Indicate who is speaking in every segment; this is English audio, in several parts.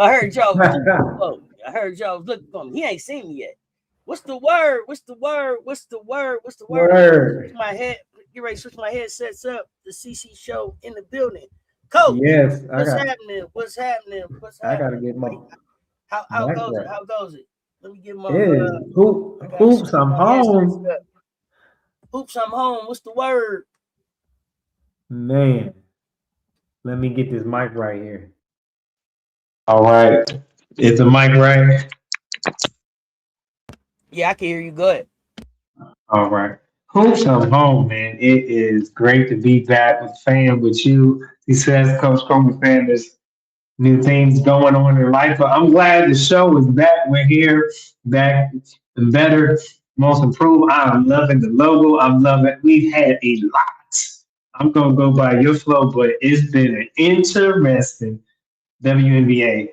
Speaker 1: I heard y'all was looking for me. I heard y'all was looking for me. He ain't seen me yet. What's the word? What's the word? What's the word? What's the word?
Speaker 2: Word.
Speaker 1: My head, get ready to switch my headsets up. The CC show in the building. Coach,
Speaker 2: Yes,
Speaker 1: what's happening? What's happening? What's
Speaker 2: I gotta
Speaker 1: happening?
Speaker 2: get my
Speaker 1: How
Speaker 2: mic
Speaker 1: goes it?
Speaker 2: right.
Speaker 1: How goes it? Let me get my I gotta
Speaker 2: Hoops,
Speaker 1: switch
Speaker 2: I'm
Speaker 1: my headsets
Speaker 2: home.
Speaker 1: up. Hoops, I'm home. What's the word?
Speaker 2: Man, let me get this mic right here.
Speaker 3: All right. Is the mic right?
Speaker 1: Yeah, I can hear you. Go ahead.
Speaker 3: All right. Hoops, I'm home, man. It is great to be back with fam with you. He says, Coach Coleman fan, there's new things going on in life. But I'm glad the show is back. We're here, back and better, most improved. I'm loving the logo. I'm loving We've had a lot. I'm gonna go by your flow, but it's been an interesting WNBA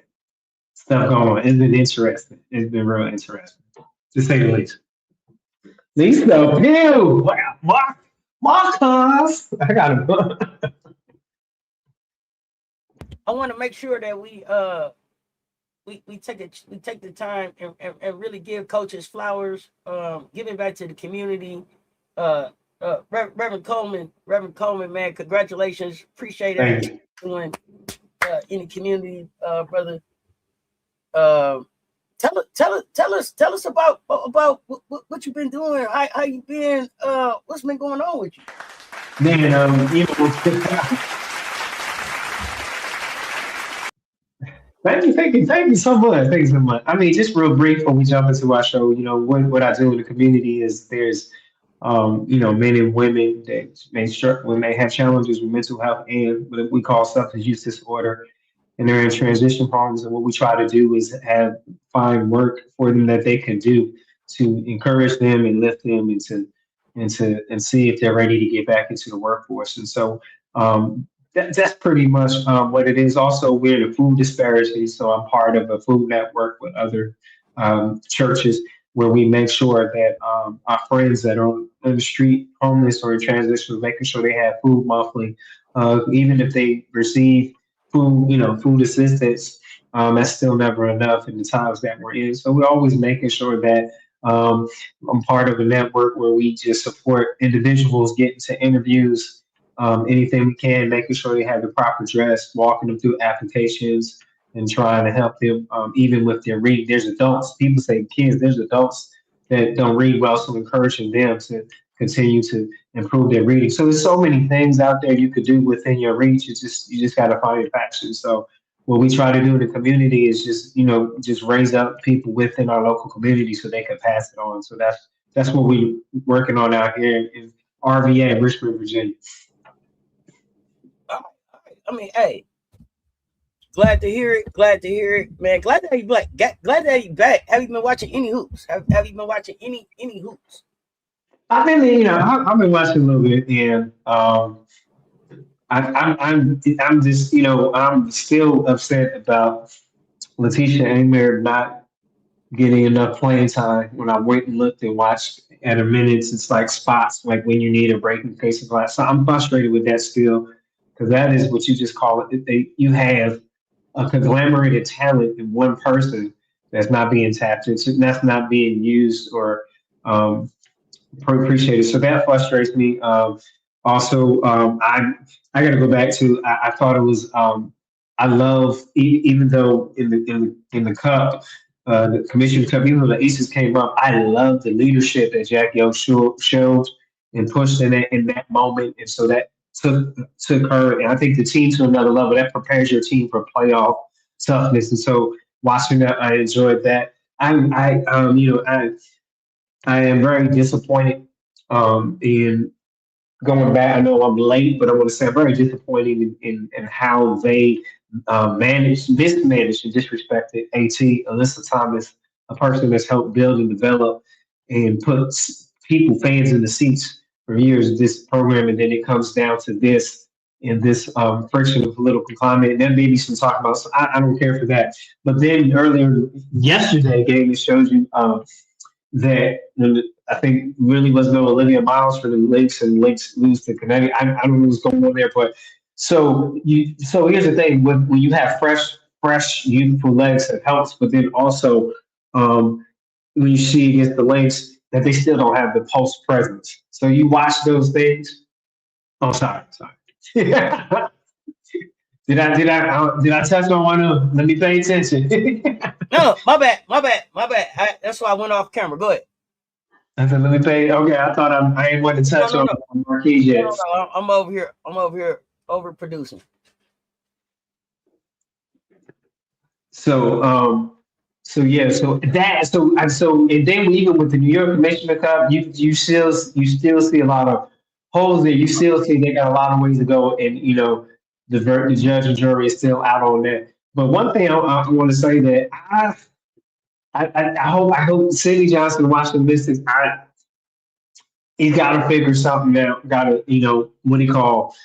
Speaker 3: stuff going on. It's been interesting. It's been real interesting, to say the least. Lisa Pew, Marcus. I got him.
Speaker 1: I want to make sure that we take the time and really give coaches flowers, giving back to the community. Reverend Coleman, man, congratulations. Appreciate everything you're doing in the community, brother. Tell us about what you've been doing. How you been? What's been going on with you?
Speaker 3: Man, thank you so much. Thank you so much. I mean, just real brief before we jump into our show. What I do in the community is there's men and women that may have challenges with mental health and what we call substance use disorder, and they're in transition homes. And what we try to do is find work for them that they can do to encourage them and lift them and see if they're ready to get back into the workforce. And so that's pretty much what it is. Also, we're in a food disparity, so I'm part of a food network with other churches where we make sure that our friends that are on the street, homeless or in transition, making sure they have food monthly, even if they receive food assistance. That's still never enough in the times that we're in. So we're always making sure that I'm part of a network where we just support individuals getting to interviews, anything we can, making sure they have the proper dress, walking them through applications, and trying to help them even with their reading. There's adults, people say kids, there's adults that don't read well, so encouraging them to continue to improve their reading. So there's so many things out there you could do within your reach. You just got to find your passion. So what we try to do in the community is just raise up people within our local community so they can pass it on. So that's what we're working on out here in RVA, Richmond, Virginia.
Speaker 1: All right. I mean, hey, glad to hear it, man. Glad to have you back. Glad to have you back. Have you been watching any hoops? Have you been watching any hoops?
Speaker 3: I've been watching a little bit, and I'm just I'm still upset about Letitia Amer not getting enough playing time. When I went and looked and watched at her minutes, it's like spots like when you need a break in case of glass. So I'm frustrated with that still because that is what you just call it. You have a conglomerated talent in one person that's not being tapped into, that's not being used or appreciated. So that frustrates me. Also, I got to go back to I thought it was I love even though in the cup the commission cup, even though the Aces came up, I love the leadership that Jack Young showed and pushed in that moment, and so that took her and I think the team to another level. That prepares your team for playoff toughness, and so watching that, I enjoyed that. I am very disappointed in going back. I know I'm late, but I want to say I'm very disappointed in how they mismanaged, and disrespected AT, Alyssa Thomas, a person that's helped build and develop and put fans in the seats for years of this program, and then it comes down to this in this friction of political climate. And then maybe some talk about, so I don't care for that. But then earlier yesterday game, it shows you that I think really was no Olivia Miles for the Lynx, and Lynx lose to Connecticut. I don't know what's going on there, but so here's the thing: when you have fresh fresh, youthful legs that helps, but then also when you see against the Lynx that they still don't have the post presence. So you watch those things. Oh, sorry. Did I touch on one of them? Let me pay attention.
Speaker 1: No, my bad. That's why I went off camera. Go ahead.
Speaker 3: I said, let me pay. Okay, I thought I ain't want to touch on Marquise yet.
Speaker 1: No. I'm over here overproducing.
Speaker 3: So and then even with the New York Commissioner Cup, you still see a lot of holes there. You still see they got a lot of ways to go, and the judge and jury is still out on that. But one thing I want to say that I hope Sidney Johnson, Washington Mystics, he's got to figure something out. Got to what do you call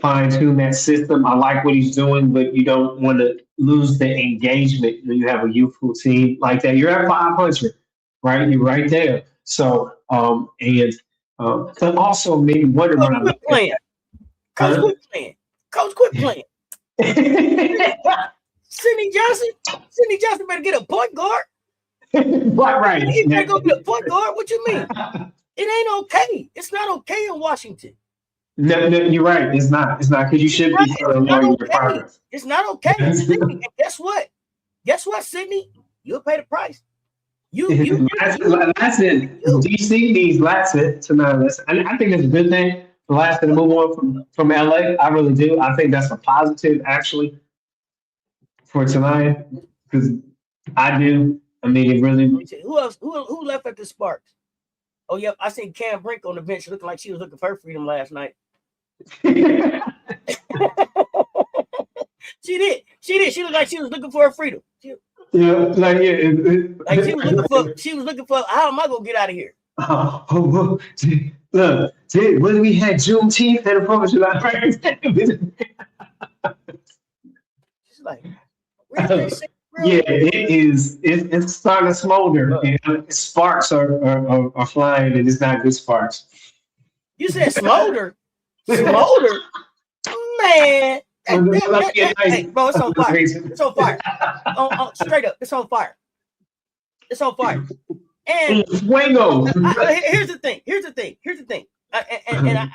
Speaker 3: fine tune that system. I like what he's doing, but you don't want to lose the engagement when you have a youthful team like that. You're at 500, right? You're right there. So but also maybe wonder when I'm
Speaker 1: playing. Coach, quit playing. Sidney Johnson better get a point guard.
Speaker 3: Right.
Speaker 1: He better go get a point guard. What you mean? It ain't okay. It's not okay in Washington.
Speaker 3: No, you're right. It's not because you should be your progress.
Speaker 1: It's not okay. Sidney, and guess what? Sidney? You'll pay the price.
Speaker 3: Lassett, DC needs Lassett tonight. I think it's a good thing for Lassett to move on from LA. I really do. I think that's a positive actually for tonight because I do. I mean, it really.
Speaker 1: Who else? Who left at the Sparks? Oh, yep. I seen Cam Brink on the bench looking like she was looking for her freedom last night. She did. She looked like she was looking for her freedom. She was looking for. How am I gonna get out of here?
Speaker 3: Look, when we had Juneteenth at the 4th of July.
Speaker 1: She's like,
Speaker 3: it is. It's starting to smolder. And sparks are flying, and it's not good sparks.
Speaker 1: You said smolder, smolder, man. Hey, bro, it's on fire. It's on fire. Straight up, it's on fire. It's on fire. And here's the thing. And I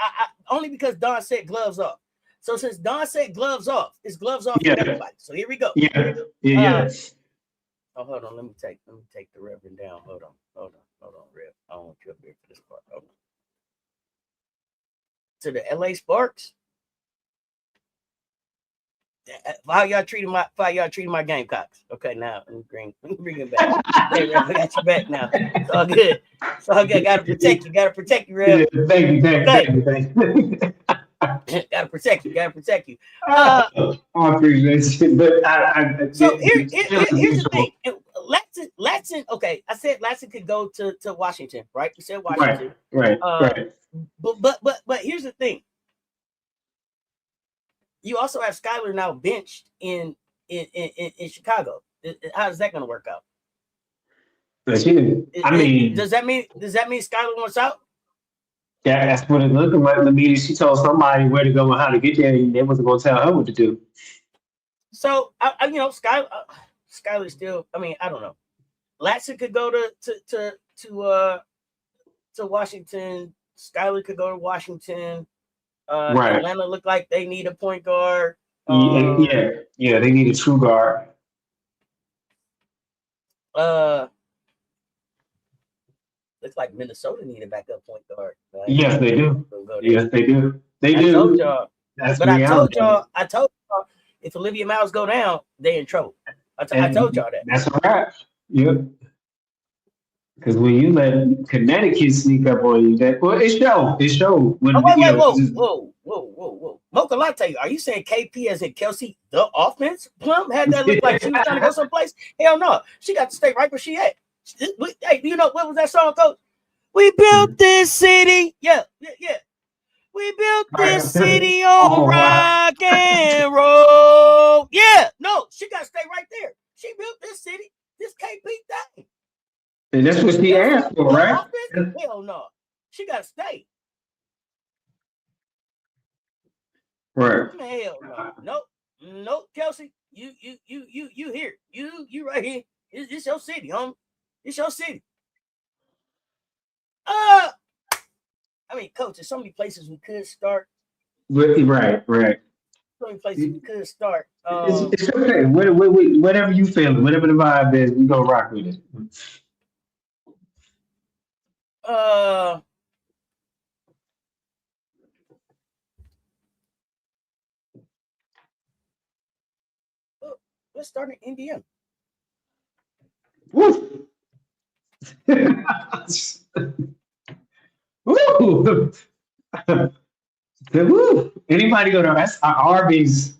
Speaker 1: only because Don said gloves off. So since Don said gloves off, it's gloves off for everybody. So here we go.
Speaker 3: Yeah.
Speaker 1: Oh, hold on. Let me take the Reverend down. Hold on, Rev. I don't want you up here for this part. Hold on. To the LA Sparks. How y'all treating my Gamecocks? Okay, now let me bring it back. Hey, Rev, I got you back now. It's all good. Gotta protect you, Rev.
Speaker 3: Yeah, thank you.
Speaker 1: Gotta protect you.
Speaker 3: I appreciate it, but
Speaker 1: so here's the thing. Latson. Okay, I said Latson could go to Washington, right? We said Washington,
Speaker 3: right.
Speaker 1: But here's the thing. You also have Skylar now benched in Chicago. How is that going to work out?
Speaker 3: Does that mean
Speaker 1: Skylar wants out?
Speaker 3: Yeah, that's what it looked like. The media, she told somebody where to go and how to get there, and they wasn't going to tell her what to do.
Speaker 1: So, Skylar still. I mean, I don't know. Latson could go to Washington. Skylar could go to Washington.
Speaker 3: Right.
Speaker 1: Atlanta looked like they need a point guard.
Speaker 3: They need a true guard.
Speaker 1: Looks like Minnesota need a backup point guard. Right?
Speaker 3: Yes, they do. Yes, they do. I
Speaker 1: told y'all.
Speaker 3: That's
Speaker 1: but reality. I told y'all, if Olivia Miles go down, they in trouble. I told y'all that.
Speaker 3: That's a wrap. Yep. Because when you let Connecticut sneak up on you, it showed.
Speaker 1: Whoa. Mocha Latte, are you saying KP as in Kelsey, the offense plum? Had that look like she was trying to go someplace? Hell no. She got to stay right where she at. Hey, you know, what was that song, Coach? We built this city. Yeah. We built this city on rock and roll. Yeah. No, she got to stay right there. She built this city. This KP thing.
Speaker 3: And that's what she asked for, right?
Speaker 1: Hell no. She got to stay.
Speaker 3: Right.
Speaker 1: Hell no. Nope, Kelsey. You here. You right here. It's your city, homie. It's your city. I mean, coach, there's so many places we could start.
Speaker 3: Right.
Speaker 1: So many places we could start.
Speaker 3: It's okay. Whatever you feel, whatever the vibe is, we gonna rock with it.
Speaker 1: Uh, let's start in Indiana.
Speaker 3: Woo! Woo! Woo! Anybody go to Arby's?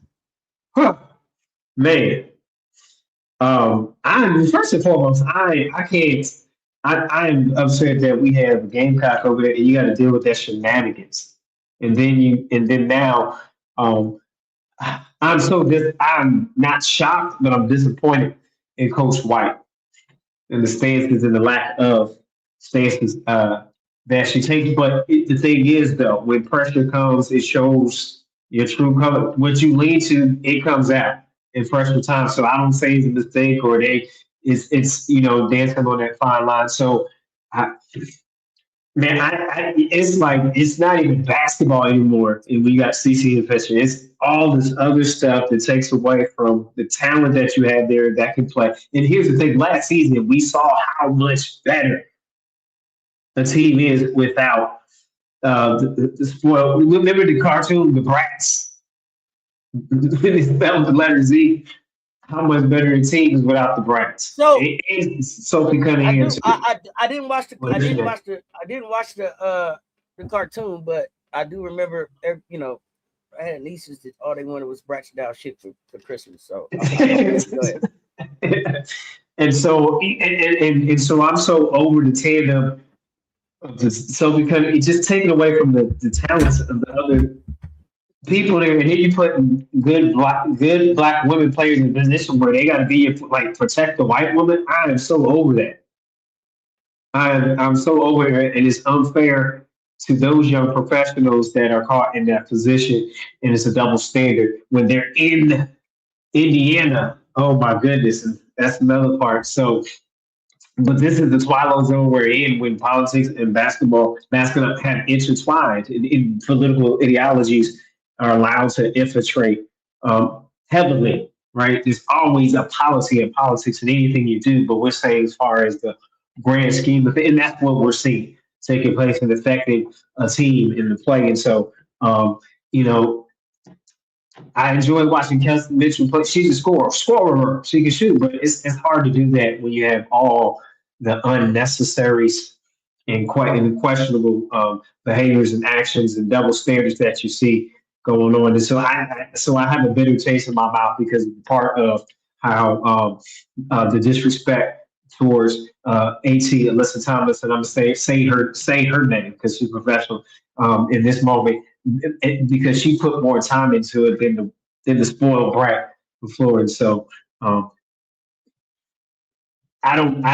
Speaker 3: Huh, man. I'm first and foremost, I can't. I'm upset that we have a Gamecock over there, and you got to deal with that shenanigans. And then now, I'm not shocked, but I'm disappointed in Coach White and the stances and the lack of stances that she takes. But the thing is, though, when pressure comes, it shows your true color. What you lean to, it comes out in pressure time. So I don't say it's a mistake or it's dancing on that fine line. So I, man, it's like it's not even basketball anymore. And we got CC and Fisher. It's all this other stuff that takes away from the talent that you have there that can play. And here's the thing: last season we saw how much better the team is without the spoil. Remember the cartoon, the Brats? When they spelled the letter Z, how much better the team is without the Brats.
Speaker 1: So
Speaker 3: and Sophie Cunningham.
Speaker 1: I didn't watch the cartoon, but I do remember. I had nieces that all they wanted was Bratz down shit for Christmas. So go ahead.
Speaker 3: And so I'm so over the tandem of this. So because it's just taken away from the talents of the other people there, and then you put good black women players in a position where they got to be like protect the white woman. I am so over that. I'm so over it, and it's unfair to those young professionals that are caught in that position, and it's a double standard when they're in Indiana. Oh my goodness, and that's another part. So, but this is the twilight zone we're in when politics and basketball have intertwined, in political ideologies are allowed to infiltrate heavily. Right? There's always a policy in politics in anything you do, but we're saying as far as the grand scheme of it, and that's what we're seeing taking place and affecting a team in the play. And so, you know, I enjoy watching Kelsey Mitchell play. She's a scorer. She can shoot, but it's hard to do that when you have all the unnecessary and questionable behaviors and actions and double standards that you see going on. And so I have a bitter taste in my mouth because part of how the disrespect towards AT Alyssa Thomas, and I'm gonna say her name because she's professional in this moment, because she put more time into it than the spoiled brat before. And so I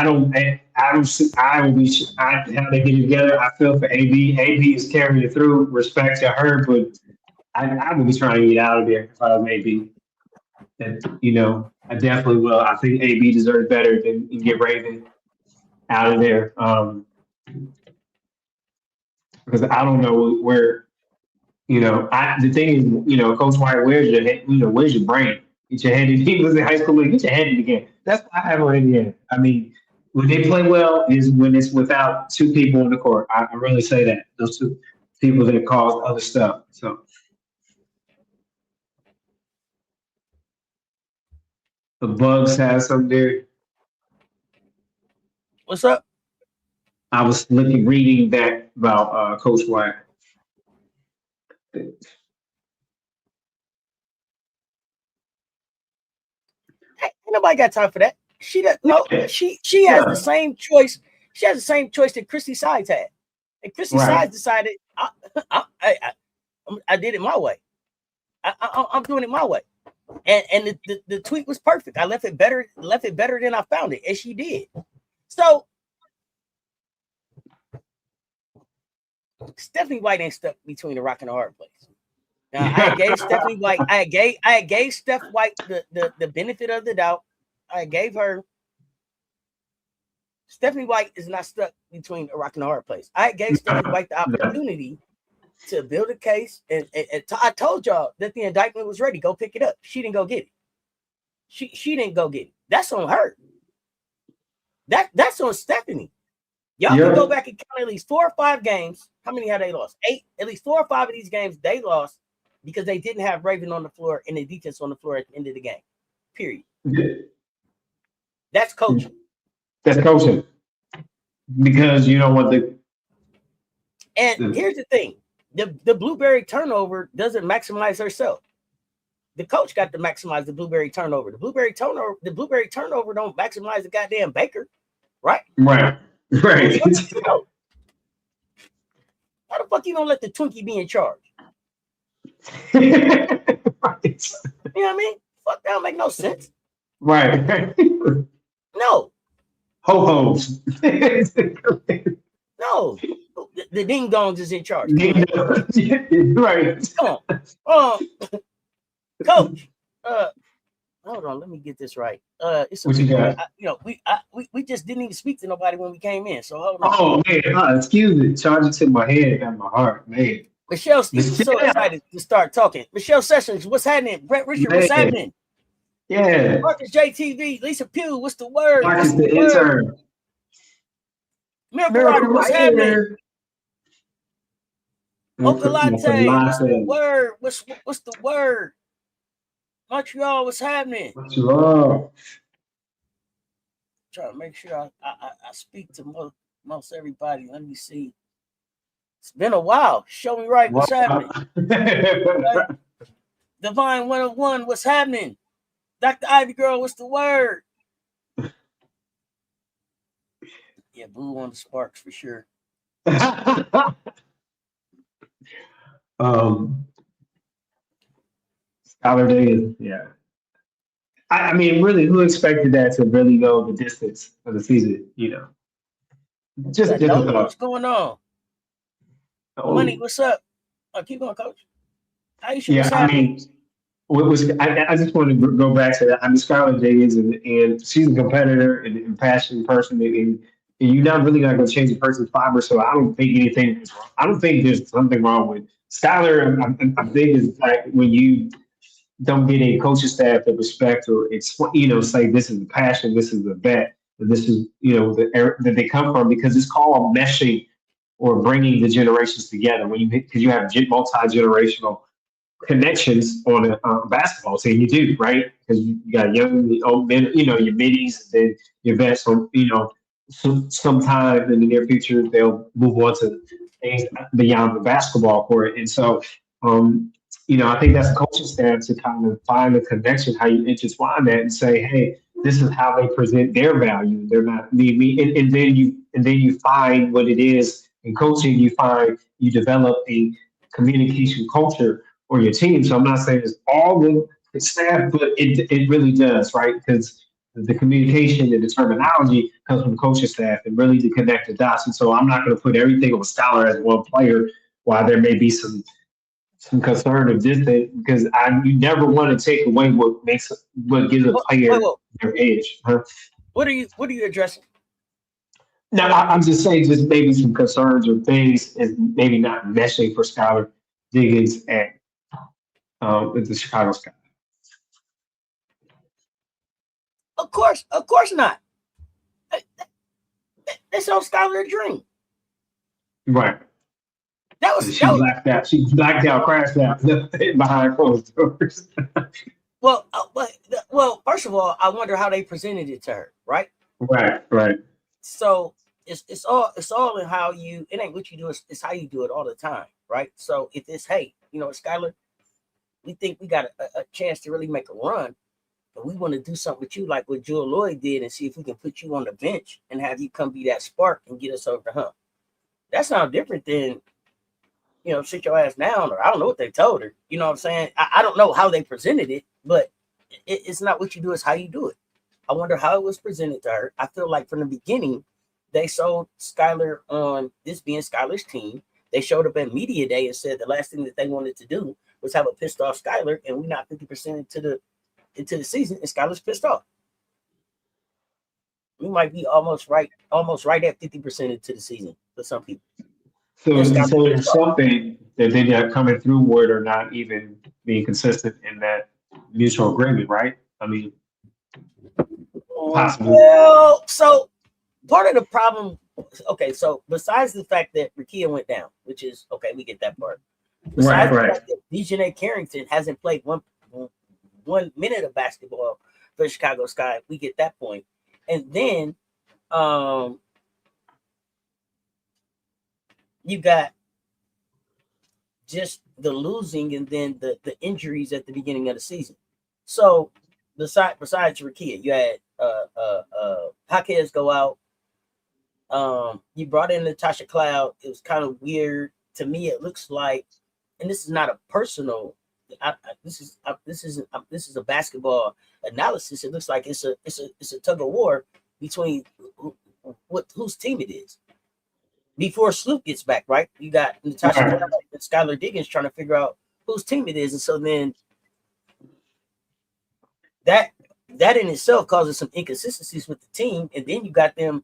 Speaker 3: will be how they get it together. I feel for AB. AB is carrying it through. Respect to her, but I would be trying to get out of there if I was AB. And I definitely will. I think AB deserves better than get Raven out of there. Because I don't know where, the thing is, Coach White, where's your head, where's your brain? Get your head in. He was in high school, get your head in the game. That's what I have on Indiana. I mean, when they play well is when it's without two people on the court. I really say that. Those two people that cause other stuff. So the Bugs have some there.
Speaker 1: What's up?
Speaker 3: I was reading that about Coach White.
Speaker 1: Ain't nobody got time for that. She has the same choice. She has the same choice that Christy Sides had, and Christy Sides decided I did it my way. I'm doing it my way, and the tweet was perfect. I left it better than I found it, and she did. So Stephanie White ain't stuck between a rock and a hard place. Now, I gave Stephanie White. I gave Steph White the benefit of the doubt. I gave her. Stephanie White is not stuck between a rock and a hard place. I gave Stephanie White the opportunity to build a case, and I told y'all that the indictment was ready. Go pick it up. She didn't go get it. She didn't go get it. That's on her. That's on Stephanie. Y'all can go back and count at least 4 or 5 games. How many have they lost? 8. At least 4 or 5 of these games they lost because they didn't have Raven on the floor and the defense on the floor at the end of the game. Period. That's coaching.
Speaker 3: That's coaching. Because you don't want the.
Speaker 1: And here's the thing: the blueberry turnover doesn't maximize herself. The coach got to maximize the blueberry turnover. The blueberry turnover don't maximize the goddamn baker, right?
Speaker 3: Right. Right.
Speaker 1: How the fuck you don't let the Twinkie be in charge?
Speaker 3: Right.
Speaker 1: You know what I mean? Fuck, that don't make no sense.
Speaker 3: Right.
Speaker 1: No.
Speaker 3: Ho-hos.
Speaker 1: No. The ding dongs is in charge.
Speaker 3: Right.
Speaker 1: Come on. Coach. Hold on, let me get this right. It's
Speaker 3: what you got?
Speaker 1: We just didn't even speak to nobody when we came in. So hold on.
Speaker 3: Oh man, excuse me. Charge it to my head and my heart, man.
Speaker 1: Michelle Stevens is so excited to start talking. Michelle Sessions, what's happening? Brett Richard, what's happening?
Speaker 3: Yeah.
Speaker 1: Marcus JTV, Lisa Pugh, what's the word?
Speaker 3: Marcus the intern.
Speaker 1: Miracle, what's happening? Okalate, what's the word? What's the word? Montreal, what's happening?
Speaker 3: Montreal.
Speaker 1: Trying to make sure I speak to most everybody. Let me see. It's been a while. Show me right what's happening. Right? Divine 101, what's happening? Dr. Ivy Girl, what's the word? Yeah, boo on the Sparks for sure.
Speaker 3: Scholar Day is, yeah. I mean, really, who expected that to really go the distance of the season? Just a thought.
Speaker 1: What's going on? Money, what's up? Keep going, Coach. Aisha, what's happening?
Speaker 3: I just want to go back to that. I'm Skylar Davis, and she's a competitor and passionate person, and you're not really not going to change a person's fiber. So I don't think anything is wrong. I don't think there's something wrong with Skylar. I think it's like when you don't get a coaching staff that respect or say this is the passion, this is the vet, and this is that they come from, because it's called meshing or bringing the generations together because you have multi-generational connections on a basketball team. You do, right? Because you got young, old men, your middies, and then your vets. So, sometime in the near future they'll move on to things beyond the basketball court. And so, I think that's a coaching staff to kind of find a connection, how you intertwine that and say, hey, this is how they present their value. They're not me. And then you find what it is in coaching. You develop a communication culture for your team. So I'm not saying it's all the staff, but it really does, right? Because the communication and the terminology comes from the coaching staff, and really to connect the dots. And so I'm not going to put everything on Scholar as one player, while there may be some concern of this, because you never want to take away what gives a player their edge. Huh?
Speaker 1: What are you addressing?
Speaker 3: No, I'm just saying, just maybe some concerns or things, and maybe not meshing for Skylar Diggins at the Chicago Sky.
Speaker 1: Of course not. That's all Skylar a dream.
Speaker 3: Right. She blacked out. She blacked out, crashed out behind closed doors.
Speaker 1: Well, first of all, I wonder how they presented it to her, right?
Speaker 3: Right.
Speaker 1: So it's all in how you. It ain't what you do. It's how you do it all the time, right? So if it's, hey, Skylar, we think we got a chance to really make a run, but we want to do something with you like what Jewel Lloyd did, and see if we can put you on the bench and have you come be that spark and get us over the hump. That sounds different than, sit your ass down, or I don't know what they told her. You know what I'm saying? I don't know how they presented it, but it's not what you do, it's how you do it. I wonder how it was presented to her. I feel like from the beginning, they sold Skylar on this being Skylar's team. They showed up at media day and said the last thing that they wanted to do was have a pissed off Skylar, and we not 50% into the season, and Skylar's pissed off. We might be almost right at 50% into the season for some people.
Speaker 3: So there's something that they're not coming through with or not even being consistent in that mutual agreement, right? I mean, possibly.
Speaker 1: Well, so part of the problem, okay, so besides the fact that Rakia went down, which is okay, we get that part. Besides the fact that Dejanay Carrington hasn't played one minute of basketball for Chicago Sky, we get that point. And then you got just the losing and then the injuries at the beginning of the season. So besides Rakia, you had Jaquez go out. You brought in Natasha Cloud. It was kind of weird to me. It looks like, and this is not a personal. This is a basketball analysis. It looks like it's a tug of war between whose team it is. Before Sloop gets back, right? You got Natasha Cloud and Skylar Diggins trying to figure out whose team it is, and so then that in itself causes some inconsistencies with the team, and then you got them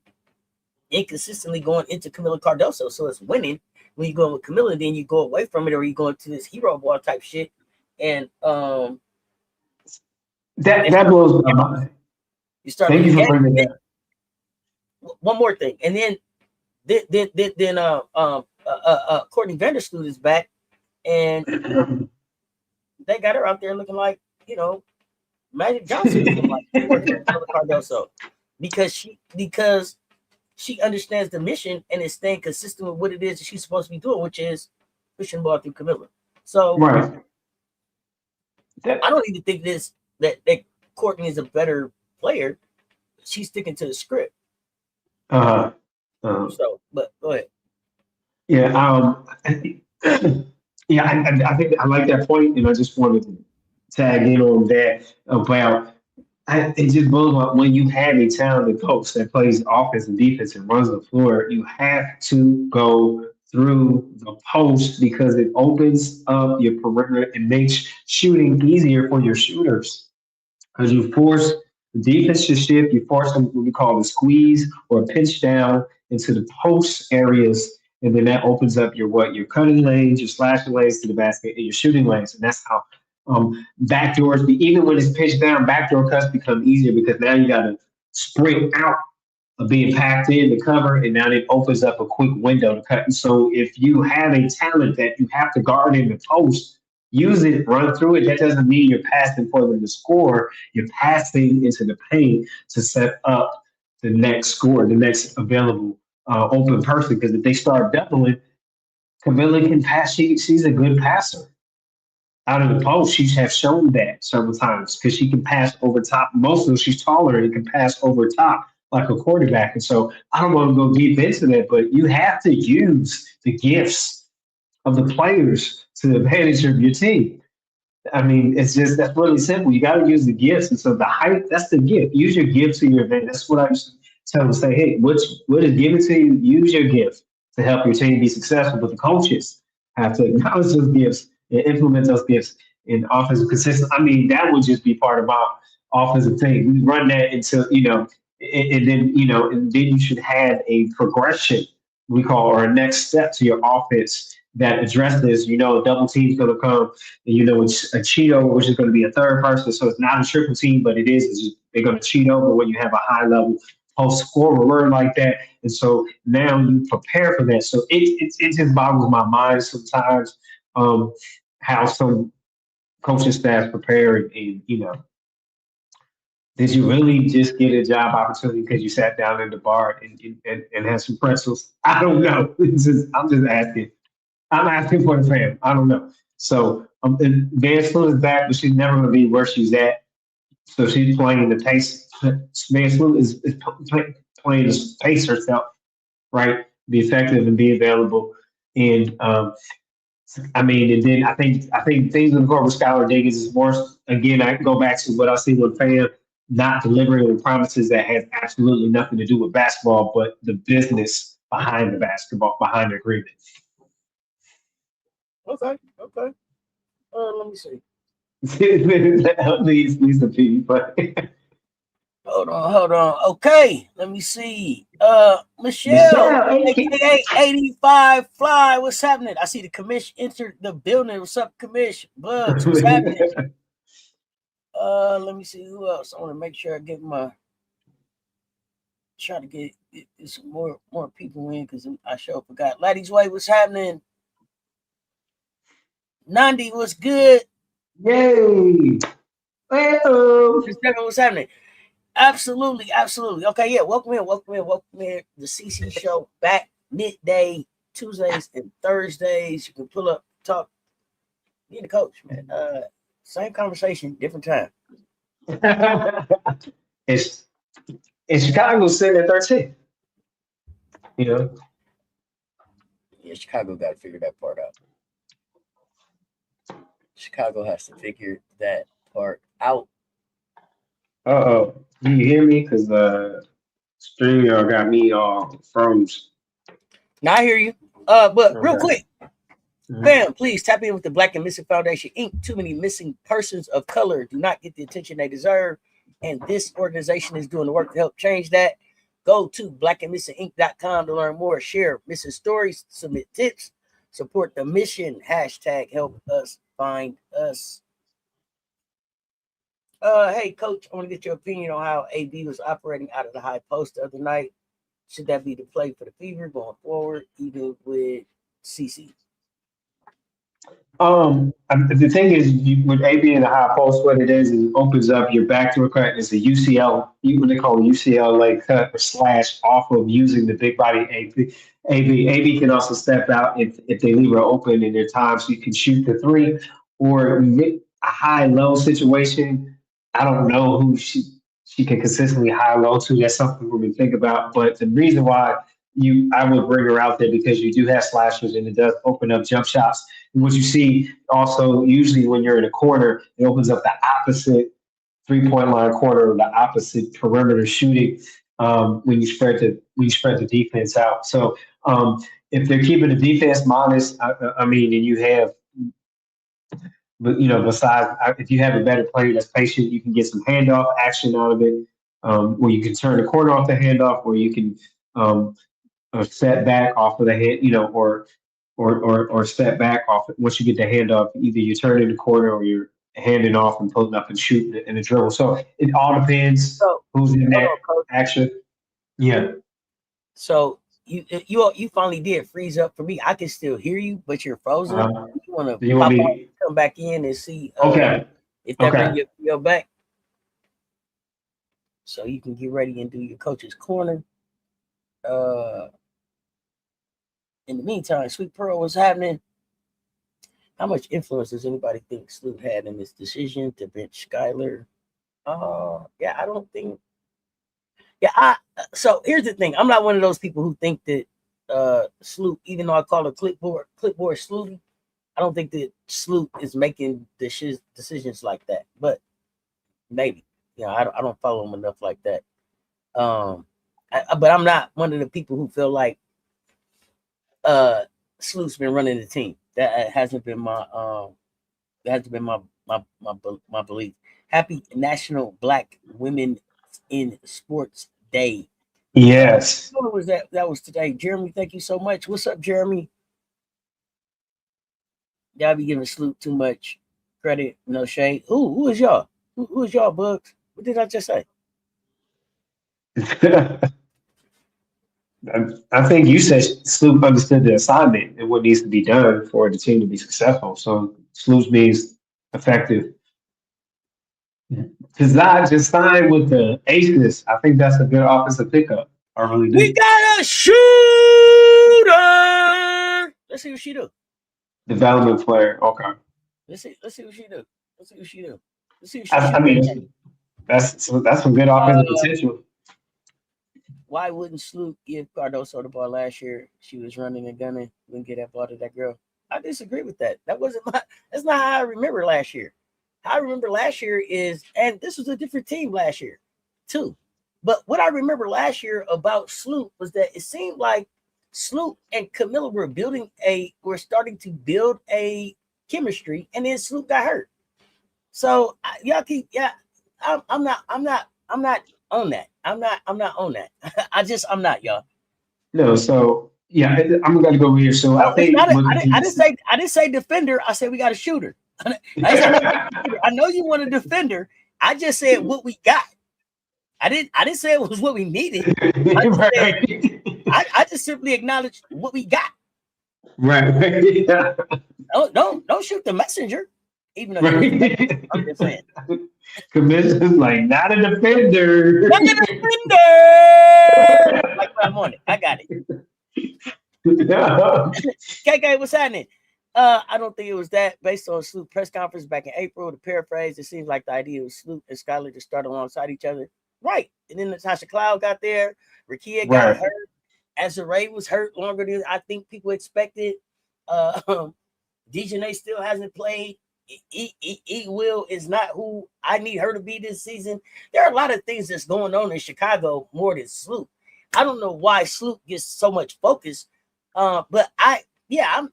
Speaker 1: inconsistently going into Camila Cardoso. So it's winning when you go with Camila, then you go away from it, or you go into this hero ball type shit. And
Speaker 3: that blows my mind.
Speaker 1: You start.
Speaker 3: Thank you for bringing that.
Speaker 1: One more thing, and then Courtney Vandersloot is back, and they got her out there looking like, you know, Magic Johnson, like Cardoso, because she understands the mission and is staying consistent with what it is that she's supposed to be doing, which is pushing the ball through Camilla. So I don't even think that Courtney is a better player. She's sticking to the script. So, but go ahead.
Speaker 3: Yeah. I think I like that point, and I just wanted to tag in on that about. It just blows up when you have a talented coach that plays offense and defense and runs the floor. You have to go through the post because it opens up your perimeter and makes shooting easier for your shooters. Because you force the defense to shift, you force them what we call the squeeze or pinch down into the post areas, and then that opens up your cutting lanes, your slashing lanes to the basket, and your shooting lanes, and that's how backdoors. Even when it's pitched down, backdoor cuts become easier because now you got to sprint out of being packed in the cover, and now it opens up a quick window to cut. And so if you have a talent that you have to guard in the post, use it, run through it. That doesn't mean you're passing for them to score. You're passing into the paint to set up the next score, the next available open person. Because if they start doubling, Camilla can pass. She's a good passer. Out of the post, she has shown that several times because she can pass over top. Mostly she's taller and can pass over top like a quarterback. And so I don't want to go deep into that, but you have to use the gifts of the players to the advantage of your team. I mean, that's really simple. You got to use the gifts. And so the height, that's the gift. Use your gift to your advantage. That's what I used to tell them. Say, hey, what is given to you? Use your gift to help your team be successful. But the coaches have to acknowledge those gifts and implement those gifts in offensive consistency. I mean, that would just be part of our offensive thing. We run that until, and then you should have a progression we call or a next step to your offense that addresses, a double team's going to come, and it's a cheat over, which is going to be a third person. So it's not a triple team, but they're going to cheat over when you have a high level post scorer like that. And so now you prepare for that. So it just boggles my mind sometimes. How some coaching staff prepare and did you really just get a job opportunity because you sat down in the bar and had some pretzels? I don't know. I'm just asking. I'm asking for the fam. I don't know. So Van Sloot is back, but she's never going to be where she's at. So she's playing the pace. Van Sloot is playing to pace herself, right? Be effective and be available. And and then I think things in the court with Skylar Diggins is more. Again, I can go back to what I see with Pam not delivering the promises that has absolutely nothing to do with basketball, but the business behind the basketball, behind the agreement.
Speaker 1: Okay. Let me see.
Speaker 3: Lisa P. But
Speaker 1: Hold on. Okay, let me see. Michelle,
Speaker 3: Michelle,
Speaker 1: aka 85 Fly, what's happening? I see the commission entered the building. What's up, commission? Bugs, what's happening? Let me see who else. I want to make sure I get try to get some more people in because I sure forgot. Laddie's Way, what's happening? Nandi, what's good?
Speaker 3: Yay! Hello.
Speaker 1: What's happening? Absolutely. Okay, yeah. Welcome in. The CC show back midday, Tuesdays and Thursdays. You can pull up, talk. Be the coach, man. Same conversation, different time.
Speaker 3: it's Chicago sitting at 13. You know.
Speaker 1: Yeah, Chicago got to figure that part out. Chicago has to figure that part out.
Speaker 3: Uh-oh. Do you hear me? Because StreamYard got me all froze.
Speaker 1: Now I hear you. But real
Speaker 3: Okay.
Speaker 1: quick, fam, please tap in with the Black and Missing Foundation Inc. Too many missing persons of color do not get the attention they deserve, and this organization is doing the work to help change that. Go to blackandmissinginc.com to learn more, share missing stories, submit tips, support the mission, hashtag help us find us. Hey, coach, I want to get your opinion on how AB was operating out of the high post the other night. Should that be the play for the Fever going forward, even with CC?
Speaker 3: The thing is, with AB in the high post, what it is it opens up your backdoor cut. It's a UCL, what they call a UCL like cut or slash off of using the big body AB. AB can also step out if they leave her open in their time, so you can shoot the three or a high low situation. I don't know who she can consistently high low to. That's something we think about. But the reason why I would bring her out there because you do have slashers and it does open up jump shots. And what you see also usually when you're in a corner, it opens up the opposite 3-point line corner or the opposite perimeter shooting when you spread the defense out. So if they're keeping the defense modest, I mean, and you have, but besides, if you have a better player that's patient, you can get some handoff action out of it, where you can turn the corner off the handoff, or you can step back off of the hand, or step back off it. Once you get the handoff, either you turn in the corner or you're handing off and pulling up and shooting in the dribble. So it all depends
Speaker 1: So,
Speaker 3: who's in that
Speaker 1: coach.
Speaker 3: action. Yeah.
Speaker 1: So you finally did freeze up for me. I can still hear you, but you're frozen. You want
Speaker 3: Do
Speaker 1: to
Speaker 3: you want
Speaker 1: pop out,
Speaker 3: me?
Speaker 1: come back in, and see
Speaker 3: Okay.
Speaker 1: if that bring
Speaker 3: Okay.
Speaker 1: your back, so you can get ready and do your coach's corner. In the meantime, Sweet Pearl, what's happening? How much influence does anybody think Sloot had in this decision to bench Skyler? Yeah, I don't think. Yeah, so here's the thing. I'm not one of those people who think that Sloot, even though I call it clipboard Slooty, I don't think that Sloot is making decisions like that. But maybe, I don't follow him enough like that. But I'm not one of the people who feel like Sloot's been running the team. That hasn't been my belief. Happy National Black Women in Sports Day.
Speaker 3: Yes.
Speaker 1: What was that? That was today. Jeremy, thank you so much. What's up, Jeremy? Y'all be giving Sloot too much credit, no shade. Who is y'all? Who is y'all, Bugs? What did I just say?
Speaker 3: I think you said Sloop understood the assignment and what needs to be done for the team to be successful. So Sloop means effective. Because I just signed with the Aces. I think that's a good offensive pickup. I really
Speaker 1: We
Speaker 3: do.
Speaker 1: got a shooter. Let's see what she do.
Speaker 3: Development player. Okay.
Speaker 1: Let's see what she do. Let's see what she do. Let's see what she
Speaker 3: I
Speaker 1: shoot.
Speaker 3: mean, that's some good offensive potential.
Speaker 1: Why wouldn't Sloop give Cardoso the ball last year? She was running and gunning. Wouldn't get that ball to that girl. I disagree with that. That's not how I remember last year. How I remember last year is, and this was a different team last year, too. But what I remember last year about Sloop was that it seemed like Sloop and Camilla were starting to build a chemistry, and then Sloop got hurt. So y'all keep, I'm not on that. I'm not on that. I'm not, y'all.
Speaker 3: No, so yeah, I'm gonna go over here. So I
Speaker 1: It's
Speaker 3: think
Speaker 1: not. I didn't say defender. I said we got a shooter. I said I know you want a defender. I just said what we got. I didn't say it was what we needed. I just simply acknowledged what we got.
Speaker 3: Right. Yeah.
Speaker 1: Don't shoot the messenger. Even though I'm just saying.
Speaker 3: Commissioner's like not a defender.
Speaker 1: Not a defender. Like I'm on it. I got it. KK, what's happening? I don't think it was that. Based on Sloop press conference back in April, to paraphrase, it seems like the idea was Sloop and Skylar to start alongside each other. Right. And then Natasha Cloud got there. Rakia got hurt. Azarae was hurt longer than I think people expected. Dejanay still hasn't played. Will is not who I need her to be this season. There are a lot of things that's going on in Chicago more than Sloop. I don't know why Sloop gets so much focus. But I ain't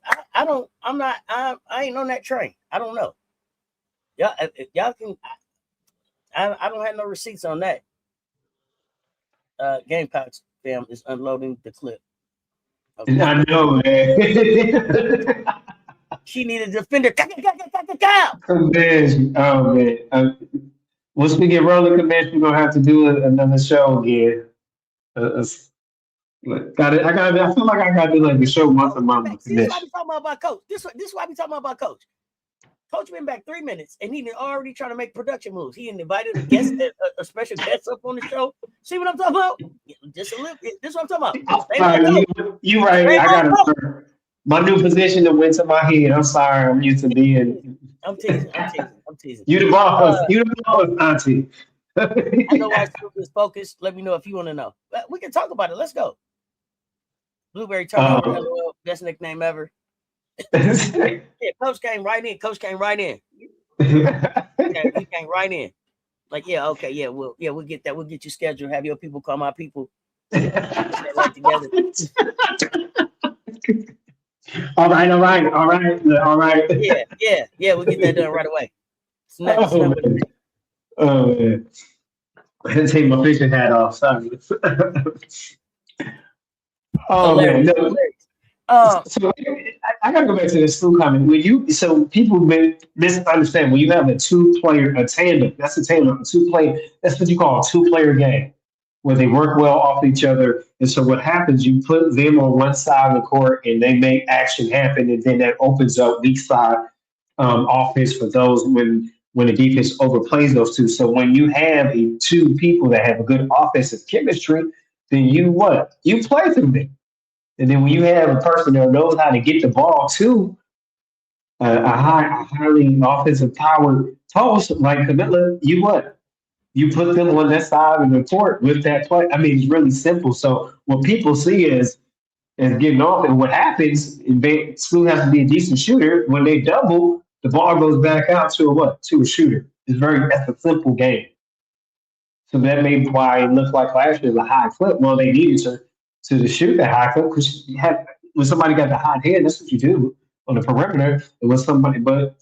Speaker 1: on that train. I don't know. Y'all can. I don't have no receipts on that. Gamecocks fam is unloading the clip.
Speaker 3: Okay. I know, man.
Speaker 1: She needed a defender.
Speaker 3: Oh man. Once we get rolling, Commish, we're gonna have to do another show again. I feel like I gotta do like the show once a month.
Speaker 1: See, this is why we talking about Coach. This is why we talking about Coach. Coach been back 3 minutes and he already trying to make production moves. He invited a guest, a special guest up on the show. See what I'm talking about? Just a little bit. This is what I'm talking
Speaker 3: about. You right. I got my new position that went to my head. I'm sorry. I'm used to being.
Speaker 1: I'm teasing.
Speaker 3: You the boss. You the boss, Auntie.
Speaker 1: I know why Sloop is focused. Let me know if you want to know. We can talk about it. Let's go. Blueberry turnover. Best nickname ever. Yeah, Coach came right in. He came right in. Like, yeah, okay, yeah, we'll get that. We'll get you scheduled. Have your people call my people. Get that right together.
Speaker 3: All right.
Speaker 1: Yeah. We'll get that done right away.
Speaker 3: Oh man. I had to take my fishing hat off. Sorry. Man, no. So I gotta go back to this Sloop comment. So people misunderstand when you have a tandem. That's a tandem, two-player. That's what you call a two-player game, where they work well off each other. And so what happens? You put them on one side of the court, and they make action happen, and then that opens up weak side offense for those when the defense overplays those two. So when you have two people that have a good offensive chemistry, then you play through them. And then when you have a person that knows how to get the ball to a highly offensive powered post like Camilla, you put them on that side of the court with that play. I mean, it's really simple. So what people see is getting off, and what happens, Sloop has to be a decent shooter. When they double, the ball goes back out to a shooter. That's a simple game. So that may be why it looked like last year was a high clip. Well, they needed to shoot that high clip because when somebody got the hot hand, that's what you do on the perimeter. It was somebody, but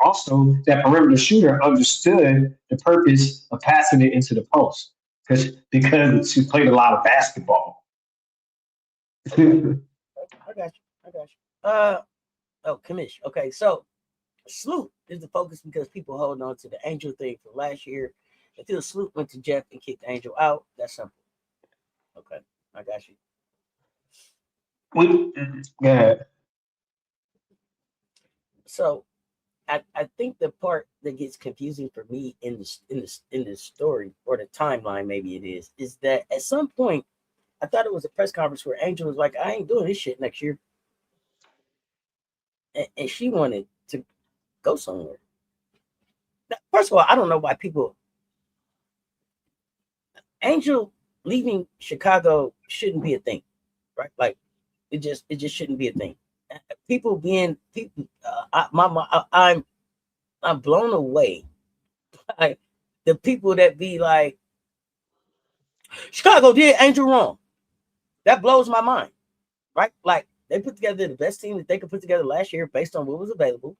Speaker 3: also that perimeter shooter understood the purpose of passing it into the post because she played a lot of basketball.
Speaker 1: I got you. Commish. Okay, so Sloop is the focus because people holding on to the Angel thing from last year until Sloop went to Jeff and kicked Angel out. That's simple. Okay, I got you.
Speaker 3: Go ahead.
Speaker 1: So, I think the part that gets confusing for me in this story or the timeline, maybe it is that at some point I thought it was a press conference where Angel was like, "I ain't doing this shit next year," and she wanted to go somewhere. Now, first of all, I don't know why Angel leaving Chicago shouldn't be a thing, right? Like it just shouldn't be a thing. I'm blown away by the people that be like, Chicago did Angel wrong. That blows my mind, right? Like they put together the best team that they could put together last year based on what was available.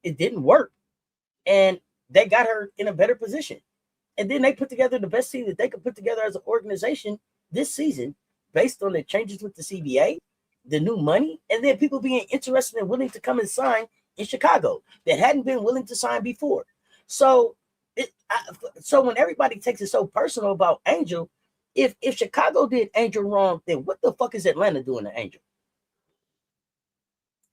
Speaker 1: It didn't work, and they got her in a better position. And then they put together the best team that they could put together as an organization this season, based on the changes with the CBA, the new money, and then people being interested and willing to come and sign in Chicago that hadn't been willing to sign before. So, so when everybody takes it so personal about Angel, if Chicago did Angel wrong, then what the fuck is Atlanta doing to Angel?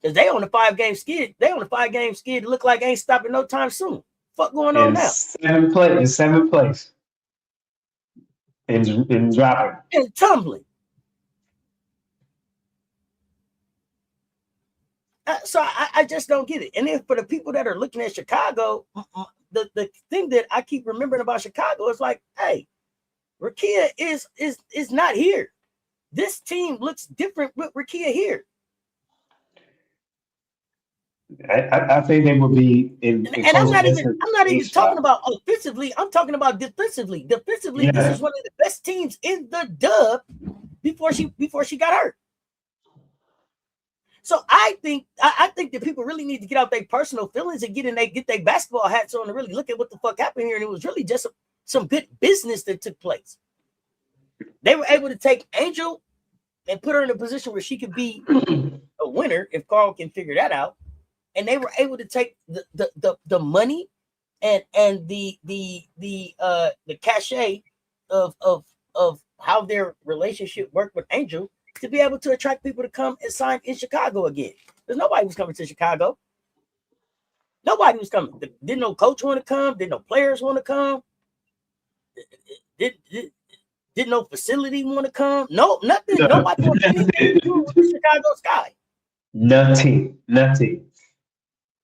Speaker 1: Because they on a 5-game skid. They on a 5-game skid. Look like ain't stopping no time soon. Fuck going on now?
Speaker 3: Seventh place. And dropping.
Speaker 1: And tumbling. So I just don't get it. And then for the people that are looking at Chicago, the thing that I keep remembering about Chicago is like, hey, Rakia is not here. This team looks different with Rakia here.
Speaker 3: I think they will be in.
Speaker 1: And I'm not even talking about offensively. I'm talking about defensively. Defensively, yeah. This is one of the best teams in the dub before she got hurt. So I think that people really need to get out their personal feelings and get their basketball hats on and really look at what the fuck happened here. And it was really just some good business that took place. They were able to take Angel and put her in a position where she could be a winner if Carl can figure that out. And they were able to take the money and the cachet of how their relationship worked with Angel to be able to attract people to come and sign in Chicago again. Because nobody was coming to Chicago. Nobody was coming. Didn't no coach want to come? Didn't no players want to come? Didn't no facility want to come? No, nothing. Nobody wanted anything to do with the Chicago sky.
Speaker 3: Nothing.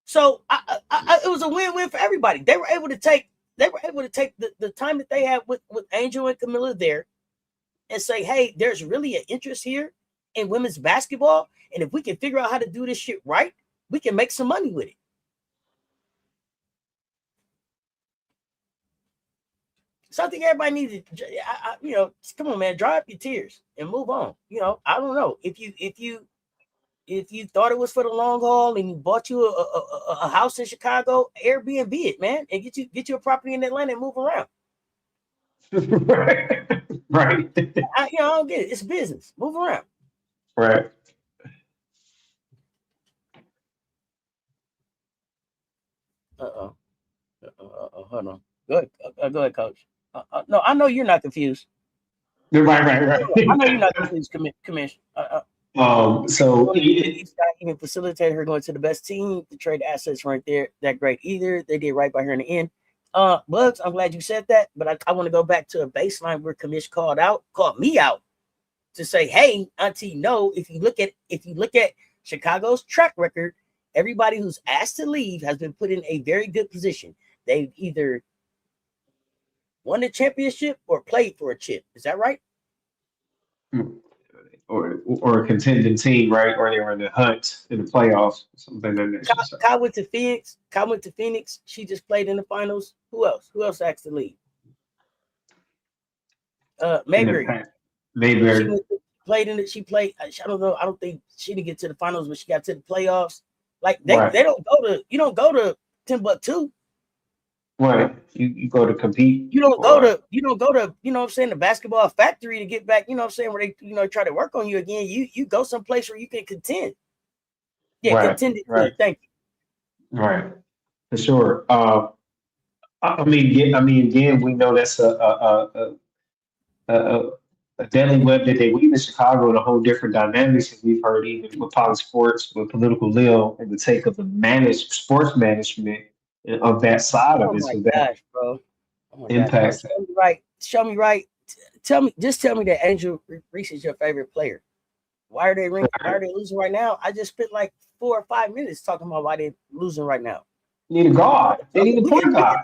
Speaker 1: So it was a win-win for everybody. They were able to take the time that they had with Angel and Camilla there and say, hey, there's really an interest here in women's basketball. And if we can figure out how to do this shit right, we can make some money with it. So I think everybody needs to, come on, man, dry up your tears and move on. I don't know. If you thought it was for the long haul and you bought you a house in Chicago, Airbnb it, man, and get you a property in Atlanta and move around.
Speaker 3: Right.
Speaker 1: I don't get it. It's business. Move around.
Speaker 3: Right.
Speaker 1: Hold on. Go ahead, Coach. No, I know you're not confused.
Speaker 3: Right.
Speaker 1: I know you're not confused, Commission.
Speaker 3: So
Speaker 1: he's not even facilitated her going to the best team to trade assets right there. That great either. They did right by her in the end. Bugs, I'm glad you said that, but I want to go back to a baseline where Commish called me out to say, hey, Auntie, no, if you look at Chicago's track record, everybody who's asked to leave has been put in a very good position. They've either won a championship or played for a chip. Is that right?
Speaker 3: Or a contending team, right? Or they were in the hunt in the playoffs, something like that.
Speaker 1: Kyle went to Phoenix. She just played in the finals. Who else? Who else asked to leave? Mayberry.
Speaker 3: Mayberry.
Speaker 1: She played. I don't know. I don't think she didn't get to the finals, but she got to the playoffs. Like they don't go to. You don't go to Timbuktu.
Speaker 3: Right. You go to compete.
Speaker 1: You don't go to, you know what I'm saying, the basketball factory to get back, you know what I'm saying, where they, try to work on you again. You go someplace where you can contend. Yeah,
Speaker 3: right.
Speaker 1: Contend.
Speaker 3: Right.
Speaker 1: Thank you.
Speaker 3: Right. For sure. Again, we know that's a deadly web that they weave in Chicago and a whole different dynamics that we've heard even with Poly Sports, with Political Lil, and the take of the sports management of that side of it.
Speaker 1: So that
Speaker 3: bro. Impact.
Speaker 1: Show me right. Tell me that Angel Reese is your favorite player. Why are they losing right now? I just spent like 4 or 5 minutes talking about why they're losing right now.
Speaker 3: Need a guard. They need a point guard.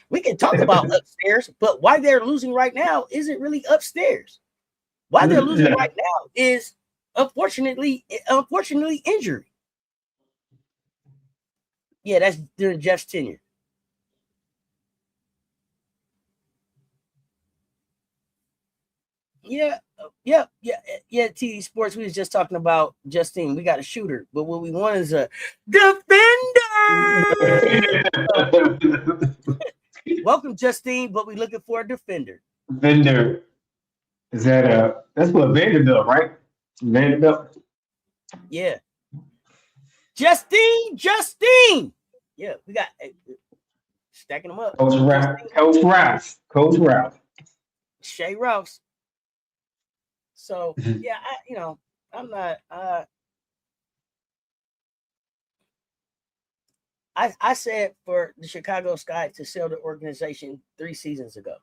Speaker 1: We can talk about upstairs, but why they're losing right now isn't really upstairs. Why they're losing right now is unfortunately injury. Yeah, that's during Jeff's tenure. Yeah. TD Sports. We was just talking about Justine. We got a shooter, but what we want is a defender. Welcome, Justine, but we're looking for a defender.
Speaker 3: Vendor. Is that that's what Vanderbilt, right? Vanderbilt.
Speaker 1: Yeah. Justine. Yeah, we got stacking them up.
Speaker 3: Coach Ralph.
Speaker 1: Justine,
Speaker 3: Coach Ralph. Coach Ralph.
Speaker 1: Shay Rouse. So
Speaker 3: Mhm.
Speaker 1: yeah, I'm not. I said for the Chicago Sky to sell the organization 3 seasons ago.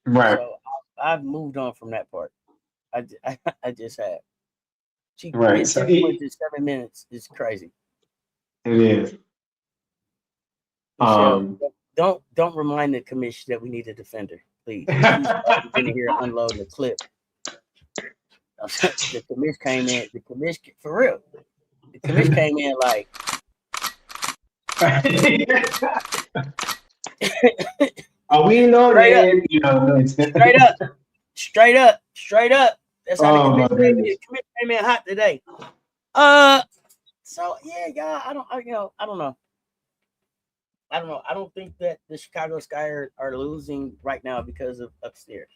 Speaker 3: Right.
Speaker 1: So I've moved on from that part. I just have. She
Speaker 3: Right.
Speaker 1: getting
Speaker 3: So
Speaker 1: 10 points in 7 minutes is crazy.
Speaker 3: it is.
Speaker 1: Michelle,
Speaker 3: Um,
Speaker 1: don't remind the commission that we need a defender, please. She's already been here unloading the clip. The commission came in. The commission for real. The commission came in like.
Speaker 3: oh, we know
Speaker 1: Straight up,
Speaker 3: that, you know.
Speaker 1: straight up. That's how the
Speaker 3: Oh my
Speaker 1: commission came in.
Speaker 3: goodness.
Speaker 1: The commission came in hot today. So yeah, y'all. I don't know. I don't think that the Chicago Sky are losing right now because of upstairs.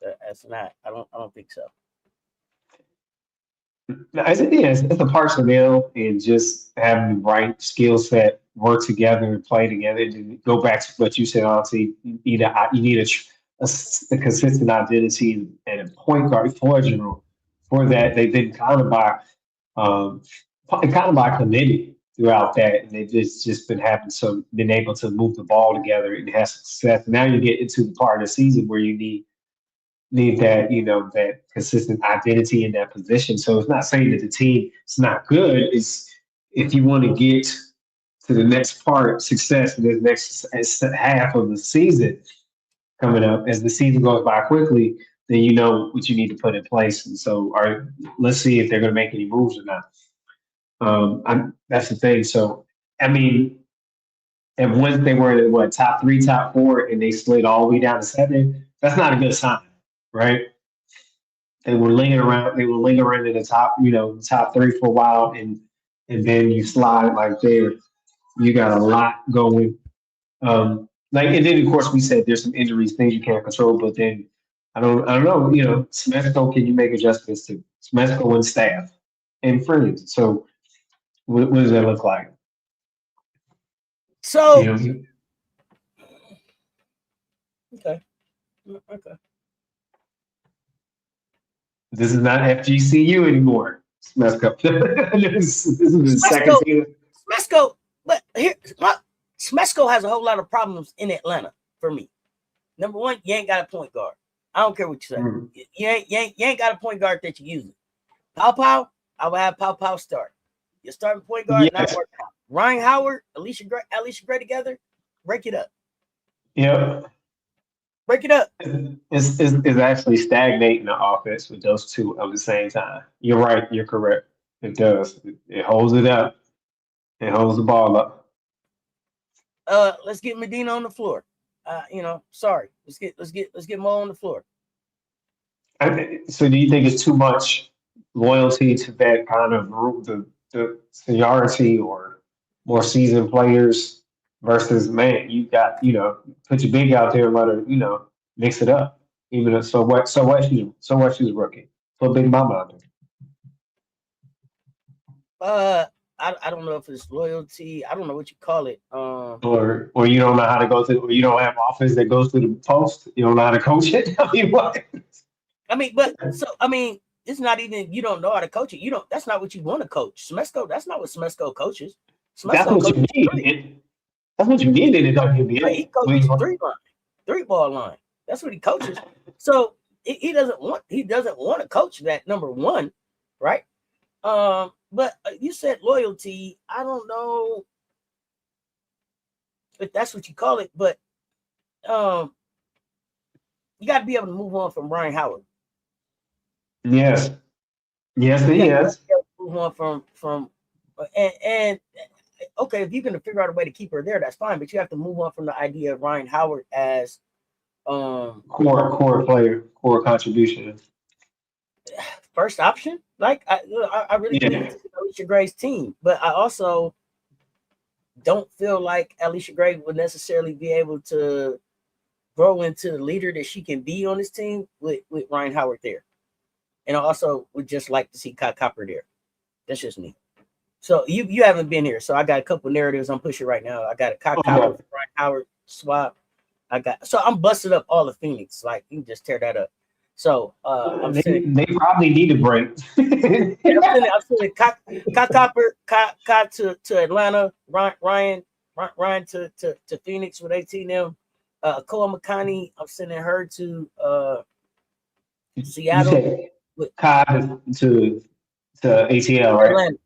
Speaker 1: That's not. I don't think so.
Speaker 3: No, it's the personnel and just having the right skill set, work together and play together. And go back to what you said, honestly, you need a consistent identity and a point guard for general. For that, they've been um, kind of by committee throughout that, and they've just been having some been able to move the ball together and have success. Now you get into the part of the season where you need that that consistent identity in that position. So it's not saying that the team is not good. It's if you want to get to the next part, success in the next half of the season coming up, as the season goes by quickly, then you know what you need to put in place. And so, let's see if they're going to make any moves or not. That's the thing. So, I mean, and once they were in what top three, top four, and they slid all the way down to seven, that's not a good sign, right? They were lingering around. They were lingering in the top, top three for a while, and then you slide like there. You got a lot going. And then of course we said there's some injuries, things you can't control. But then I don't know. Smesco, can you make adjustments to Smesco and staff and friends? So what does that look like? You
Speaker 1: So
Speaker 3: know,
Speaker 1: okay.
Speaker 3: this is not FGCU anymore. Smesco. This is the second
Speaker 1: Smesco,
Speaker 3: season.
Speaker 1: Smesco, but here, Smesco has a whole lot of problems in Atlanta for me. Number one, you ain't got a point guard. I don't care what you say.
Speaker 3: Mm.
Speaker 1: You ain't got a point guard that you're using. Pow, I would have Pow start. Your starting point guard, not
Speaker 3: Yes.
Speaker 1: working out. Ryan Howard, Alicia Gray together, break it up.
Speaker 3: Yep.
Speaker 1: Break it up.
Speaker 3: It's actually stagnating the offense with those two at the same time. You're right. You're correct. It does. It holds it up. It holds the ball up.
Speaker 1: Let's get Medina on the floor. Sorry. Let's get Mo on the floor.
Speaker 3: So, do you think it's too much loyalty to that kind of the seniority or more seasoned players versus man? You got put your big out there and let her mix it up. Even if, she's a rookie. Put Big Mama out there.
Speaker 1: I don't know if it's loyalty. I don't know what you call it.
Speaker 3: Or you don't know how to go through, or you don't have offense that goes through the post. You don't know how to coach it. I mean, what?
Speaker 1: It's not even you don't know how to coach it. You don't. That's not what you want to coach. Smesco. That's not what Smesco coaches.
Speaker 3: That's
Speaker 1: Smesco
Speaker 3: what you
Speaker 1: coaches
Speaker 3: need. That's what you need in the WNBA.
Speaker 1: he coaches three ball line. That's what he coaches. So he doesn't want to coach that number one, right? But you said loyalty. I don't know if that's what you call it, but you got to be able to move on from Brian Howard.
Speaker 3: Yes, he is.
Speaker 1: Move on from and okay, if you're going to figure out a way to keep her there, that's fine. But you have to move on from the idea of Ryan Howard as
Speaker 3: core player, core contribution.
Speaker 1: First option. Like I really believe it's Alicia Gray's team, but I also don't feel like Alicia Gray would necessarily be able to grow into the leader that she can be on this team with Ryan Howard there. And I also would just like to see Kai Copper there. That's just me. So you haven't been here, so I got a couple narratives I'm pushing right now. I got a Kai Copper, Ryan Howard swap. I'm busting up all of Phoenix. Like, you can just tear that up. So
Speaker 3: they probably need a break.
Speaker 1: I'm sending Kai Copper, Kai to Atlanta, Ryan to Phoenix with 18 Koa Makani, I'm sending her to Seattle.
Speaker 3: With Kai to ATL, right?
Speaker 1: Atlanta.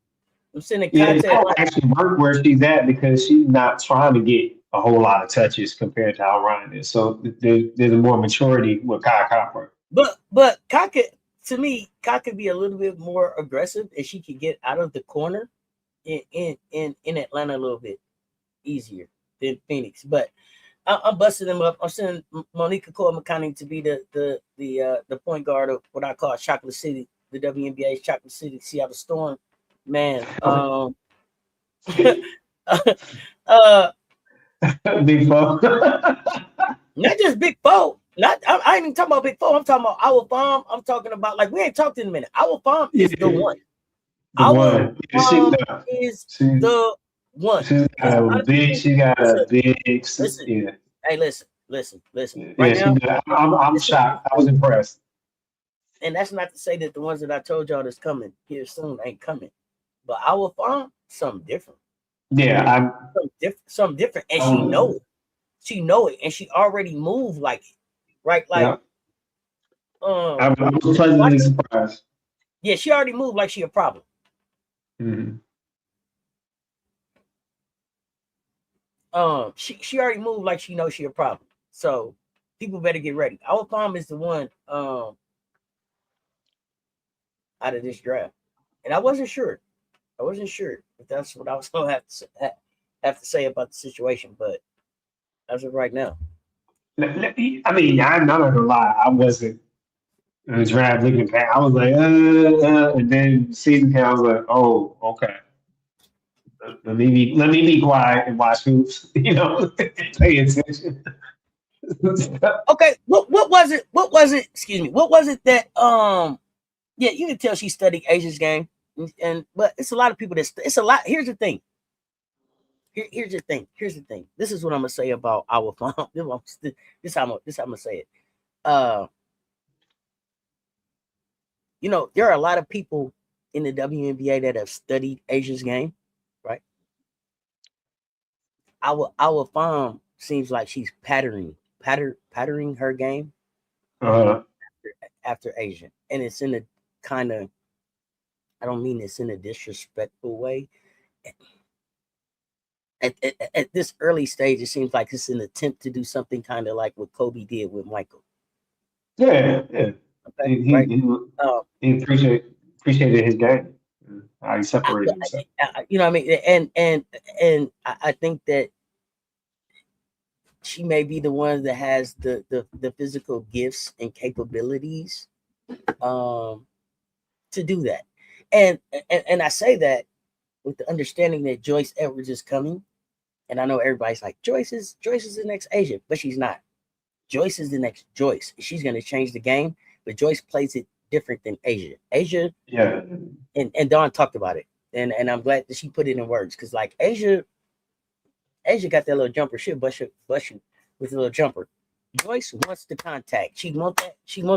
Speaker 1: I'm sending Kai
Speaker 3: Yeah,
Speaker 1: to Atlanta.
Speaker 3: actually work where she's at because she's not trying to get a whole lot of touches compared to how Ryan is. So there's more maturity with Kai Copper.
Speaker 1: But Kai to me, Kai could be a little bit more aggressive and she could get out of the corner in Atlanta a little bit easier than Phoenix. But I'm busting them up. I'm sending Monica Koa-Makani to be the point guard of what I call Chocolate City, the WNBA's Chocolate City Seattle Storm. Man,
Speaker 3: Big Four.
Speaker 1: Not just Big Four. I ain't even talking about Big Four. I'm talking about Our Farm. I'm talking about, like, we ain't talked in a minute. Our Farm is the one.
Speaker 3: Our Farm
Speaker 1: is the one.
Speaker 3: She got a big.
Speaker 1: Listen,
Speaker 3: yeah.
Speaker 1: Hey, listen.
Speaker 3: Right now, I'm shocked. I was impressed.
Speaker 1: And that's not to say that the ones that I told y'all that's coming here soon ain't coming. But Our Farm, something different.
Speaker 3: Yeah,
Speaker 1: something different. And she know it. She know it, and she already moved like it, right? Like,
Speaker 3: I'm pleasantly surprised.
Speaker 1: Yeah, she already moved like she a problem.
Speaker 3: Mm-hmm.
Speaker 1: She already moved like she knows she a problem. So people better get ready. Our Farm is the one out of this draft, and I wasn't sure if that's what I was gonna have to say about the situation, but as of right now.
Speaker 3: I mean, I'm not gonna lie. I wasn't in the draft looking back. I was like, and then season came. I was like, oh, okay. Let me be quiet and watch hoops. Pay attention.
Speaker 1: Okay, what was it? Excuse me. What was it that yeah, you can tell she studied Asia's game, but it's a lot of people it's a lot. Here's the thing. Here's the thing. This is what I'm gonna say about Our Farm. This how I'm gonna say it. There are a lot of people in the WNBA that have studied Asia's game, right? Our Farm seems like she's patterning her game after Asian, and it's in a kind of, I don't mean this in a disrespectful way. At this early stage, it seems like it's an attempt to do something kind of like what Kobe did with Michael.
Speaker 3: Yeah.
Speaker 1: Okay,
Speaker 3: he appreciated his game. How he separated himself.
Speaker 1: You know what I mean? And I think that she may be the one that has the physical gifts and capabilities to do that. And I say that with the understanding that Joyce Edwards is coming. And I know everybody's like, Joyce is the next Asia, but she's not. Joyce is the next Joyce. She's going to change the game, but Joyce plays it different than Asia.
Speaker 3: Yeah.
Speaker 1: And Dawn talked about it. And I'm glad that she put it in words, because like Asia got that little jumper. She'll bust you with a little jumper. Joyce wants the contact. She want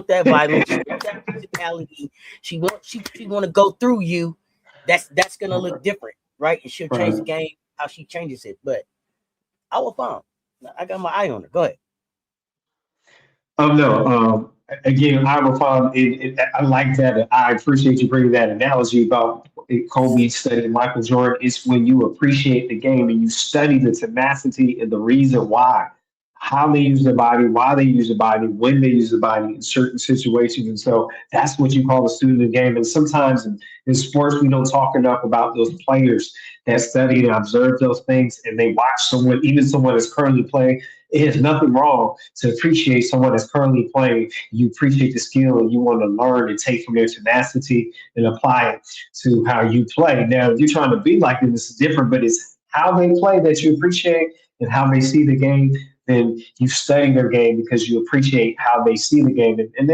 Speaker 1: that violence. She wants that physicality. She want to go through you. That's gonna look different, right? And she'll change the game how she changes it. But Our Farm, I got my eye on her. Go ahead.
Speaker 3: No. Again, Our Farm. I like that. I appreciate you bringing that analogy about Kobe studying Michael Jordan. It's when you appreciate the game and you study the tenacity and the reason why, how they use the body, why they use the body, when they use the body in certain situations. And so that's what you call a student of the game. And sometimes in sports, we don't talk enough about those players that study and observe those things, and they watch someone, even someone that's currently playing. It is nothing wrong to appreciate someone that's currently playing. You appreciate the skill and you want to learn and take from their tenacity and apply it to how you play. Now, if you're trying to be like them, it's different, but it's how they play that you appreciate and how they see the game, then you study their game because you appreciate how they see the game. And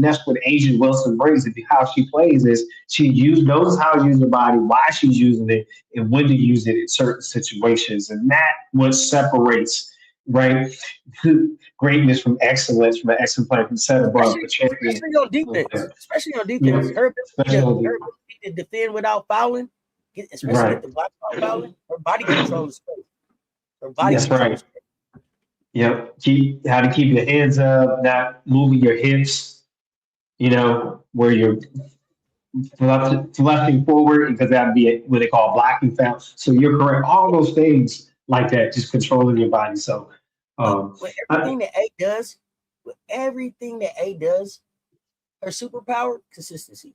Speaker 3: that's what Asian Wilson brings. It how she plays is knows how to use her body, why she's using it, and when to use it in certain situations. And that what separates, right, greatness from excellence, from an excellent player, from set above a champion.
Speaker 1: Especially on defense. Especially on defense.
Speaker 3: Yeah,
Speaker 1: Her
Speaker 3: especially on
Speaker 1: ability to defend without fouling, especially get the block without fouling, her body control is great. Her body
Speaker 3: That's
Speaker 1: control
Speaker 3: right.
Speaker 1: is great.
Speaker 3: Yep. How to keep your hands up, not moving your hips, where you're flushing forward, because that'd be what they call blocking foul. So you're correct. All those things like that, just controlling your body. So,
Speaker 1: With everything that A does, her superpower, consistency.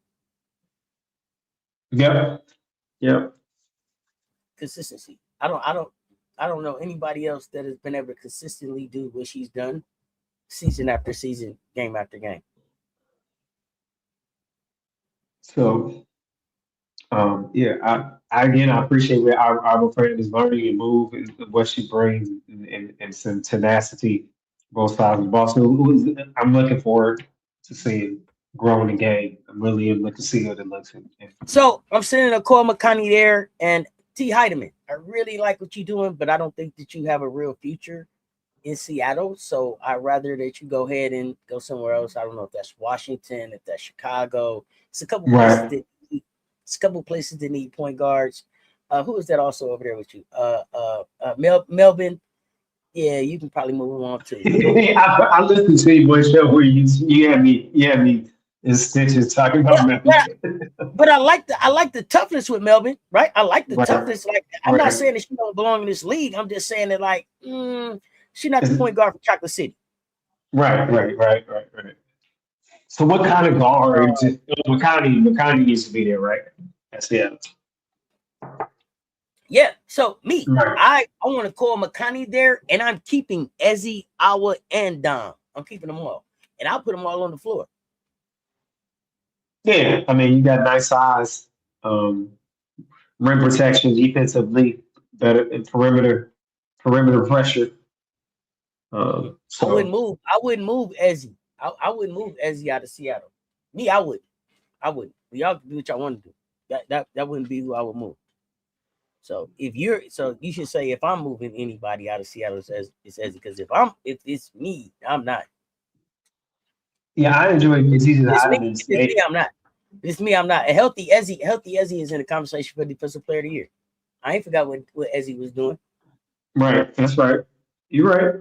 Speaker 3: Yep. Yep.
Speaker 1: Consistency. I don't know anybody else that has been able to consistently do what she's done season after season, game after game.
Speaker 3: So, I appreciate what our friend is learning and move and what she brings and some tenacity both sides of the ball. So I'm looking forward to seeing growing the game. I'm really looking to see what it looks like.
Speaker 1: So I'm sending a call McConney there and T. Heidemann. I really like what you're doing, but I don't think that you have a real future in Seattle. So I'd rather that you go ahead and go somewhere else. I don't know if that's Washington, if that's Chicago. It's a couple places that need point guards. Who is that also over there with you? Melbourne. Yeah, you can probably move on too.
Speaker 3: I listened to your voice show where you had me in stitches talking about Melbourne.
Speaker 1: But I like the toughness with Melbourne, right? I like the toughness. Like I'm not saying that she don't belong in this league. I'm just saying that like she's not the point guard for Chocolate City.
Speaker 3: Right. So what kind of guard? McConney needs to be there, right? That's it.
Speaker 1: Yeah. So me,
Speaker 3: Right.
Speaker 1: I want to call McConney there, and I'm keeping Ezzy, Awa, and Dom. I'm keeping them all, and I'll put them all on the floor.
Speaker 3: Yeah, I mean, you got nice size, rim protection, defensively, better perimeter pressure.
Speaker 1: I wouldn't move Ezzy. I wouldn't move Ezzy out of Seattle. Me, I would. Y'all can do what y'all want to do. That wouldn't be who I would move. So you should say if I'm moving anybody out of Seattle, it's Ezzy. Because if it's me, I'm not.
Speaker 3: Yeah, I enjoy it's easy to hide
Speaker 1: It's me, I'm not. It's me, I'm not. A healthy Ezzy is in the conversation for defensive player of the year. I ain't forgot what Ezzy was doing.
Speaker 3: Right, that's right. You're right.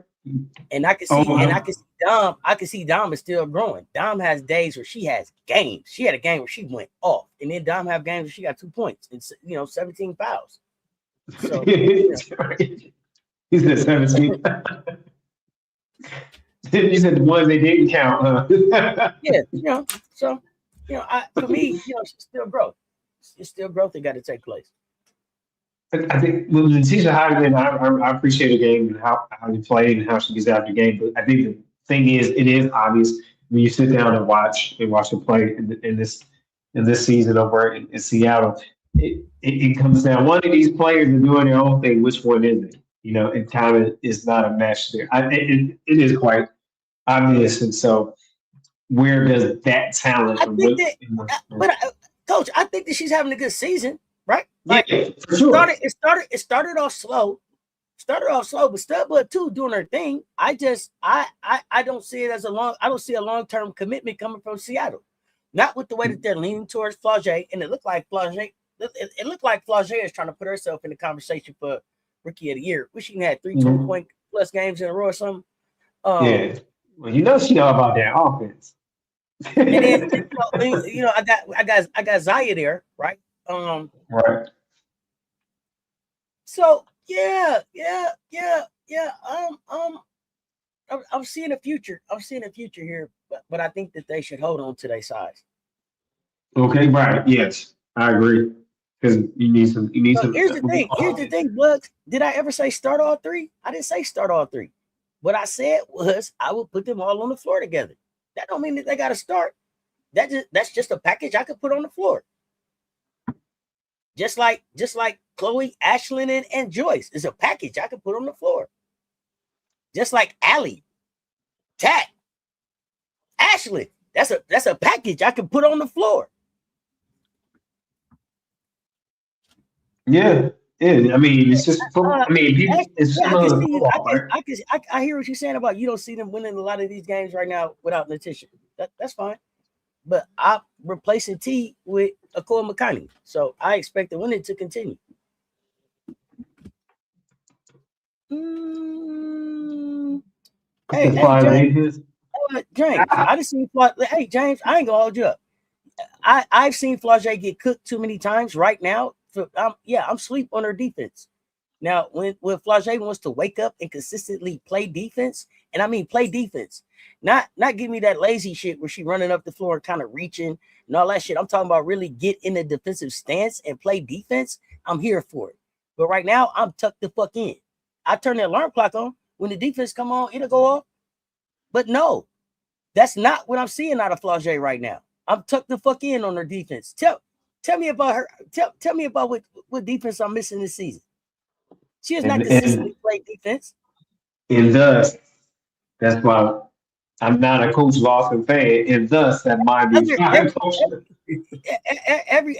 Speaker 1: And I can see Dom. I can see Dom is still growing. Dom has days where she has games. She had a game where she went off, and then Dom have games where she got 2 points and 17 fouls. So
Speaker 3: He said 17. You said the ones they didn't count, huh?
Speaker 1: Yeah, so for me, it's still growth. It's still growth that got to take place.
Speaker 3: I think with Letitia Heidemann, I appreciate the game and how he played and how she gets after the game. But I think the thing is, it is obvious when you sit down and watch her play in this season over in Seattle. It comes down. One of these players are doing their own thing. Which one is it? It kind of is not a match there. It is quite obvious, and so where does that talent?
Speaker 1: Coach, I think that she's having a good season. Right?
Speaker 3: Like, yeah, for sure.
Speaker 1: It started off slow. But Studbud too doing her thing. I don't see it as I don't see a long-term commitment coming from Seattle. Not with the way that they're leaning towards Flau'jae, and it looked like Flau'jae is trying to put herself in the conversation for Rookie of the Year. Wish she had 3 20-point plus games in a row or something.
Speaker 3: Yeah. Well, she know about that offense.
Speaker 1: And then I got Zaya there, right?
Speaker 3: Right.
Speaker 1: So yeah. I'm seeing a future. I'm seeing a future here, but I think that they should hold on to their size.
Speaker 3: Okay, right. Yes, I agree. Because you need some.
Speaker 1: Here's the thing, Bloods. Did I ever say start all 3? I didn't say start all 3. What I said was I would put them all on the floor together. That don't mean that they got to start. That's just a package I could put on the floor. Just like Chloe, Ashlyn, and Joyce. It's a package I can put on the floor. Just like Allie, Tat, Ashlyn. That's a package I can put on the floor.
Speaker 3: Yeah. I mean, it's just. I mean, it's
Speaker 1: I can see you.
Speaker 3: part.
Speaker 1: I hear what you're saying about you don't see them winning a lot of these games right now without Letitia. That's fine. But I'm replacing T with Akua McConney. So I expect the winning to continue. Hey, James. James, I just seen hey, James, I ain't gonna hold you up. I've seen Flau'jae get cooked too many times right now. I'm sleep on her defense. Now, when Flau'jae wants to wake up and consistently play defense, and I mean play defense, not give me that lazy shit where she running up the floor and kind of reaching and all that shit. I'm talking about really get in a defensive stance and play defense. I'm here for it. But right now, I'm tucked the fuck in. I turn the alarm clock on. When the defense come on, it'll go off. But no, that's not what I'm seeing out of Flau'jae right now. I'm tucked the fuck in on her defense. Tell me about her. Tell me about what defense I'm missing this season. She has not consistently played defense.
Speaker 3: And thus, that's why I'm not a Coach Lawson fan. And thus, that might be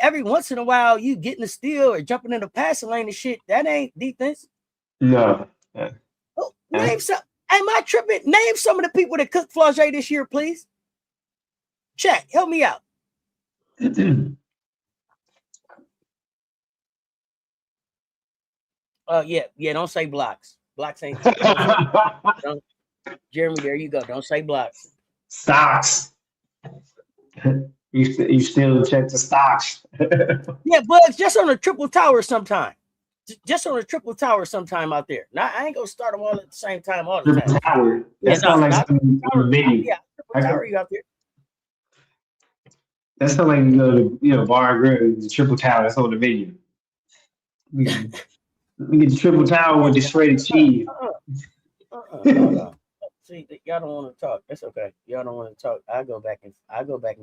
Speaker 1: every once in a while, you getting a steal or jumping in the passing lane and shit. That ain't defense.
Speaker 3: No.
Speaker 1: Oh, name some. Am I tripping? Name some of the people that cooked Flau'jae this year, please. Chat, help me out. Yeah. Don't say blocks. Blocks ain't. Don't, Jeremy, there you go. Don't say blocks.
Speaker 3: Stocks. You still check the stocks.
Speaker 1: Yeah, Bugs, just on a triple tower sometime. Just on a triple tower sometime out there. Now I ain't gonna start them all at the same time all the
Speaker 3: triple
Speaker 1: time.
Speaker 3: Tower. That sounds like something on the menu.
Speaker 1: Yeah, triple tower you out there.
Speaker 3: That sounds like you go to bar and grill, the triple tower that's on the menu. We get the triple tower with the shredded cheese.
Speaker 1: See, y'all don't want to talk. That's okay. Y'all don't want to talk. I go back and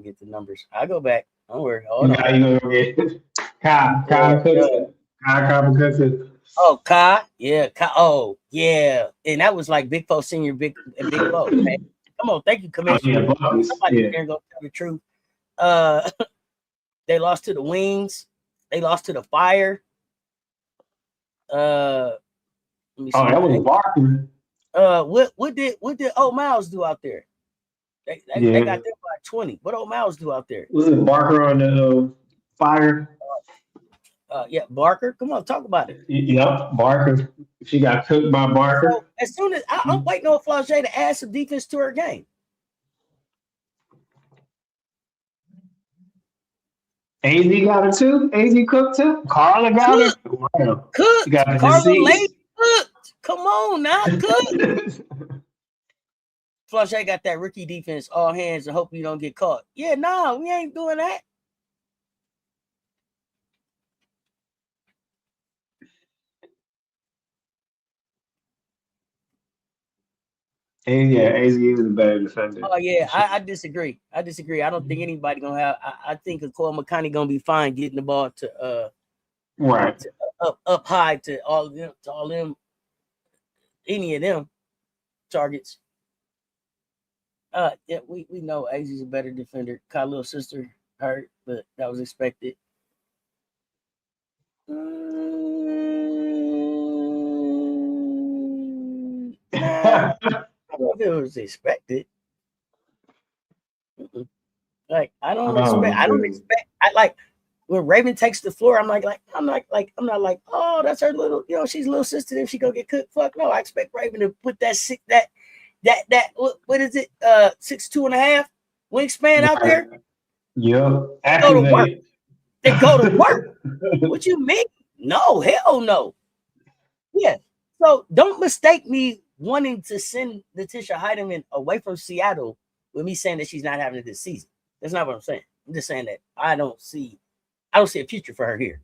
Speaker 1: get the numbers. I go back. Don't worry. Hold on.
Speaker 3: You gonna get Kyle Cooks.
Speaker 1: Oh, Kai. Yeah. Kai. Oh, yeah. And that was like Big Foe Senior, Big Foe. Man. Come on. Thank you, Commissioner. Somebody here gonna tell the truth. They lost to the Wings. They lost to the Fire. Let me see.
Speaker 3: That was Barker.
Speaker 1: What did Old Miles do out there? They got them by 20. What Old Miles do out there?
Speaker 3: Was it Barker on the Fire?
Speaker 1: Yeah, Barker. Come on, talk about it.
Speaker 3: Yep, Barker. She got cooked by Barker.
Speaker 1: So, as soon as I'm waiting on Flau'jae to add some defense to her game.
Speaker 3: AZ got it too. AZ cooked too. Carla got it. Wow.
Speaker 1: Cooked. Carla Lane cooked. Come on now, cooked. Flau'jae got that rookie defense, all hands, and hope you don't get caught. Yeah, no, we ain't doing that.
Speaker 3: And AZ is a better defender.
Speaker 1: Oh yeah, I disagree. I don't think anybody gonna have. I think Akua McConney gonna be fine getting the ball to
Speaker 3: right
Speaker 1: to, up high to all of them, any of them targets. Yeah, we know AZ's a better defender. Kyle's little sister hurt, but that was expected. Nah. I don't know if it was expected. Like I don't expect. I like when Raven takes the floor. I'm not like, oh, that's her little. She's a little sister. If she go get cooked, fuck no. I expect Raven to put that what is it? 6'2.5" wingspan out there.
Speaker 3: Yep.
Speaker 1: They go to work. They go to work. What you mean? No, hell no. Yeah. So don't mistake me wanting to send Letitia Heidemann away from Seattle with me saying that she's not having it this season. That's not what I'm saying. I'm just saying that I don't see a future for her here.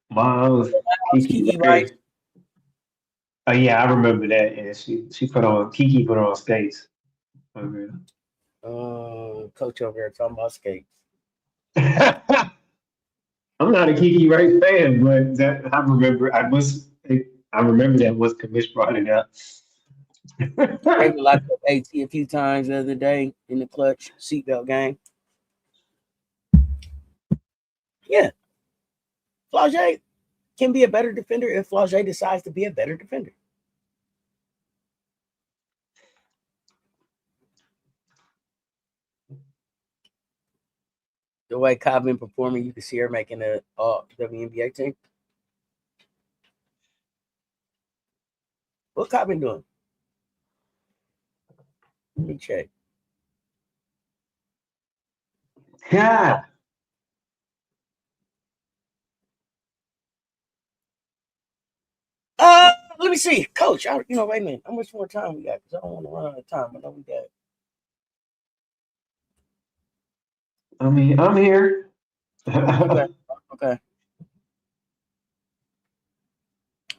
Speaker 3: Miles,
Speaker 1: Kiki Rice.
Speaker 3: Oh yeah, I remember that. Yeah, she put on skates.
Speaker 1: Coach over there talking about skates.
Speaker 3: I'm not a Kiki Wright fan, but that I remember that was Commish brought it up.
Speaker 1: Raven locked up AT a few times the other day in the clutch seatbelt game. Yeah, Flau'jae can be a better defender if Flau'jae decides to be a better defender. The way Cobb been performing, you can see her making a WNBA team. What Cobb been doing? Let me check.
Speaker 3: God.
Speaker 1: Let me see, Coach. Wait a minute. How much more time we got? Because I don't want to run out of time. I know we got.
Speaker 3: I mean, I'm here.
Speaker 1: Okay.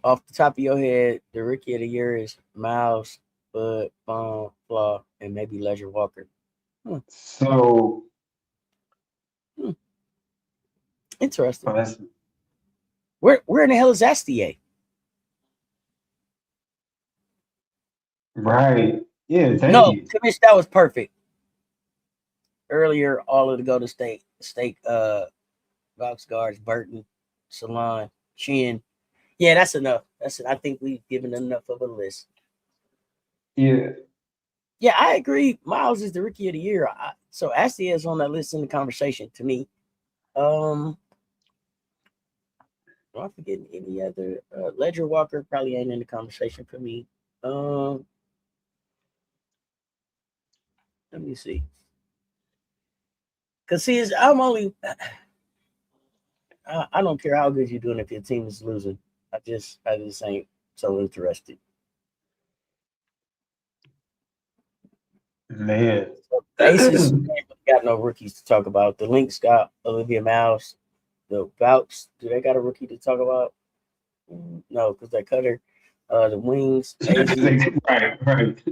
Speaker 1: Off the top of your head, the rookie of the year is Miles, Bud, Bond, Flaw, and maybe Leisure Walker.
Speaker 3: So
Speaker 1: Interesting.
Speaker 3: that's
Speaker 1: Where in the hell is Astier?
Speaker 3: right. Yeah, thank
Speaker 1: No,
Speaker 3: you.
Speaker 1: Commish, that was perfect. Earlier, all of the Golden State box guards, Burton, Salon, Chin. Yeah, that's enough. I think we've given enough of a list.
Speaker 3: Yeah.
Speaker 1: Yeah, I agree. Miles is the rookie of the year. So Astier is on that list in the conversation to me. Am I forgetting any other? Ledger Walker probably ain't in the conversation for me. Let me see. Cause see, I'm only. I don't care how good you're doing if your team is losing. I just ain't so interested.
Speaker 3: Man.
Speaker 1: So the Aces got no rookies to talk about. The Lynx got Olivia Miles. The Valks, do they got a rookie to talk about? No, because they cut her. The Wings, AZ,
Speaker 3: Right.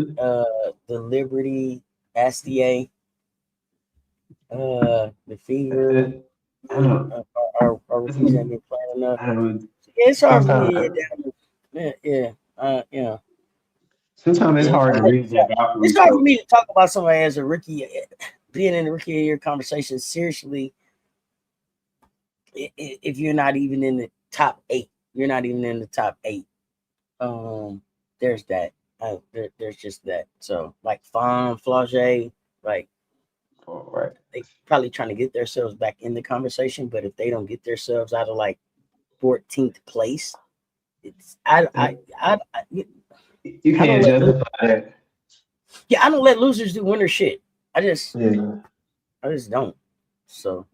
Speaker 1: the Liberty, Astier, the Fever.
Speaker 3: I don't
Speaker 1: Our rookies ain't been playing enough.
Speaker 3: I don't
Speaker 1: Yeah, it's hard for me.
Speaker 3: sometimes
Speaker 1: Yeah.
Speaker 3: sometimes it's
Speaker 1: Yeah,
Speaker 3: hard to read that
Speaker 1: it's
Speaker 3: Valkyries
Speaker 1: hard for
Speaker 3: coach.
Speaker 1: me to talk about somebody as a rookie, being in the rookie of the year conversation seriously. If you're not even in the top 8, you're not even in the top 8. There's that. There's just that. So like Fawn, Flau'jae, like
Speaker 3: Oh, right.
Speaker 1: they probably trying to get themselves back in the conversation. But if they don't get themselves out of like 14th place, it's
Speaker 3: You
Speaker 1: I don't
Speaker 3: can't
Speaker 1: let
Speaker 3: justify that.
Speaker 1: I don't let losers do winner shit. I just
Speaker 3: Yeah.
Speaker 1: don't. So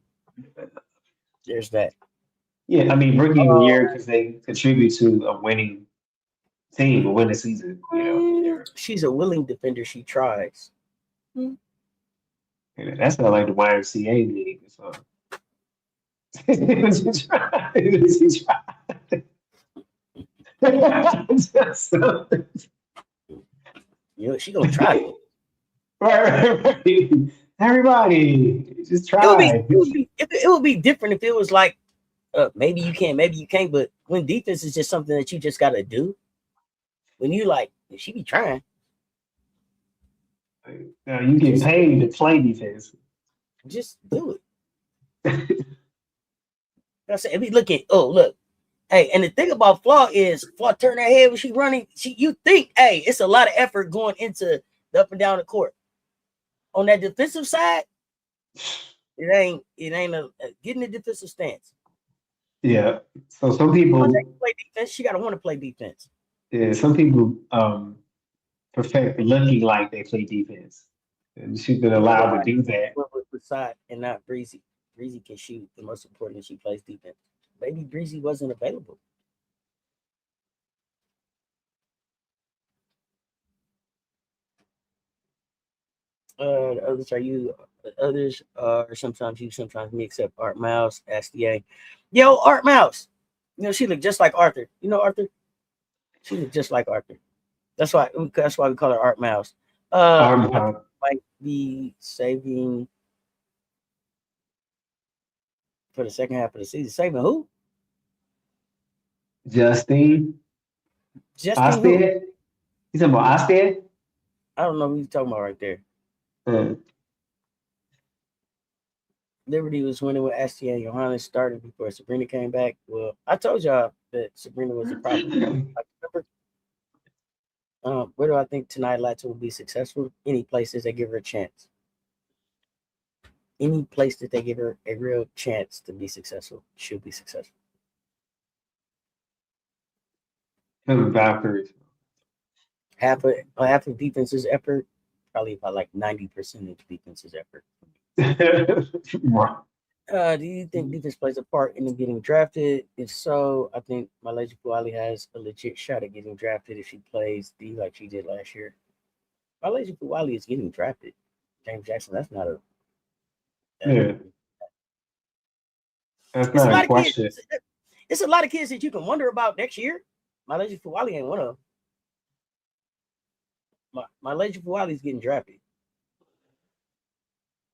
Speaker 1: there's that.
Speaker 3: Yeah, I mean rookie of the year
Speaker 1: Uh,
Speaker 3: because they contribute to a winning team, a winning season,
Speaker 1: she's a willing defender. She tries. Mm.
Speaker 3: That's not like the YMCA league. So.
Speaker 1: She gonna try.
Speaker 3: Right. Everybody, just
Speaker 1: It would be
Speaker 3: try.
Speaker 1: it would be different if it was like maybe you can, maybe you can't. But when defense is just something that you just gotta do, when you like, she be trying.
Speaker 3: Now you get
Speaker 1: Just
Speaker 3: paid to play defense.
Speaker 1: do it. That's it. Be looking. Oh look, hey, and the thing about Flaw is Flaw turn her head when she running. You think, hey, it's a lot of effort going into the up and down the court. On that defensive side, it ain't a getting the defensive stance.
Speaker 3: Yeah. So some
Speaker 1: Flaw
Speaker 3: people,
Speaker 1: can play defense. She gotta want to play defense.
Speaker 3: yeah, some people perfect looking like they play defense, and she's been
Speaker 1: You know
Speaker 3: allowed to
Speaker 1: why?
Speaker 3: do that.
Speaker 1: With side and not Breezy. Breezy can shoot. The most important, she plays defense. Maybe Breezy wasn't available. The others are you. Others are sometimes you, sometimes me, except Art Mouse, SDA. Yo, Art Mouse. She looked just like Arthur. You know Arthur? She looked just like Arthur. That's why we call her Art Mouse.
Speaker 3: Arm
Speaker 1: I think
Speaker 3: talk.
Speaker 1: might be saving. for the second half of the season. Saving who?
Speaker 3: Justine
Speaker 1: Justine who?
Speaker 3: Ostead. You talking about Ostead?
Speaker 1: I don't know who you're talking about right there.
Speaker 3: Uh,
Speaker 1: Liberty was winning with Astia and Johannes started before Sabrina came back. Well, I told y'all that Sabrina was a problem. I remember. Where do I think tonight Latta will be successful? Any places that give her a chance. Any place that they give her a real chance to be successful, she'll be successful.
Speaker 3: Valkyries.
Speaker 1: Half of defense's effort, probably about like 90% of defense's effort.
Speaker 3: Right.
Speaker 1: Do you think defense plays a part in them getting drafted? If so, I think Malaysia Puali has a legit shot at getting drafted if she plays D like she did last year. Malaysia Puali is getting drafted. James Jackson, that's not a.
Speaker 3: Yeah. That's
Speaker 1: It's a
Speaker 3: not a
Speaker 1: lot of kids.
Speaker 3: question.
Speaker 1: It's a lot of kids that you can wonder about next year. Malaysia Puali ain't one of them. Malaysia Puali is getting drafted.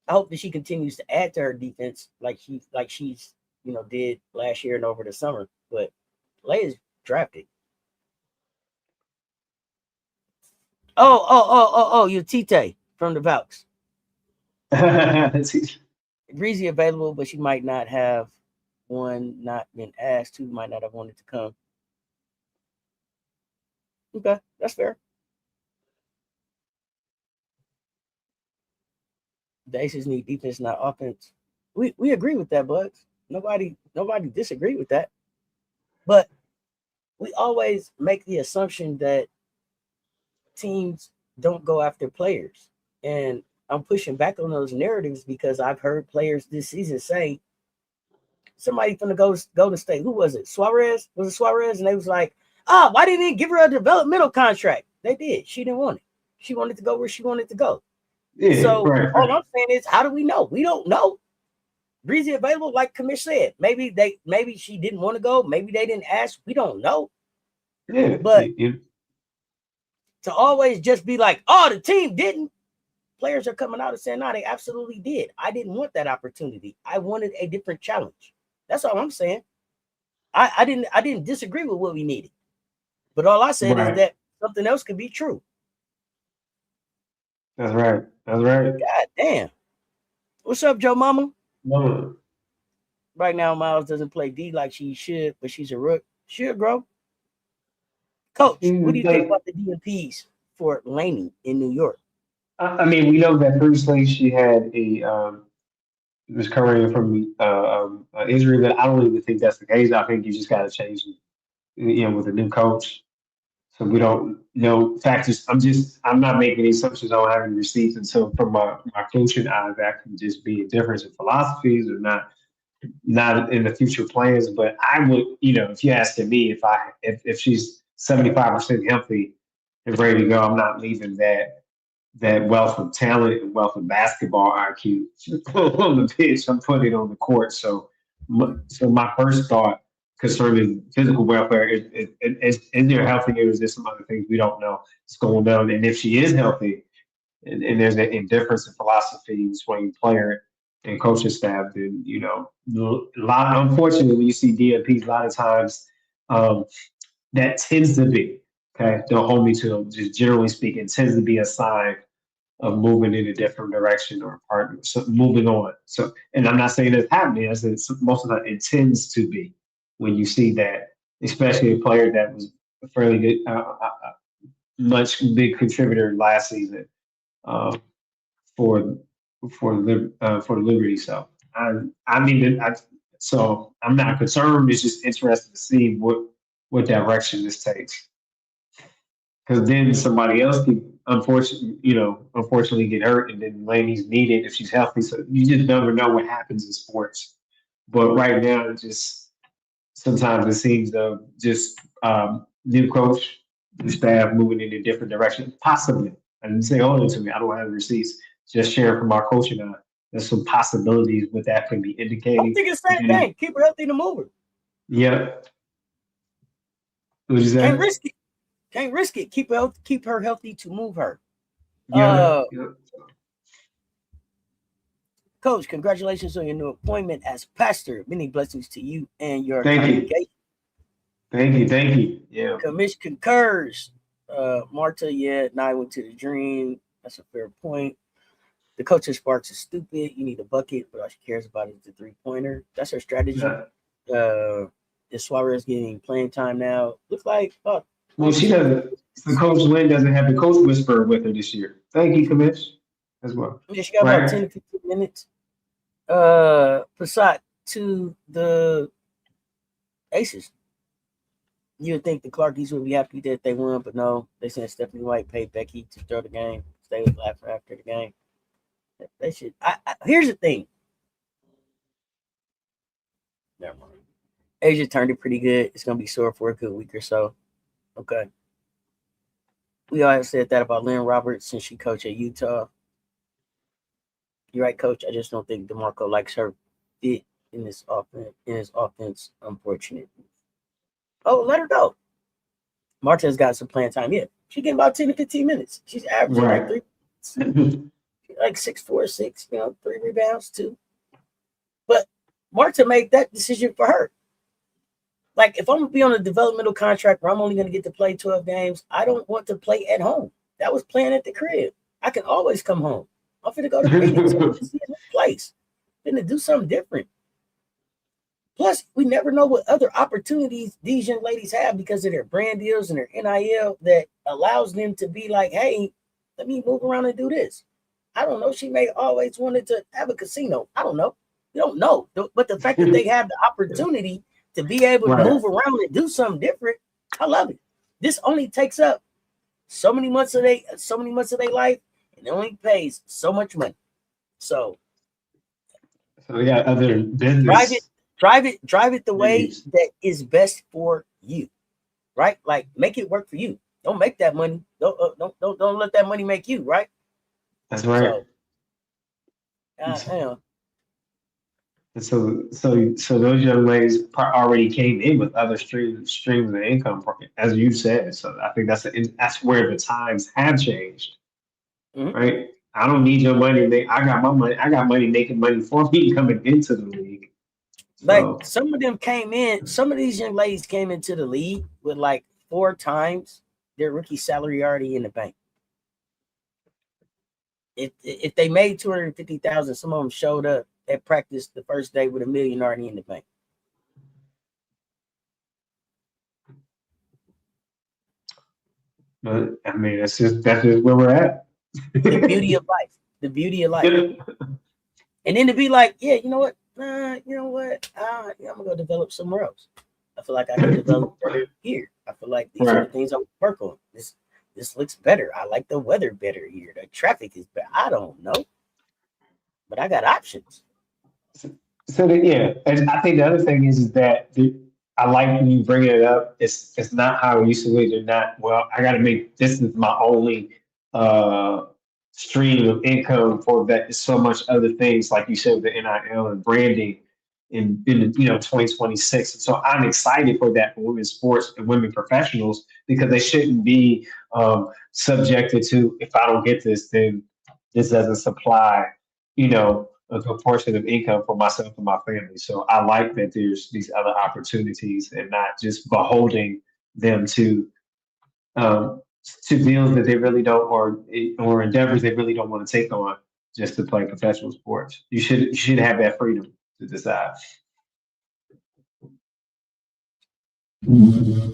Speaker 1: I hope that she continues to add to her defense like she's did last year and over the summer. But Leia's drafted. Oh, you Tite from the Valks. Greasy available, but she might not have not been asked. Two might not have wanted to come. Okay, that's fair. The Aces need defense, not offense. We agree with that, Bugs. Nobody disagree with that. But we always make the assumption that teams don't go after players. And I'm pushing back on those narratives because I've heard players this season say somebody from the Golden State, who was it? Suarez? Was it Suarez? And they was like, why didn't they give her a developmental contract? They did. She didn't want it. She wanted to go where she wanted to go.
Speaker 3: Yeah,
Speaker 1: so
Speaker 3: right.
Speaker 1: All I'm saying is, how do we know? We don't know. Breezy available, like Kamish said. Maybe she didn't want to go. Maybe they didn't ask. We don't know.
Speaker 3: Yeah.
Speaker 1: But to always just be like, the team didn't. Players are coming out and saying, no, they absolutely did. I didn't want that opportunity. I wanted a different challenge. That's all I'm saying. I didn't disagree with what we needed. But all I said is that something else could be true.
Speaker 3: That's right. God
Speaker 1: damn. What's up, Joe Mama?
Speaker 3: No.
Speaker 1: Right now, Miles doesn't play D like she should, but she's a rook. She'll grow. Coach, what do you think about the DMPs for Laney in New York?
Speaker 3: I mean, we know that previously she had was coming from injury, but I don't even think that's the case. I think you just got to change, with a new coach. So we don't know factors. I'm not making any assumptions on having receipts. And so from my coaching eye, that can just be a difference in philosophies or not in the future plans. But I would, if you're asking me if she's 75% healthy and ready to go, I'm not leaving that wealth of talent and wealth of basketball IQ on the pitch. I'm putting it on the court. So my first thought concerning physical welfare is there healthy or is there some other things we don't know is going on? And if she is healthy and there's an indifference in philosophy between player and coaching staff, then, unfortunately, when you see DMPs, a lot of times that tends to be, okay, don't hold me to them, just generally speaking, tends to be a sign of moving in a different direction or partner, so moving on. So, and I'm not saying it's happening. I said most of the time it tends to be when you see that, especially a player that was a fairly good, much big contributor last season for the Liberty. So so I'm not concerned. It's just interesting to see what direction this takes. Because then somebody else could unfortunately get hurt, and then Laney's needed if she's healthy. So you just never know what happens in sports. But right now, it just sometimes it seems just new coach, new staff moving in a different direction. Possibly, I didn't say all of it to me. I don't have the receipts. Just sharing from our coaching eye. There's some possibilities what that can be indicating.
Speaker 1: I'm thinking the same thing. Keep her healthy to move her.
Speaker 3: Yeah. What you say?
Speaker 1: Can't risk it. Keep her healthy to move her.
Speaker 3: Yeah.
Speaker 1: Coach, congratulations on your new appointment as pastor. Many blessings to you and your
Speaker 3: Thank you.
Speaker 1: congregation.
Speaker 3: Thank you. Yeah.
Speaker 1: Commission concurs. Marta, yeah, I went to the dream. That's a fair point. The coach's sparks is stupid. You need a bucket, but all she cares about is the 3-pointer. That's her strategy.
Speaker 3: Yeah.
Speaker 1: Is Suarez getting playing time now? Looks like
Speaker 3: Well, she doesn't. The coach Lynn doesn't have the coach whisperer with her this year. Thank you, Commish, as well.
Speaker 1: yeah, she got about 10 to 15 minutes. Passat to the Aces. You would think the Clarkies would be happy that they won, but no. They sent Stephanie White paid Becky to throw the game. Stay with Laffer after the game. They should. Here's the thing. Never mind. Asia turned it pretty good. It's gonna be sore for a good week or so. Okay. We always said that about Lynn Roberts since she coached at Utah. You're right, Coach. I just don't think DeMarco likes her fit in this offense. In his offense, unfortunate. Oh, let her go. Marta's got some playing time. Yeah, she's getting about 10 to 15 minutes. She's averaging like 3, like 6'4", 6. 3 rebounds, 2. But Marta made that decision for her. Like, if I'm going to be on a developmental contract where I'm only going to get to play 12 games, I don't want to play at home. That was playing at the crib. I can always come home. I'm finna go to Phoenix. I'm finna see a new place. I'm finna do something different. Plus, we never know what other opportunities these young ladies have because of their brand deals and their NIL that allows them to be like, hey, let me move around and do this. I don't know. She may always wanted to have a casino. I don't know. You don't know. But the fact that they have the opportunity to be able to move around and do something different, I love it. This only takes up so many months of their life, and it only pays so much money. So
Speaker 3: we got other business.
Speaker 1: Drive it the way that is best for you, right? Like, make it work for you. Don't make that money. Don't let that money make you, right?
Speaker 3: That's right. So those young ladies already came in with other streams of income, as you said. So I think that's where the times have changed, right? I don't need your money. I got my money. I got money making money for me coming into the league.
Speaker 1: Like, some of them came in. Some of these young ladies came into the league with like 4 times their rookie salary already in the bank. If they made 250,000, some of them showed up at practice the first day with $1 million already in the bank.
Speaker 3: But I mean, that's just where we're at.
Speaker 1: The beauty of life. The beauty of life. And then to be like, yeah, you know what? I'm gonna go develop somewhere else. I feel like I can develop better here. I feel like these are the things I work on. This looks better. I like the weather better here. The traffic is better. I don't know, but I got options.
Speaker 3: So and I think the other thing is that I like when you bring it up. It's not how it used to be. They're not. Well, I got to make this is my only stream of income for that. Is so much other things like you said with the NIL and branding in 2026. So I'm excited for that for women's sports and women professionals because they shouldn't be subjected to if I don't get this, then this doesn't supply a proportion of income for myself and my family. So I like that there's these other opportunities and not just beholding them to deals that they really don't or endeavors they really don't want to take on just to play professional sports. You should have that freedom to decide.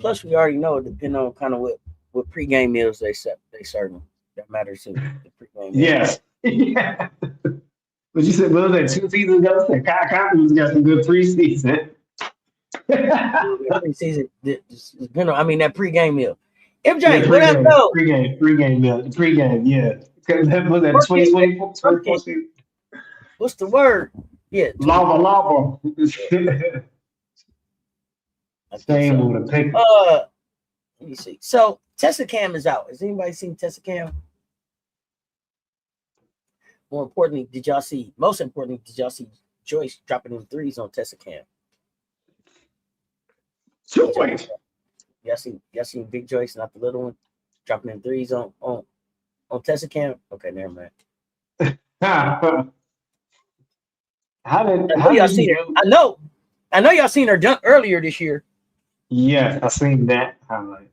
Speaker 1: Plus, we already know, depending on kind of what pregame meals they serve them, that matters in the pregame meals.
Speaker 3: Yes. Yeah. But you said, well, that 2 seasons ago, Kyle Compton's got some good preseason.
Speaker 1: Preseason, I mean, that pregame meal. MJ, what up, though?
Speaker 3: Pregame meal. Pregame, yeah. Was that 2024 season?
Speaker 1: What's the word? Yeah.
Speaker 3: Lava. Same with a pick.
Speaker 1: Let me see. So, Tessa Cam is out. Has anybody seen Tessa Cam? Most importantly, did y'all see Joyce dropping in threes on Tessa Cam?
Speaker 3: Joyce.
Speaker 1: Y'all seen Big Joyce, not the little one, dropping in threes on Tessa Cam? Okay, never mind.
Speaker 3: How did
Speaker 1: y'all
Speaker 3: he
Speaker 1: seen her.
Speaker 3: do?
Speaker 1: I know y'all seen her dunk earlier this year.
Speaker 3: Yes, I seen that highlight.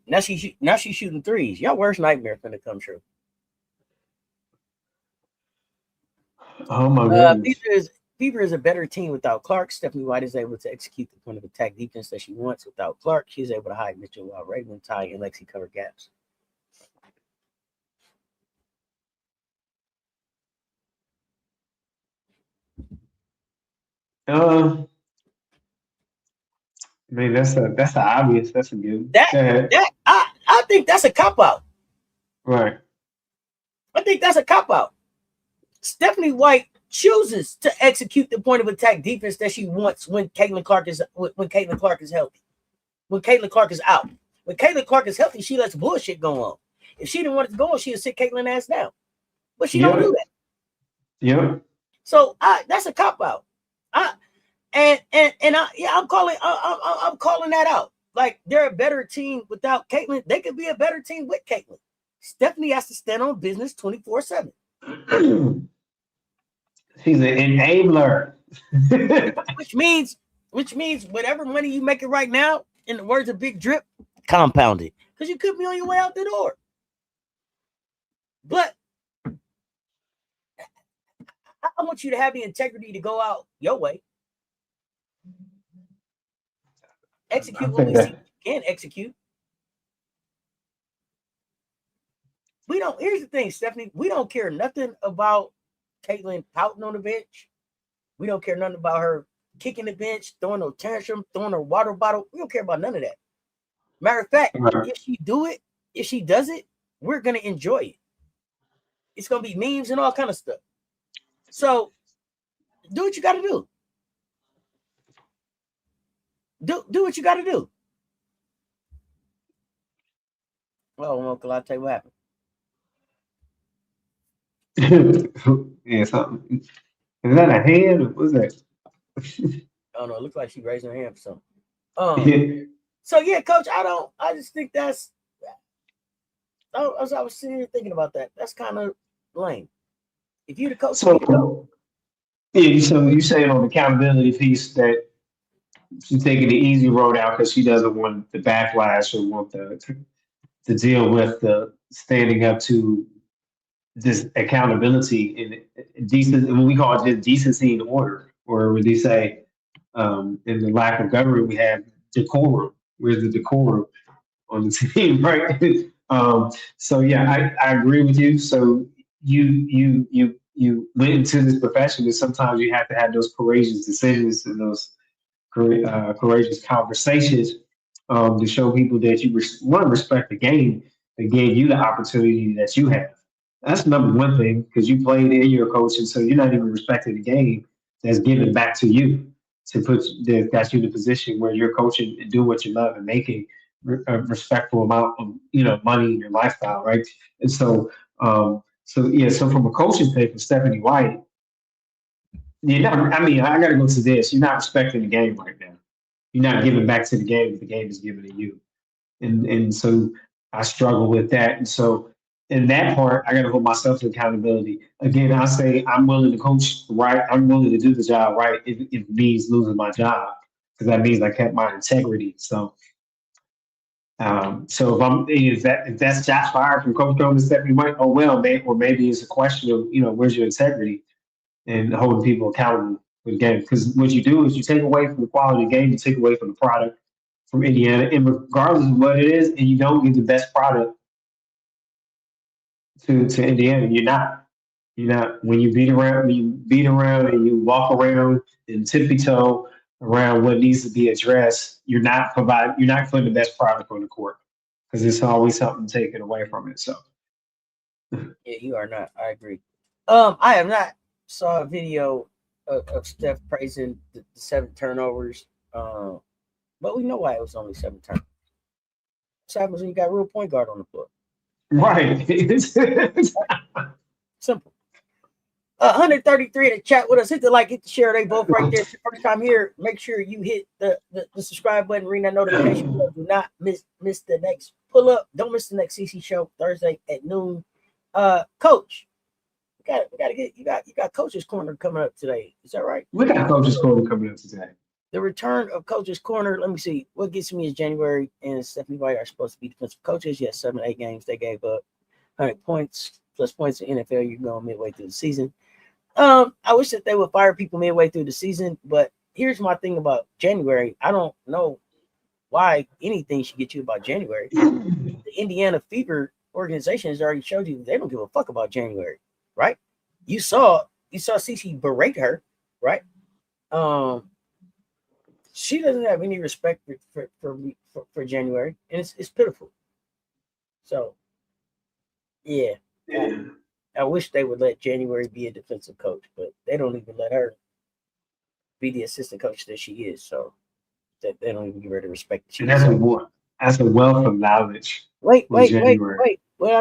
Speaker 1: Now she's shooting threes. Y'all worst nightmare finna come true.
Speaker 3: Oh my goodness.
Speaker 1: Fever is a better team without Clark. Stephanie White is able to execute the point of attack defense that she wants without Clark. She's able to hide Mitchell while Raven, Ty, and Lexi cover gaps.
Speaker 3: I mean that's a obvious. That's a good.
Speaker 1: I think that's a cop out.
Speaker 3: Right.
Speaker 1: I think that's a cop out. Stephanie White chooses to execute the point of attack defense that she wants when Caitlin Clark is healthy. When Caitlin Clark is out. When Caitlin Clark is healthy, she lets bullshit go on. If she didn't want it to go on, she'd sit Caitlin ass down. But she don't do that.
Speaker 3: Yep.
Speaker 1: So that's a cop out. I'm calling that out. Like they're a better team without Caitlin. They could be a better team with Caitlin. Stephanie has to stand on business 24/7.
Speaker 3: She's an enabler.
Speaker 1: which means whatever money you making right now, in the words of Big Drip, compound it. Because you could be on your way out the door. But I want you to have the integrity to go out your way. Execute what we see you can execute. Here's the thing, Stephanie, we don't care nothing about Caitlin pouting on the bench. We don't care nothing about her kicking the bench, throwing no tantrum, throwing her water bottle. We don't care about none of that. Matter of fact, if she does it, we're going to enjoy it. It's going to be memes and all kind of stuff. So do what you got to do. Do what you got to do. Well, Uncle, I'll tell you what happened.
Speaker 3: Yeah, something. Is that a hand? Or what's that?
Speaker 1: I don't know. It looks like she raised her hand for something. So yeah, Coach, I just think that's. As I was sitting here thinking about that, that's kind of lame. If you're the coach,
Speaker 3: so you saying on the accountability piece that she's taking the easy road out because she doesn't want the backlash or want to deal with the standing up to this accountability and decent, and we call it just decency and order, or when they say in the lack of government we have decorum. Where's the decorum on the team, right? So yeah, I agree with you. So you went into this profession, and sometimes you have to have those courageous decisions and those courageous conversations to show people that you want to respect the game that gave you the opportunity that you have. That's number one thing because you played and you're a coach, and so you're not even respecting the game that's given back to you to put that got you in a position where you're coaching and doing what you love and making a respectful amount of money in your lifestyle, right? And so so from a coaching thing for Stephanie White, you're not. I mean, I got to go to this. You're not respecting the game right now. You're not giving back to the game what the game is giving to you, and so I struggle with that. And so in that part, I got to hold myself to accountability. Again, I say I'm willing to coach right. I'm willing to do the job right if it means losing my job because that means I kept my integrity. So if that's shots fired from Coach Coleman, Stephanie White, oh well, or maybe it's a question of where's your integrity and holding people accountable for the game. Because what you do is you take away from the quality of the game, you take away from the product from Indiana, and regardless of what it is, and you don't give the best product to Indiana, you're not when you beat around and you walk around and tippy toe around what needs to be addressed, you're not putting the best product on the court because there's always something taken away from it. So
Speaker 1: yeah, you are not. I agree. I have not saw a video of Steph praising the 7 turnovers. But we know why it was only 7 turnovers. What happens when you got a real point guard on the floor?
Speaker 3: right.
Speaker 1: Simple. 133 in the chat with us. Hit the like, hit the share. They both right there. It's your first time here. Make sure you hit the subscribe button, ring that notification bell. Do not miss the next pull up. Don't miss the next CC show Thursday at noon. Coach, you got Coach's Corner coming up today. Is that right?
Speaker 3: We got Coach's Corner coming up today.
Speaker 1: The return of Coach's Corner. Let me see. What gets me is January and Stephanie White are supposed to be defensive coaches. Yes, 7 8 games. They gave up 100 points plus points in NFL. You're going midway through the season. I wish that they would fire people midway through the season, but here's my thing about January. I don't know why anything should get you about January. The Indiana Fever organization has already showed you they don't give a fuck about January, right? You saw CC berate her, right? She doesn't have any respect for January, and it's pitiful. So, yeah. I wish they would let January be a defensive coach, but they don't even let her be the assistant coach that she is. So that they don't even give her the respect that she
Speaker 3: and that's a wealth of knowledge.
Speaker 1: Wait. What I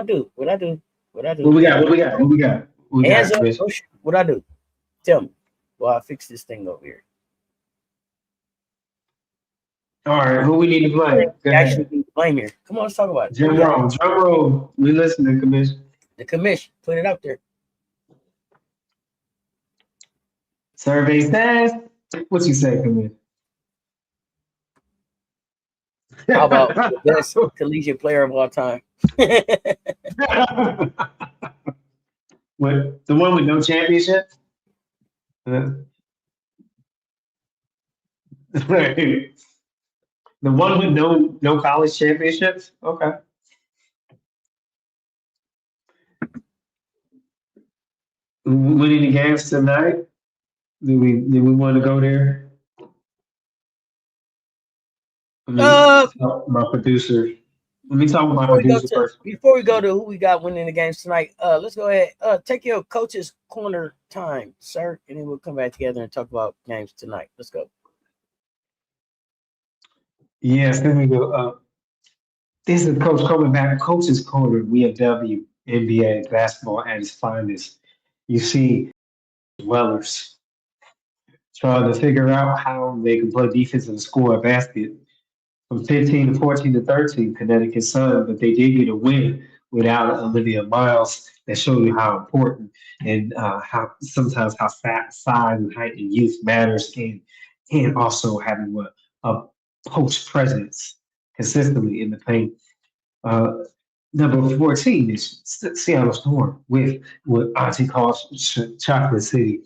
Speaker 1: do? What
Speaker 3: we got?
Speaker 1: What I do? Tell me. Well, I fix this thing over here.
Speaker 3: All right, who we need to blame?
Speaker 1: Actually, need to blame here. Come on, let's talk about it.
Speaker 3: Drum roll. We listen to the commission.
Speaker 1: The commission, put it up there.
Speaker 3: Survey says, what you say, commission?
Speaker 1: How about the best collegiate player of all time?
Speaker 3: What, the one with no championship? The one with no college championships? Okay. Winning the games tonight? Do we want to go there? My producer. Let me talk with my producer first.
Speaker 1: Before we go to who we got winning the games tonight, let's go ahead. Take your Coach's Corner time, sir, and then we'll come back together and talk about games tonight. Let's go.
Speaker 3: Yes, here we go. This is Coach coming back. Coach's Corner. We have WNBA basketball at its finest. You see dwellers trying to figure out how they can play defense and score a basket from 15 to 14 to 13, Connecticut Sun, but they did get a win without Olivia Miles. That show you how important and how sometimes how fat size and height and youth matters, and also having a post presence consistently in the paint. Number 14 is Seattle Storm with what Auntie calls Chocolate City.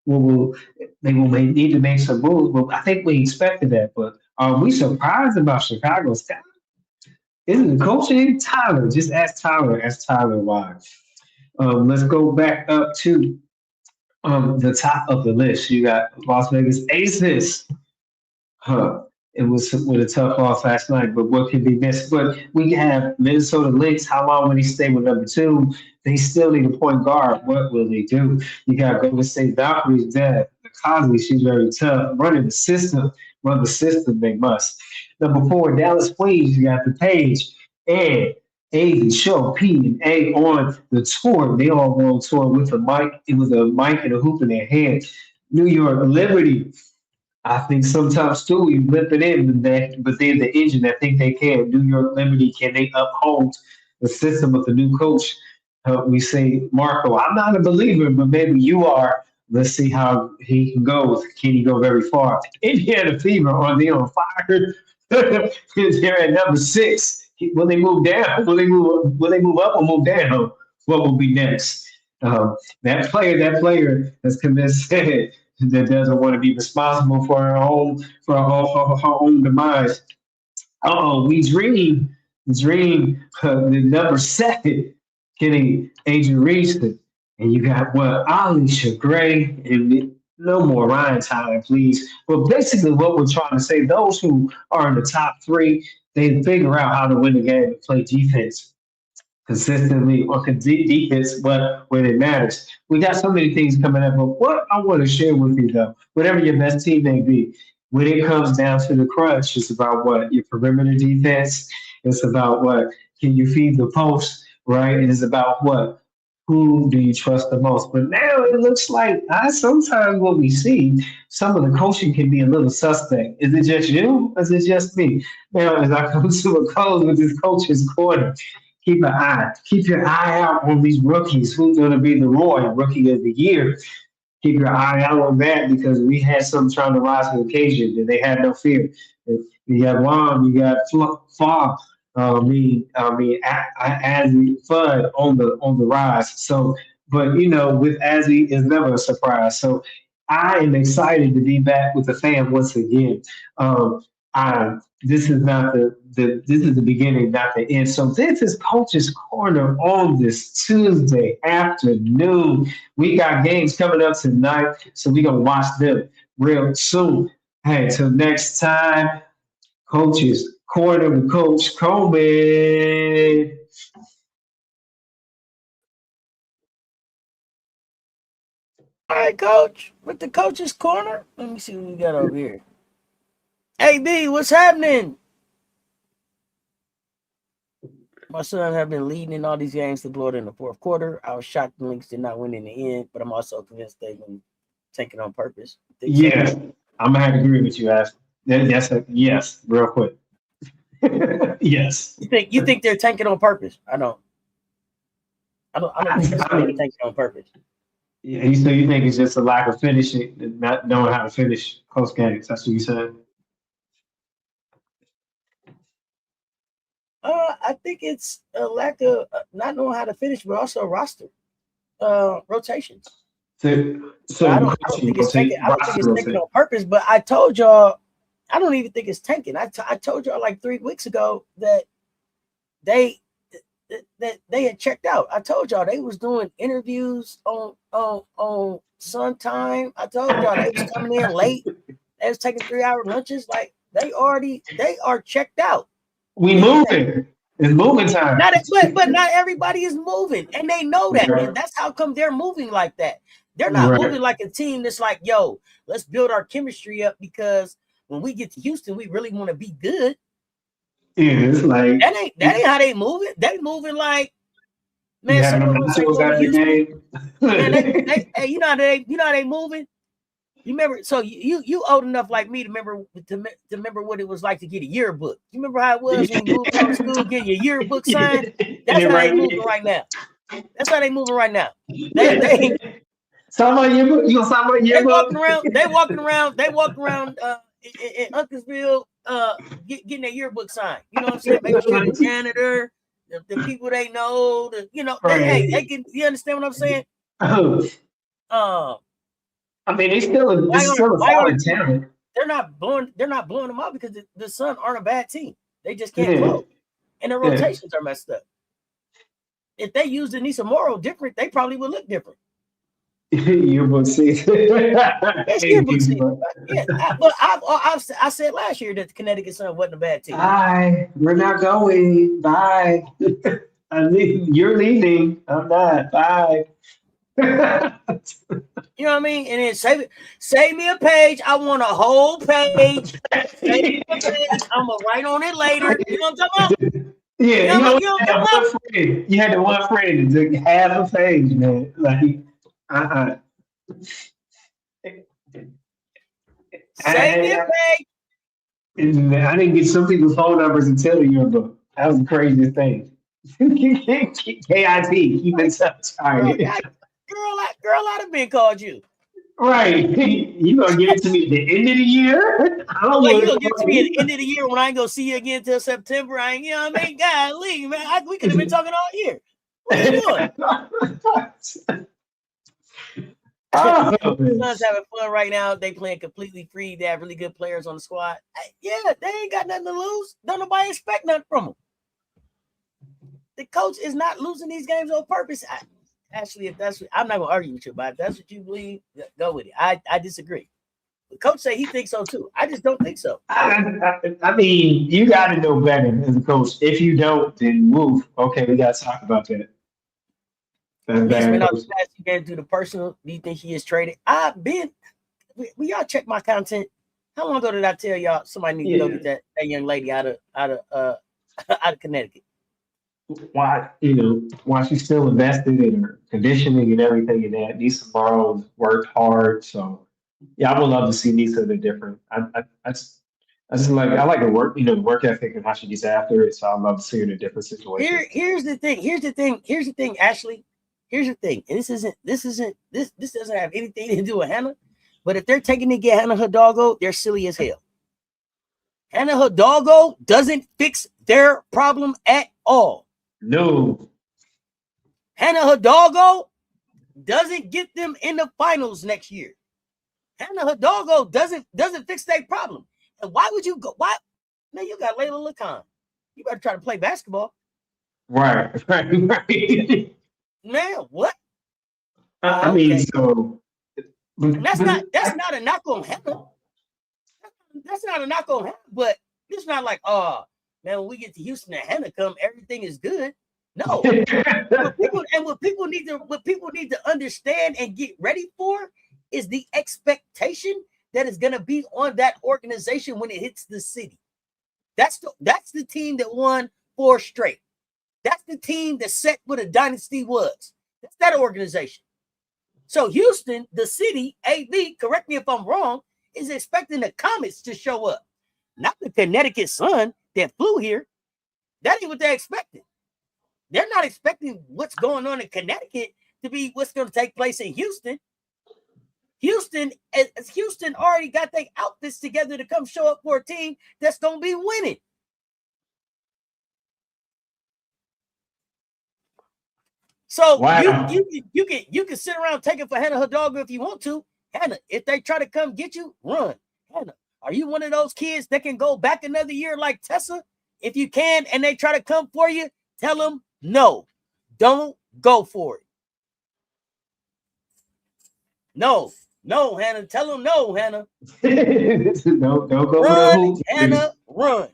Speaker 3: They will need to make some moves, but I think we expected that. But are we surprised about Chicago Sky? Isn't the coaching? Tyler, just ask Tyler. Ask Tyler why. Let's go back up to the top of the list. You got Las Vegas Aces. It was with a tough loss last night, but what can be missed? But we have Minnesota Lynx. How long will he stay with number 2? They still need a point guard. What will they do? You got Golden State Valkyries there. The Cosby, she's very tough. Running the system. Run the system, they must. Number 4, Dallas Queens. You got the Page and A, Show, P, and A on the tour. They all go on tour with a mic. It was a mic and a hoop in their hand. New York Liberty. I think sometimes too we blip it in, but they're the engine. I think they can. New York Liberty, can they uphold the system with the new coach? We say Marco. I'm not a believer, but maybe you are. Let's see how he can go. Can he go very far? Indiana Fever, are they on fire? They're at number 6. Will they move down? Will they move up or move down? What will be next? That player has convinced that doesn't want to be responsible for her own demise. We dream the number 7 getting Adrian Reese, and you got Alicia Gray, and no more Ryan Tyler, please. But basically, what we're trying to say, those who are in the top 3, they figure out how to win the game and play defense consistently or defense, but when it matters. We got so many things coming up, but what I want to share with you, though, whatever your best team may be, when it comes down to the crunch, it's about what? Your perimeter defense. It's about what? Can you feed the post, right? And it's about what? who do you trust the most? But now it looks like sometimes what we see, some of the coaching can be a little suspect. Is it just you? Or is it just me? Now, as I come to a close with this coach's corner, keep your eye out on these rookies. Who's going to be the Roy Rookie of the Year? Keep your eye out on that because we had some trying to rise to the occasion and they had no fear. You got Ron, you got Fob, Azzy Fudd on the rise. So, but with Azzy is never a surprise. So, I am excited to be back with the fam once again. I This is not this is the beginning, not the end. So this is Coach's Corner on this Tuesday afternoon. We got games coming up tonight, so we're gonna watch them real soon. Hey, till next time, Coach's Corner with Coach Coleman.
Speaker 1: All right, coach. With the coach's corner. Let me see what we got over here. Hey B, what's happening? My son have been leading in all these games to blow it in the fourth quarter. I was shocked the Lynx did not win in the end, but I'm also convinced they've been taken on purpose.
Speaker 3: Yes, I'm gonna have to agree with you, Ash. That's a yes, real quick. Yes.
Speaker 1: You think they're tanking on purpose? I don't think they're tanking on purpose.
Speaker 3: Yeah, so you think it's just a lack of finishing, not knowing how to finish close games? That's what you said.
Speaker 1: I think it's a lack of not knowing how to finish, but also roster rotations.
Speaker 3: So
Speaker 1: I don't think it's tanking. I don't think it's tanking on purpose. But I told y'all, I don't even think it's tanking. I told y'all like 3 weeks ago that they had checked out. I told y'all they was doing interviews on Sun Time. I told y'all they was coming in late. They was taking 3-hour lunches. Like they are checked out.
Speaker 3: We moving. It's moving time.
Speaker 1: But not everybody is moving, and they know that, and that's how come they're moving like that. They're not moving like a team that's like, yo, let's build our chemistry up because when we get to Houston, we really want to be good.
Speaker 3: Yeah, it's like
Speaker 1: that ain't how they moving. They moving like, man,
Speaker 3: yeah,
Speaker 1: someone was like,
Speaker 3: go to Houston.
Speaker 1: Man, hey, you know how they moving. You remember? So you old enough like me to remember what it was like to get a yearbook. You remember how it was when you moved out of school, get your yearbook signed? That's how they moving right now. That's how they moving right now. They
Speaker 3: sign my yearbook. You gonna sign my yearbook?
Speaker 1: They walking around in Uncasville, getting their yearbook signed. You know what I'm saying? Making sure the janitor, the people they know, they can. You understand what I'm saying?
Speaker 3: I mean, they still a solid talent.
Speaker 1: They're not blowing them out because the Sun aren't a bad team. They just can't close, and their rotations are messed up. If they used Denise Morrow different, they probably would look different.
Speaker 3: Yearbook season.
Speaker 1: It's yearbook season. Yeah, I said last year that the Connecticut Sun wasn't a bad team.
Speaker 3: Bye. We're not going. Bye. You're leaving. I'm not. Bye.
Speaker 1: You know what I mean? And then save me a page. I want a whole page. Save me a page. I'm gonna write on it later. You know what I'm talking about?
Speaker 3: Yeah, you had the one friend that took half a page, man. Like,
Speaker 1: Save me a page.
Speaker 3: I didn't get some people's phone numbers until the yearbook. That was the craziest thing. KIT, keep in touch. All right.
Speaker 1: Girl, I'd have been called you.
Speaker 3: Right. You gonna give it to me at the end of the year? I don't
Speaker 1: you gonna give it to me at the end of the year when I ain't gonna see you again until September. I ain't, you know what I mean? Golly, man, we could have been talking all year. What are you doing? The Suns having fun right now. They playing completely free. They have really good players on the squad. Yeah, they ain't got nothing to lose. Don't nobody expect nothing from them. The coach is not losing these games on purpose. Actually, if that's what, I'm not gonna argue with you about it. If that's what you believe, go with it. I disagree. The coach say he thinks so too. I just don't think so.
Speaker 3: I mean, you got to know better as a coach. If you don't, then move. Okay, we got to talk about that.
Speaker 1: He's been out the past few games due to personal. Do you think he is traded? Will y'all check my content? How long ago did I tell y'all somebody need to go get that young lady out of Connecticut?
Speaker 3: why she's still invested in her conditioning and everything in that. Nisa Burrows worked hard, so yeah, I would love to see Nisa in a different. I like her work, the work ethic and how she gets after it. So I love to see her in a different situation.
Speaker 1: Here's the thing. Here's the thing, Ashley. Here's the thing. And this doesn't have anything to do with Hannah. But if they're taking to get Hannah Hidalgo, they're silly as hell. Hannah Hidalgo doesn't fix their problem at all.
Speaker 3: No.
Speaker 1: Hannah Hidalgo doesn't get them in the finals next year. Hannah Hidalgo doesn't fix their problem. And why would you go? Why? Man, you got Layla Lacan. You better try to play basketball.
Speaker 3: Right.
Speaker 1: Man, what?
Speaker 3: I mean, so
Speaker 1: that's not a knock on Hannah. That's not a knock on Hannah, but it's not like, oh man, when we get to Houston and Hannah come, everything is good. No. what people need to understand and get ready for is the expectation that is gonna be on that organization when it hits the city. That's the team that won 4 straight. That's the team that set what a dynasty was. That's that organization. So Houston, the city, AB, correct me if I'm wrong, is expecting the Comets to show up. Not the Connecticut Sun that flew here. That ain't what they're expecting. They're not expecting what's going on in Connecticut to be what's going to take place in Houston. Houston already got their outfits together to come show up for a team that's going to be winning. So wow. you can sit around taking for Hannah Hidalgo if you want to. Hannah, if they try to come get you, run. Hannah, are you one of those kids that can go back another year like Tessa? If you can, and they try to come for you, tell them no. Don't go for it. No, Hannah. Tell them no, Hannah.
Speaker 3: Don't go
Speaker 1: run,
Speaker 3: for the hoop
Speaker 1: Hannah,
Speaker 3: dreams.
Speaker 1: Run.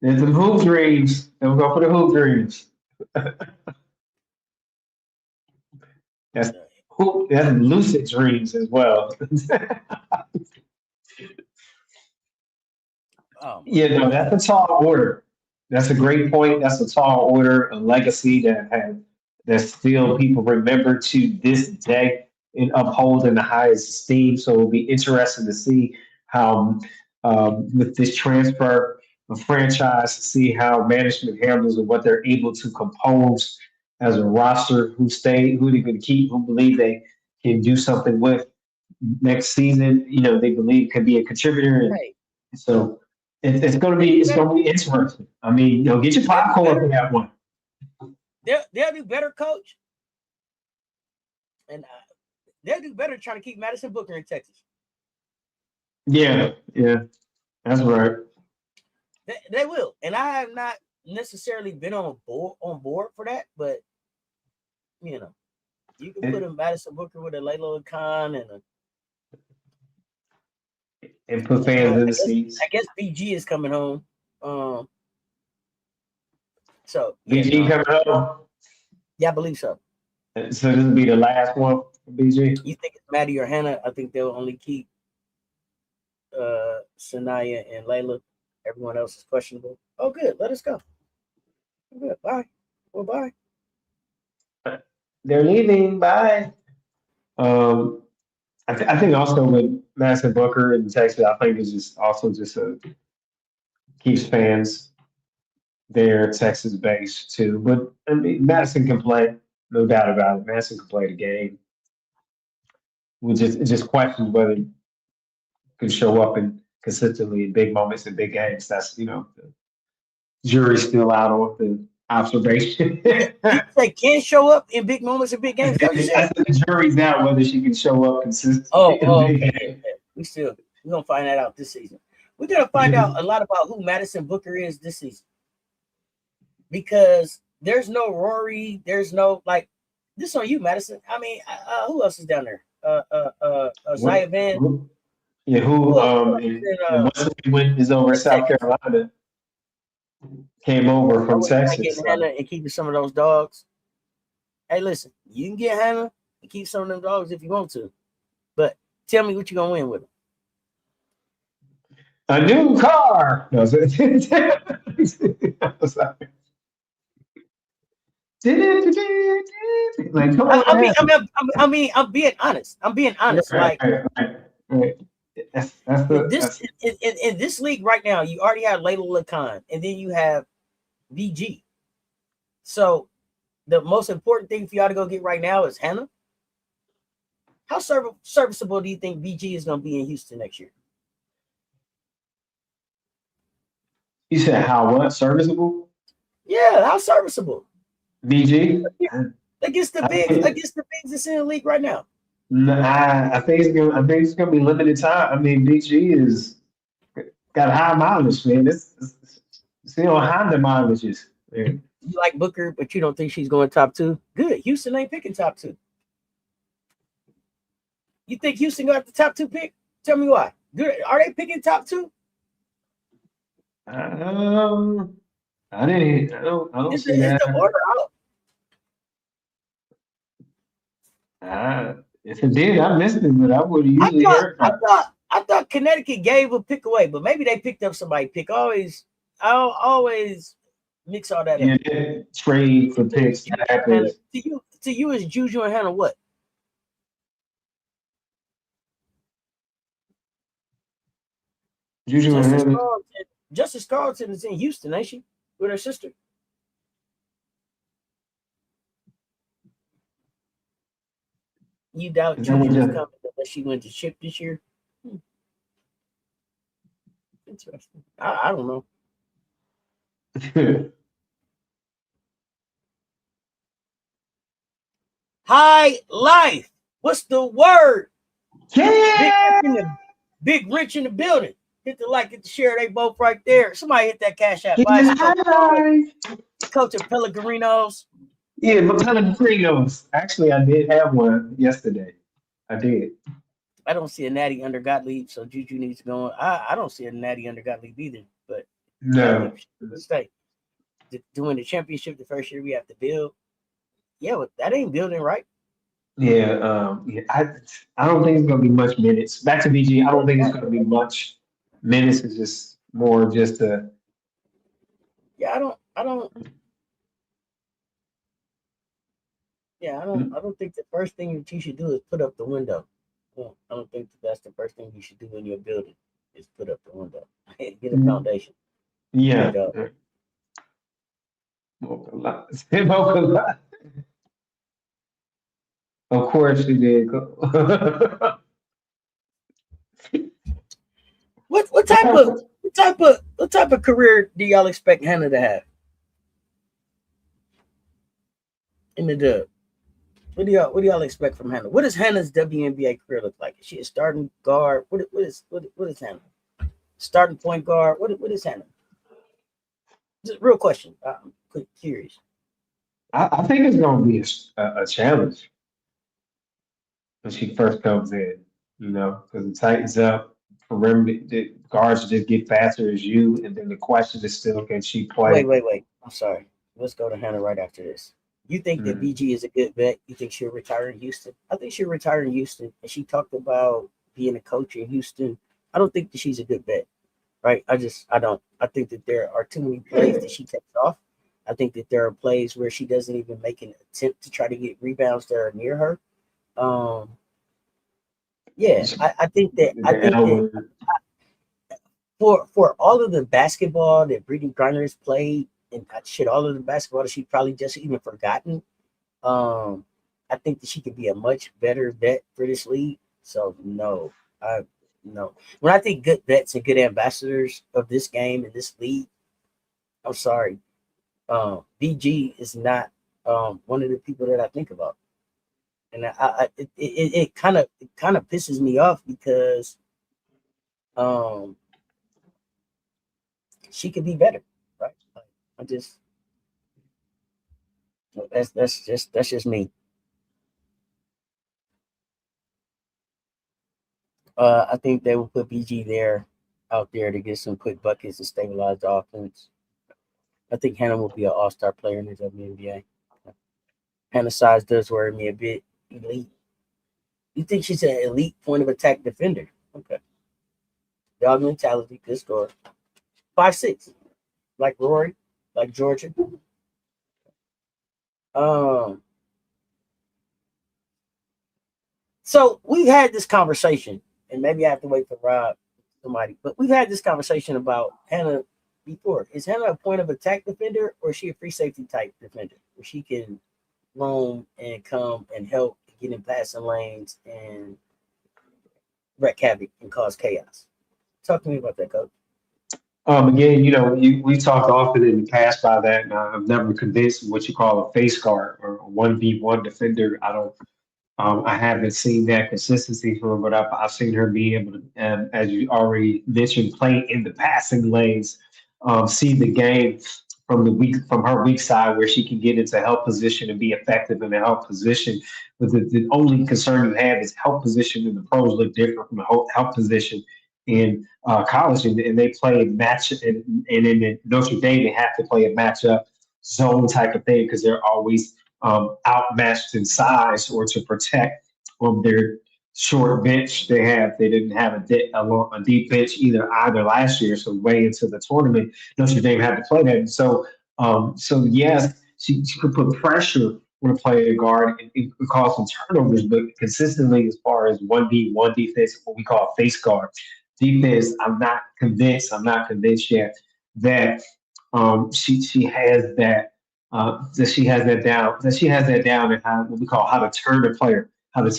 Speaker 3: There's some hoop dreams. Don't go for the hoop dreams. That's lucid dreams as well. Yeah, no, that's a tall order. That's a great point. That's a tall order, a legacy that still people remember to this day and uphold in the highest esteem. So it'll be interesting to see how with this transfer of franchise, to see how management handles and what they're able to compose as a roster, who stay, who they can keep, who believe they can do something with next season. They believe could be a contributor, and
Speaker 1: right.
Speaker 3: So it's going to be interesting. I mean, get your popcorn for that one.
Speaker 1: They'll do better, coach, and they'll do better trying to keep Madison Booker in Texas.
Speaker 3: Yeah, that's right.
Speaker 1: They will, and I have not necessarily been on board for that, but you can put a Madison Booker with a Layla Khan
Speaker 3: and put fans in the seats.
Speaker 1: I guess BG is coming home. So
Speaker 3: BG coming home.
Speaker 1: Yeah, I believe so.
Speaker 3: So this will be the last one for BG.
Speaker 1: You think it's Maddie or Hannah? I think they'll only keep Sanaya and Layla. Everyone else is questionable. Oh, good. Let us go. Good. Bye. Well, bye.
Speaker 3: They're leaving. Bye. I think also with Madison Booker and Texas, I think it's just keeps fans there, Texas based too. But I mean, Madison can play, no doubt about it. Madison can play the game. We just question whether he can show up and consistently in big moments in big games. That's the jury's still out on the observation.
Speaker 1: They can show up in big moments in big games.
Speaker 3: The jury's out whether she can show up consistently.
Speaker 1: Okay. We're gonna find that out this season. We're gonna find out a lot about who Madison Booker is this season, because there's no Rory, there's no this on you, Madison. I mean, who else is down there? Zaya Van.
Speaker 3: Yeah, who is over South Carolina. Came over from Texas.
Speaker 1: Hannah and keeping some of those dogs. Hey, listen, you can get Hannah and keep some of them dogs if you want to, but tell me what you're gonna win with them.
Speaker 3: A new car. No, Like, come on,
Speaker 1: I mean,
Speaker 3: man.
Speaker 1: I'm being honest. I'm being honest.
Speaker 3: Right,
Speaker 1: Like
Speaker 3: right, right, right. That's
Speaker 1: in
Speaker 3: the
Speaker 1: this
Speaker 3: that's
Speaker 1: in this league right now, you already have Layla Khan, and then you have VG. So the most important thing for y'all to go get right now is Hannah. How serviceable do you think VG is going to be in Houston next year?
Speaker 3: you said how what serviceable?
Speaker 1: Yeah, how serviceable
Speaker 3: BG?
Speaker 1: against the bigs that's in the league right now?
Speaker 3: I think it's gonna be limited time. I mean, BG is got high mileage, man. It's still Honda mileages. Man.
Speaker 1: You like Booker, but you don't think she's going top two? Good. Houston ain't picking top two. You think Houston got the top two pick? Tell me why. Good. Are they picking top two?
Speaker 3: Um, I don't see
Speaker 1: Is the
Speaker 3: that.
Speaker 1: order out?
Speaker 3: If it did, I missed it, but I would have
Speaker 1: I
Speaker 3: usually
Speaker 1: thought
Speaker 3: heard
Speaker 1: I
Speaker 3: about
Speaker 1: thought I thought Connecticut gave a pick away, but maybe they picked up somebody pick. I'll always mix all that up.
Speaker 3: it. Yeah, trade for picks that
Speaker 1: Juju and Hannah.
Speaker 3: happens.
Speaker 1: To you is Juju and Hannah what?
Speaker 3: Juju and
Speaker 1: Justice
Speaker 3: Hannah.
Speaker 1: Carlton. Justice Carlton is in Houston, ain't she? With her sister. You doubt
Speaker 3: Is that what
Speaker 1: Juju's coming unless she went to chip this year? Interesting. I don't know. High life. What's the word? Big
Speaker 3: Yeah!
Speaker 1: wrench in the big wrench in the building. Hit the like, hit the share. They both right there. Somebody hit that cash app. Why is
Speaker 3: Yeah,
Speaker 1: he
Speaker 3: hi.
Speaker 1: coaching Pellegrinos?
Speaker 3: Yeah, but Pellegrinos. Actually, I did have one yesterday. I did.
Speaker 1: I don't see a natty under Gottlieb, so Juju needs to go on. I don't see a natty under Gottlieb either, but
Speaker 3: No.
Speaker 1: Gottlieb should stay. Doing the championship the first year we have to build. Yeah, but that ain't building right.
Speaker 3: Yeah, yeah. I don't think it's gonna be much minutes. Back to BG. I don't think it's gonna be much minutes. It's just more just a
Speaker 1: Yeah, I don't think the first thing that you should do is put up the window. Well, I don't think that's the first thing you should do in your building is put up the window. Get a foundation.
Speaker 3: yeah.
Speaker 1: And
Speaker 3: Mocha. Of course you did.
Speaker 1: what type of career do y'all expect Hannah to have in the dub? What do y'all expect from Hannah? What does Hannah's WNBA career look like? Is she a starting guard? What is Hannah? Starting point guard? What is Hannah? Just real question. I'm curious.
Speaker 3: I think it's gonna be a challenge when she first comes in, because it tightens up. Perimeter, the guards just get faster as you, and then the question is still, can she play?
Speaker 1: Wait. I'm sorry. Let's go to Hannah right after this. You think that
Speaker 3: Mm.
Speaker 1: BG is a good bet? You think she'll retire in Houston? I think she'll retire in Houston. And she talked about being a coach in Houston. I don't think that she's a good bet, right? I don't. I think that there are too many plays that she takes off. I think that there are plays where she doesn't even make an attempt to try to get rebounds that are near her. Um, yeah, I think that for all of the basketball that Brittany Griner has played and shit, all of the basketball that she probably just even forgotten. Um, I think that she could be a much better vet for this league. So no, I no. When I think good vets and good ambassadors of this game and this league, I'm sorry, BG is not one of the people that I think about, and it kind of pisses me off because um she could be better, right? Like, I just that's just me. I think they will put BG there out there to get some quick buckets and stabilize the offense. I think Hannah will be an all-star player in the WNBA. Hannah's size does worry me a bit. Elite. You think she's an elite point of attack defender? Okay. Dog mentality, good score. 5'6", like Rory, like Georgia. So we've had this conversation, and maybe I have to wait for Rob, somebody, but we've had this conversation about Hannah before. Is Hannah a point of attack defender, or is she a free safety type defender where she can roam and come and help get in passing lanes and wreak havoc and cause chaos? Talk to me about that, coach.
Speaker 3: Again, we talked often in the past by that, and I'm never convinced what you call a face guard or a 1v1 defender. I haven't seen that consistency from her, but I've seen her be able to, as you already mentioned, play in the passing lanes, see the game from her weak side where she can get into help position and be effective in the help position. But the only concern you have is help position in the pros look different from the help position in college, and they play match, and in the Notre Dame they have to play a matchup zone type of thing because they're always outmatched in size or to protect their short bench they didn't have a deep bench either last year, so way into the tournament Notre Dame had to play that. And so yes, she could put pressure on a player guard and it could cause some turnovers, but consistently as far as 1v1 defense, what we call face guard defense, I'm not convinced yet that she has that down and how what we call how to turn a player, how to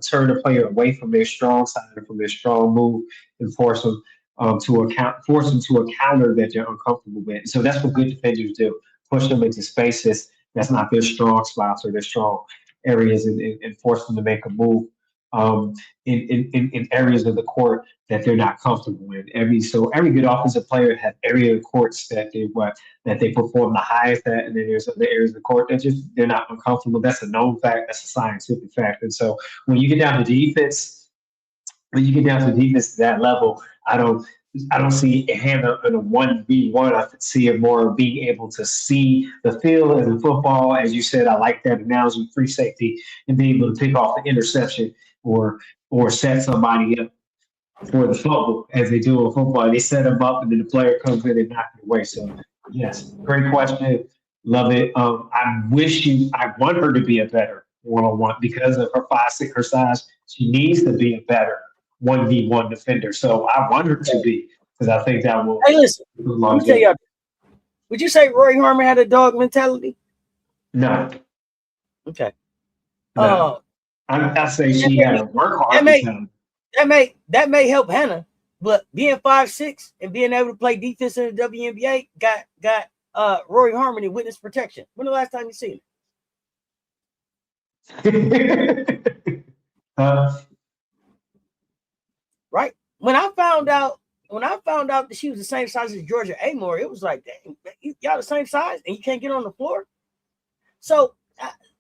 Speaker 3: turn a player away from their strong side and from their strong move and force them to a counter that they're uncomfortable with. So that's what good defenders do: push them into spaces that's not their strong spots or their strong areas, and force them to make a move in areas of the court that they're not comfortable in. Every good offensive player has area of courts that they perform the highest at, and then there's other areas of the court that just they're not uncomfortable. That's a known fact. That's a scientific fact. And so when you get down to defense, to that level, I don't see Hannah in a 1v1. I see her more being able to see the field as in football. As you said, I like that analogy, free safety, and being able to pick off the interception or set somebody up for the fumble as they do in football. They set them up and then the player comes in and knocks it away. So yes, great question. Love it. I want her to be a better one-on-one because of her 5'6", her size. She needs to be a better 1v1 defender. So I want her to be because I think that will.
Speaker 1: Hey, listen, let me tell you, would you say Roy Harmon had a dog mentality?
Speaker 3: No.
Speaker 1: Okay.
Speaker 3: No. I say she had a work hard mentality.
Speaker 1: That may help Hannah, but being 5'6" and being able to play defense in the WNBA got Roy Harmon in witness protection. When the last time you seen
Speaker 3: it?
Speaker 1: Right? When I found out that she was the same size as Georgia Amore, it was like, dang, y'all the same size and you can't get on the floor. So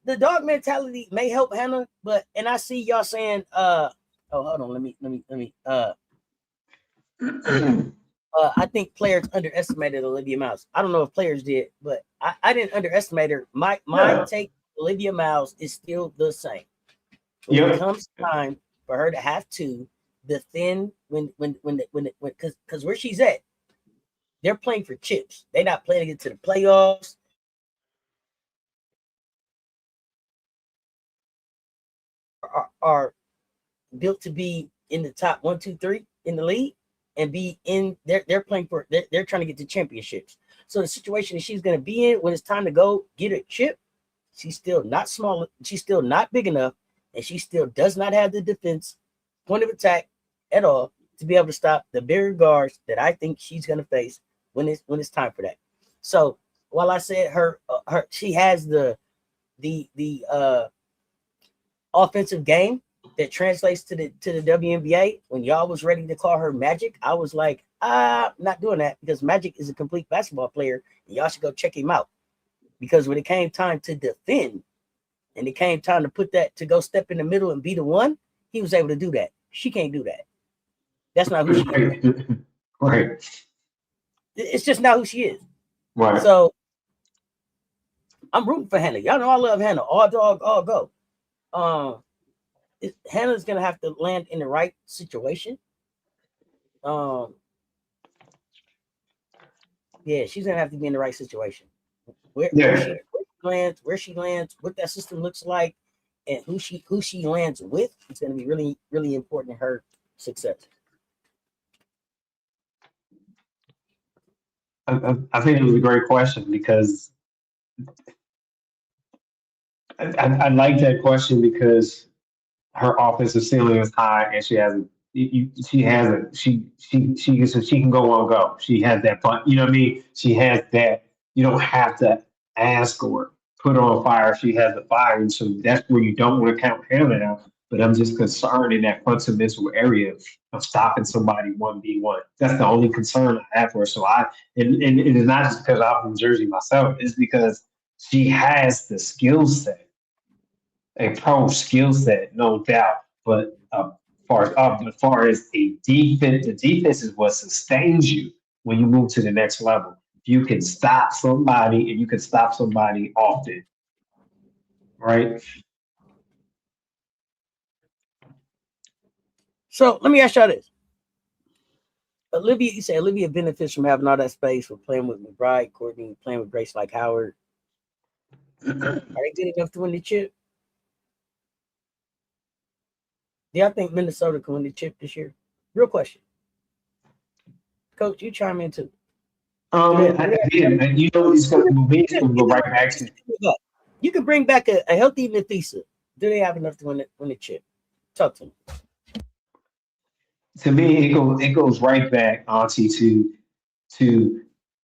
Speaker 1: the dog mentality may help Hannah, and I see y'all saying, hold on, let me. I think players underestimated Olivia Miles. I don't know if players did, but I didn't underestimate her. My take, Olivia Miles is still the same. When it comes time for her to have to defend because where she's at, they're playing for chips. They're not playing to get to the playoffs. Are built to be in the top 1, 2, 3 in the league and be in. They're playing for. They're trying to get to championships. So the situation that she's going to be in when it's time to go get a chip, she's still not small. She's still not big enough, and she still does not have the defense point of attack at all to be able to stop the bigger guards that I think she's going to face when it's time for that. So while I said she has the offensive game that translates to the WNBA. When y'all was ready to call her Magic, I was like, not doing that because Magic is a complete basketball player, and y'all should go check him out. Because when it came time to defend, and it came time to go step in the middle and be the one, he was able to do that. She can't do that. That's not who she is.
Speaker 3: Right.
Speaker 1: It's just not who she is.
Speaker 3: Right.
Speaker 1: So I'm rooting for Hannah. Y'all know I love Hannah. All dog, all go. Hannah's gonna have to land in the right situation. Yeah, she's gonna have to be in the right situation. Where where she lands, what that system looks like, and who she lands with is going to be really, really important in her success.
Speaker 3: I think it was a great question because I like that question because her offensive ceiling is high and she has she can go on go. She has that fun, you know what I mean? She has that. You don't have to ask or put her on fire. She has the fire, and so that's where you don't want to count Hannah out. But I'm just concerned in that fundamental area of stopping somebody 1v1. That's the only concern I have for her. So and it is not just because I'm from Jersey myself. It's because she has the skill set, a pro skill set, no doubt. But as far as a defense, the defense is what sustains you when you move to the next level. You can stop somebody, and you can stop somebody often, right?
Speaker 1: So let me ask y'all this. Olivia, you say Olivia benefits from having all that space for playing with McBride, Courtney, playing with Grace like Howard. Are they good enough to win the chip? Do y'all think Minnesota can win the chip this year? Real question. Coach, you chime in too.
Speaker 3: Again, and you know he's going to move in, going to go right back to.
Speaker 1: You can bring back a healthy Nafisa. Do they have enough to win the chip? Talk to me.
Speaker 3: To me, it goes right back, Auntie, to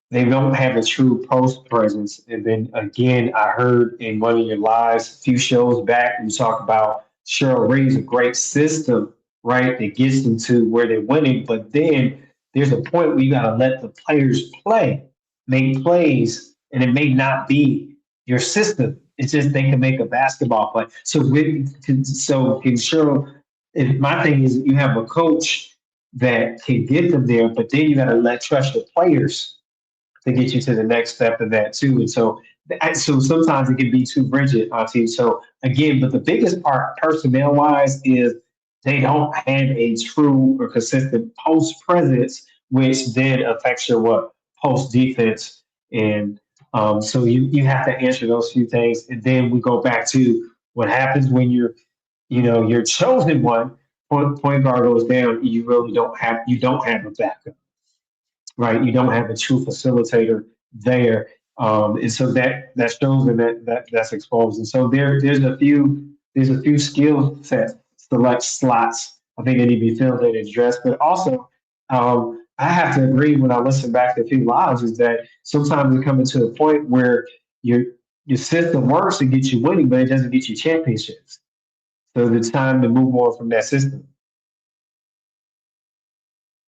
Speaker 3: they don't have a true post presence. And then again, I heard in one of your lives a few shows back, you talk about Cheryl Reed's a great system, right? That gets them to where they're winning. But then there's a point where you got to let the players play, make plays, and it may not be your system. It's just they can make a basketball play. So can Cheryl. And my thing is, you have a coach that can get them there, but then you got to trust the players to get you to the next step of that too. And so sometimes it can be too rigid, Auntie. So again, but the biggest part personnel wise is they don't have a true or consistent post presence, which then affects your post defense. And so you have to answer those few things. And then we go back to what happens when your chosen one point guard goes down. You really don't have a backup, right? You don't have a true facilitator there, and so that shows and that's exposed. And so there's a few skill sets, select slots. I think they need to be filled and addressed. But also, I have to agree when I listen back to a few lives is that sometimes we come into a point where your system works and gets you winning, but it doesn't get you championships. So it's time to move on from that system,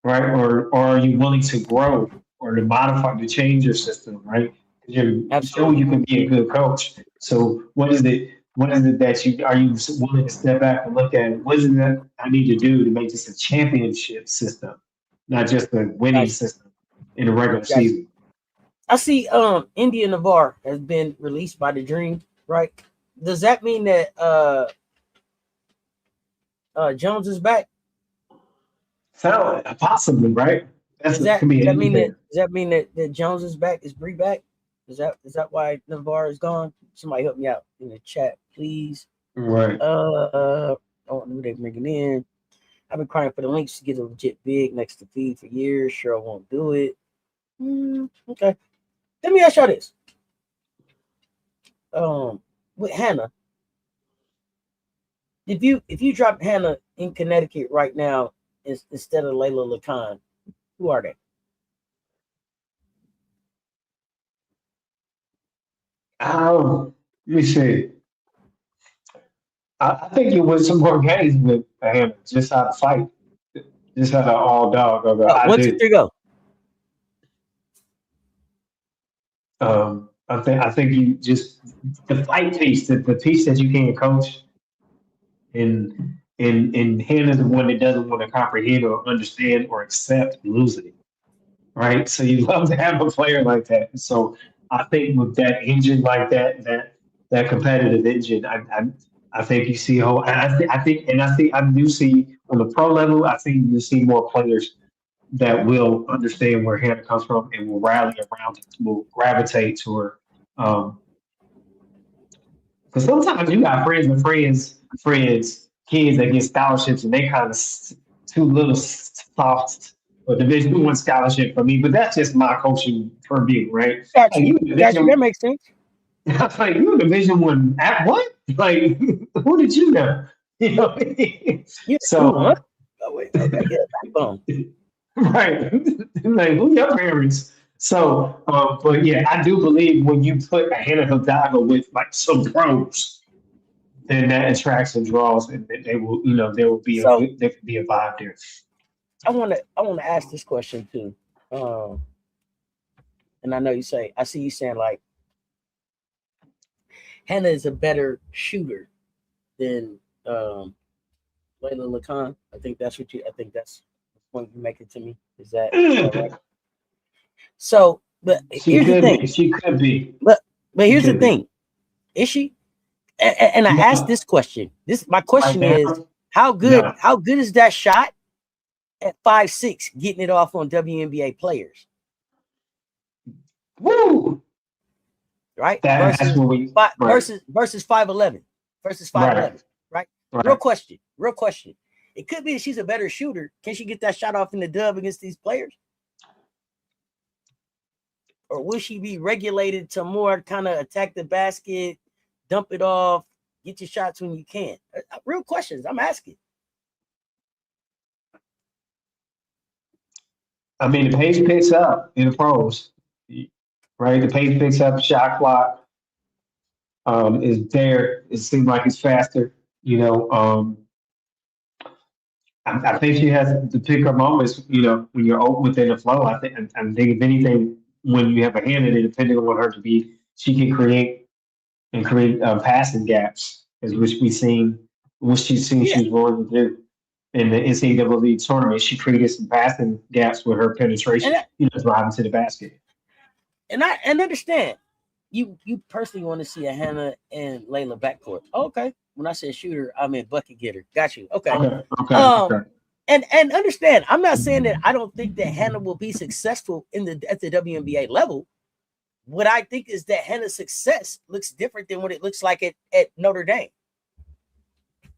Speaker 3: right? Or are you willing to grow or to modify, to change your system, right? You show you can be a good coach. So what is it? What is it that are you willing to step back and look at? What is it that I need to do to make this a championship system, not just a winning system in the regular season?
Speaker 1: I see India Navar has been released by the Dream, right? Does that mean that Jones is back?
Speaker 3: So possibly, right?
Speaker 1: Does that mean that Jones is back? Is Bree back? Is that why Navar is gone? Somebody help me out in the chat, please.
Speaker 3: Right.
Speaker 1: I don't know who they're bringing in. I've been crying for the Lynx to get a legit big next to feed for years. Cheryl won't do it. Okay. Let me ask y'all this. With Hannah, if you drop Hannah in Connecticut right now instead of Layla Lacan, who are they?
Speaker 3: Let me see. I think you win some more games with Hannah just out of fight, just out of all dog.
Speaker 1: One, two, three, go.
Speaker 3: I think you just the fight piece, the piece that you can't coach, and Hannah's the one that doesn't want to comprehend or understand or accept losing, right? So you love to have a player like that. So I think with that engine like that competitive engine, I think you see I do see on the pro level, I think you see more players that will understand where Hannah comes from and will rally around it, will gravitate to her. Because sometimes you got friends and friends, kids that get scholarships, and they kind of too little soft for Division I scholarship for me. But that's just my coaching purview, right?
Speaker 1: Got
Speaker 3: Like
Speaker 1: you.
Speaker 3: you,
Speaker 1: Got you. That
Speaker 3: Division,
Speaker 1: makes sense.
Speaker 3: like you, Division I at what? Like who did you know? You know.
Speaker 1: Yeah. Ooh, huh?
Speaker 3: So
Speaker 1: Oh, wait. Okay. Yeah. Backbone.
Speaker 3: right, like who your parents? So, but yeah, I do believe when you put a Hannah Hidalgo with like some pros, then that attracts and draws, and they will, there will be
Speaker 1: So
Speaker 3: there could be a vibe there.
Speaker 1: I want to ask this question too. And I know I see you saying like Hannah is a better shooter than Layla Lacan. I think that's the point you make it to me. Is that right? So, but
Speaker 3: She
Speaker 1: here's the
Speaker 3: could
Speaker 1: thing.
Speaker 3: be. She could be.
Speaker 1: But
Speaker 3: She
Speaker 1: here's the
Speaker 3: could be.
Speaker 1: thing. Is she? And I asked
Speaker 3: No,
Speaker 1: this question. My
Speaker 3: right
Speaker 1: question is
Speaker 3: now,
Speaker 1: how good
Speaker 3: no.
Speaker 1: how good is that shot at 5'6", getting it off on WNBA players,
Speaker 3: Woo!
Speaker 1: right?
Speaker 3: That's what we right,
Speaker 1: Versus 5'11", versus 5'11",
Speaker 3: right,
Speaker 1: right? Real
Speaker 3: right.
Speaker 1: question. Real question. It could be that she's a better shooter. Can she get that shot off in the dub against these players? Or will she be regulated to more kind of attack the basket, dump it off, get your shots when you can? Real questions I'm asking.
Speaker 3: I mean, the pace picks up in the pros, right? The pace picks up. Shot clock is there. It seems like it's faster. You know, I think she has to pick her moments. When you're open within the flow. I think if anything, when you have a hand in it, depending on what her to be, she can create passing gaps, as which she's seen
Speaker 1: Yeah,
Speaker 3: she was willing to do in the NCAA tournament. She created some passing gaps with her
Speaker 1: and
Speaker 3: penetration,
Speaker 1: I,
Speaker 3: driving to the basket.
Speaker 1: and understand. You personally want to see a Hannah and Layla backcourt. Okay. When I said shooter, I meant bucket getter. Got you. Okay.
Speaker 3: Okay, okay,
Speaker 1: Um,
Speaker 3: okay.
Speaker 1: and understand, I'm not saying that I don't think that Hannah will be successful at the WNBA level. What I think is that Hannah's success looks different than what it looks like at Notre Dame.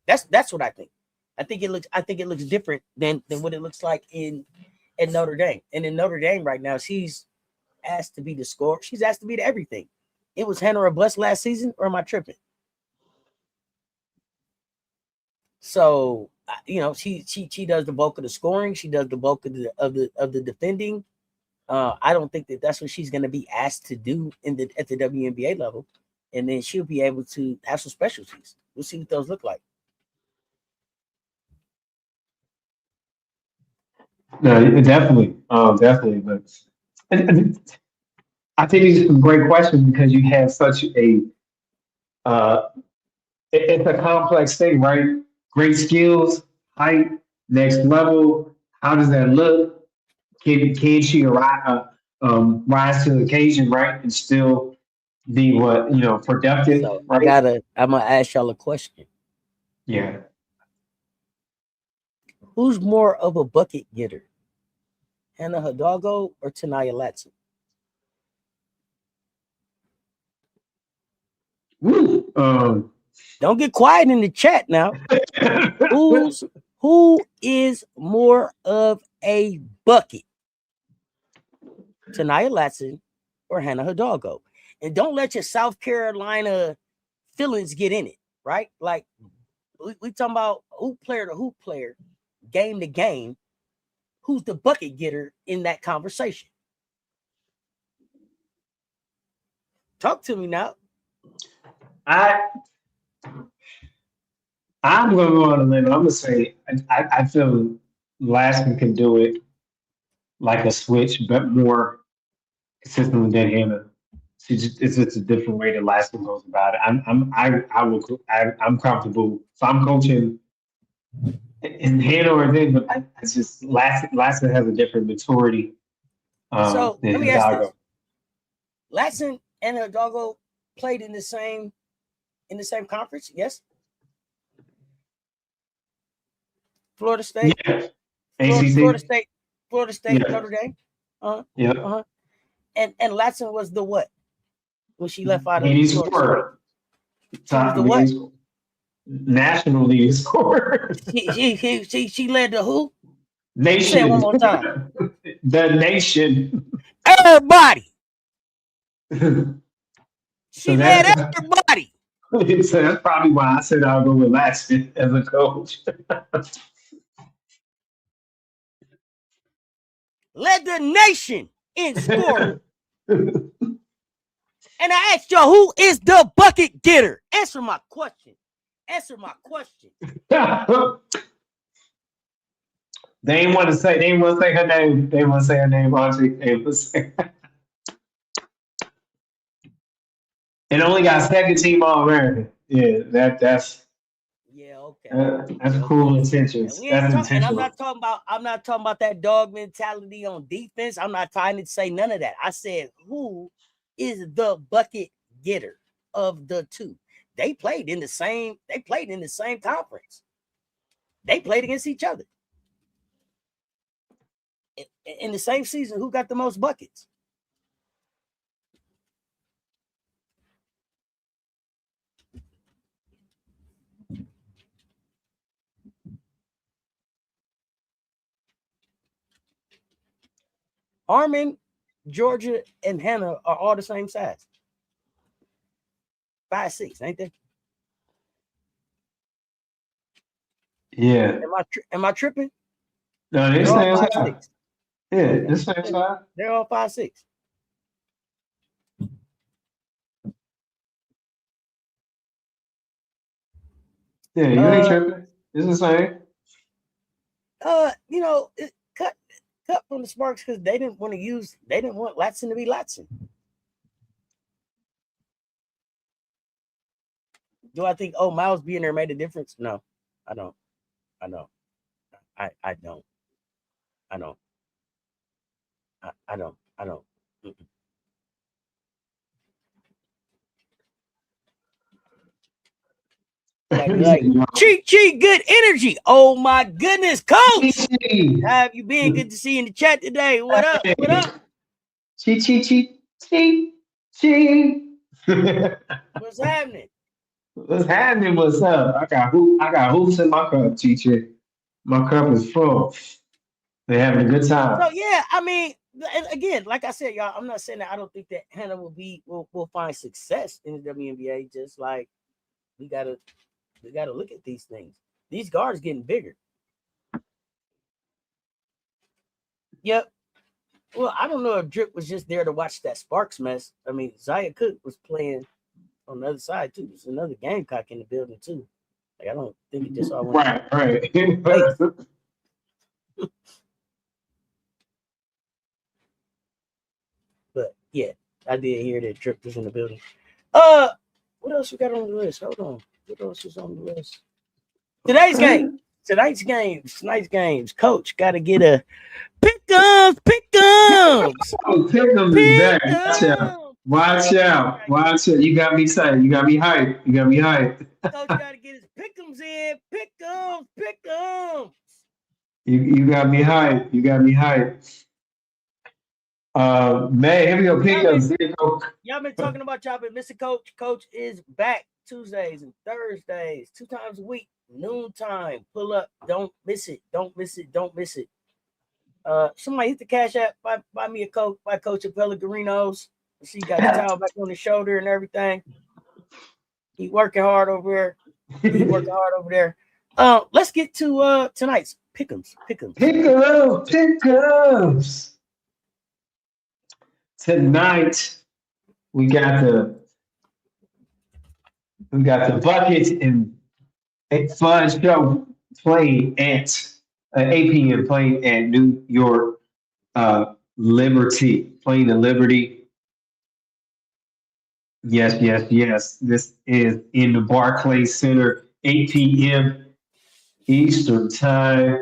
Speaker 1: That's what I think. I think it looks different than what it looks like at Notre Dame. And in Notre Dame right now, she's asked to be the scorer. She's asked to be the everything. It was Hannah or bust last season, or am I tripping? So she does the bulk of the scoring. She does the bulk of the defending. I don't think that that's what she's going to be asked to do at the WNBA level, and then she'll be able to have some specialties. We'll see what those look like.
Speaker 3: No, definitely. But and I think these are some great questions because you have such uh, it's a complex thing, right? Great skills, height, next level. How does that look? Can she rise to the occasion, right, and still be productive,
Speaker 1: So
Speaker 3: right?
Speaker 1: I'm gonna ask y'all a question.
Speaker 3: Yeah.
Speaker 1: Who's more of a bucket getter, Hannah Hidalgo or Tanaya Latson?
Speaker 3: Woo.
Speaker 1: Don't get quiet in the chat now. Who is more of a bucket, Tanaya Latson or Hannah Hidalgo? And don't let your South Carolina feelings get in it, right? Like we talking about hoop player to hoop player, game to game. Who's the bucket getter in that conversation? Talk to me now.
Speaker 3: I I'm gonna go on a limb. I'm gonna say I feel Laskin can do it like a switch, but more consistently than Hannah. It's just a different way that Laskin goes about it. I'm comfortable. If I'm coaching in Hannah or then, but it's just Laskin has a different maturity
Speaker 1: So
Speaker 3: than
Speaker 1: let me ask this:
Speaker 3: Hidalgo.
Speaker 1: Latson and Hidalgo played in the same conference? Yes. Florida State,
Speaker 3: Yeah.
Speaker 1: Florida
Speaker 3: ACC.
Speaker 1: State,
Speaker 3: Yeah.
Speaker 1: Notre Dame. Uh-huh.
Speaker 3: Yeah.
Speaker 1: Uh-huh. And Latson was the what when she left out of
Speaker 3: He
Speaker 1: Florida State?
Speaker 3: scored. Top
Speaker 1: the what?
Speaker 3: leading, national leading scorer.
Speaker 1: She led the who?
Speaker 3: Nation.
Speaker 1: Say it one more time.
Speaker 3: The nation.
Speaker 1: Everybody.
Speaker 3: So
Speaker 1: She led everybody.
Speaker 3: so that's probably why I said I'll go with Latson as a coach.
Speaker 1: Led the nation in scoring. And I asked y'all, who is the bucket getter? Answer my question. Answer my question.
Speaker 3: They ain't want to say her name. They want to say her name, Auntie. They want to say it only got second team All American. Yeah, that's
Speaker 1: Yeah, okay.
Speaker 3: that's cool intentions. That's intentional.
Speaker 1: I'm not talking about that dog mentality on defense. I'm not trying to say none of that. I said, who is the bucket getter of the two? They played in the same conference. They played against each other. In the same season, who got the most buckets? Armin, Georgia, and Hannah are all the same size. 5'6", ain't they?
Speaker 3: Yeah.
Speaker 1: Am I tripping?
Speaker 3: No, they're
Speaker 1: all
Speaker 3: same
Speaker 1: 5'6".
Speaker 3: Yeah, the same size.
Speaker 1: They're all 5'6".
Speaker 3: Yeah, you ain't tripping. It's the same.
Speaker 1: Cut from the Sparks because they didn't want Latson to be Latson. Do I think Miles being there made a difference? No, I don't. I don't. I don't. I don't. I don't. I don't. Mm-mm. Like cheat, good energy. Oh my goodness, coach. How have you been? Good to see you in the chat today. What up? What up?
Speaker 3: Cheat.
Speaker 1: What's happening?
Speaker 3: What's happening? What's up? I got hoops in my cup, teacher. My cup is full. They're having a good time.
Speaker 1: So yeah, I mean, again, like I said, y'all, I'm not saying that I don't think that Hannah will find success in the WNBA. Just like we gotta look at these things. These guards getting bigger. Yep. Well, I don't know if Drip was just there to watch that Sparks mess. I mean, Zaya Cook was playing on the other side too. There's another Gamecock in the building too. Like, I don't think it just all went
Speaker 3: right.
Speaker 1: But yeah, I did hear that Drip was in the building. What else we got on the list? Hold on. What else is on the list? Tonight's games. Coach got to get a pick'ems.
Speaker 3: Oh, pick'ems is back. Watch out. You got me excited. You got me hyped.
Speaker 1: Coach got to get his pick'ems in. Pick'ems.
Speaker 3: You got me hyped. Man, here we go. Pick'ems.
Speaker 1: Y'all been talking about y'all been missing Coach. Coach is back Tuesdays and Thursdays, 2 times a week, noontime. Pull up. Don't miss it. Somebody hit the cash app. Buy me a Coke. Buy Coach of Pellegrino's. She got the towel back on the shoulder and everything. He working hard over there. Let's get to tonight's pick'ems.
Speaker 3: Tonight we got the Buckets and Fun Show playing at 8 p.m. playing at New York Liberty. Playing the Liberty. Yes. This is in the Barclays Center, 8 p.m. Eastern Time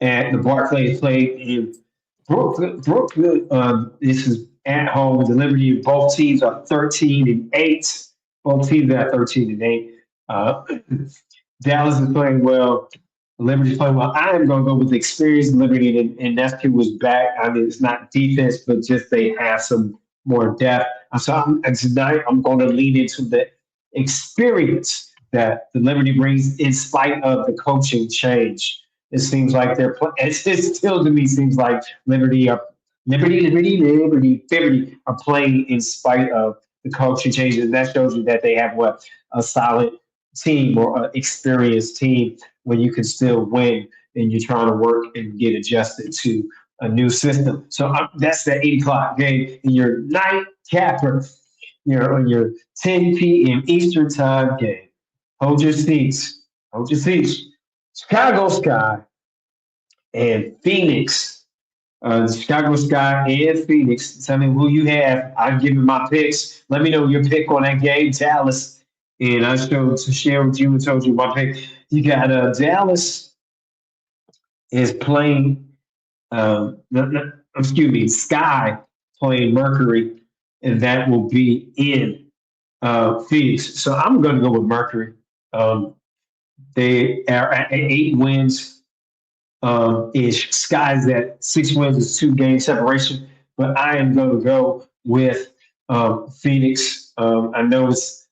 Speaker 3: at the Barclays Play in Brooklyn. This is at home. The Liberty. Both teams are 13-8. Both teams are 13-8. Dallas is playing well. Liberty is playing well. I am going to go with the experienced Liberty, and that's who was back. I mean, it's not defense, but just they have some more depth. So tonight I'm going to lean into the experience that the Liberty brings in spite of the coaching change. It seems like it still to me seems like Liberty are playing in spite of the coaching changes. And that shows you that they have a solid team or an experienced team when you can still win and you're trying to work and get adjusted to a new system. So that's the 8 o'clock game in your nightcapper. You're on your 10 p.m. Eastern time game. Hold your seats. Hold your seats. Chicago Sky and Phoenix. Chicago Sky and Phoenix. Tell me who you have. I've given my picks. Let me know your pick on that game, Dallas. And I showed to share with you and told you my pick. You got Dallas is playing. Excuse me, Sky playing Mercury, and that will be in Phoenix. So I'm going to go with Mercury. They are at 8 wins. Ish. Sky's at 6 wins, is 2 game separation. But I am going to go with Phoenix. I know it's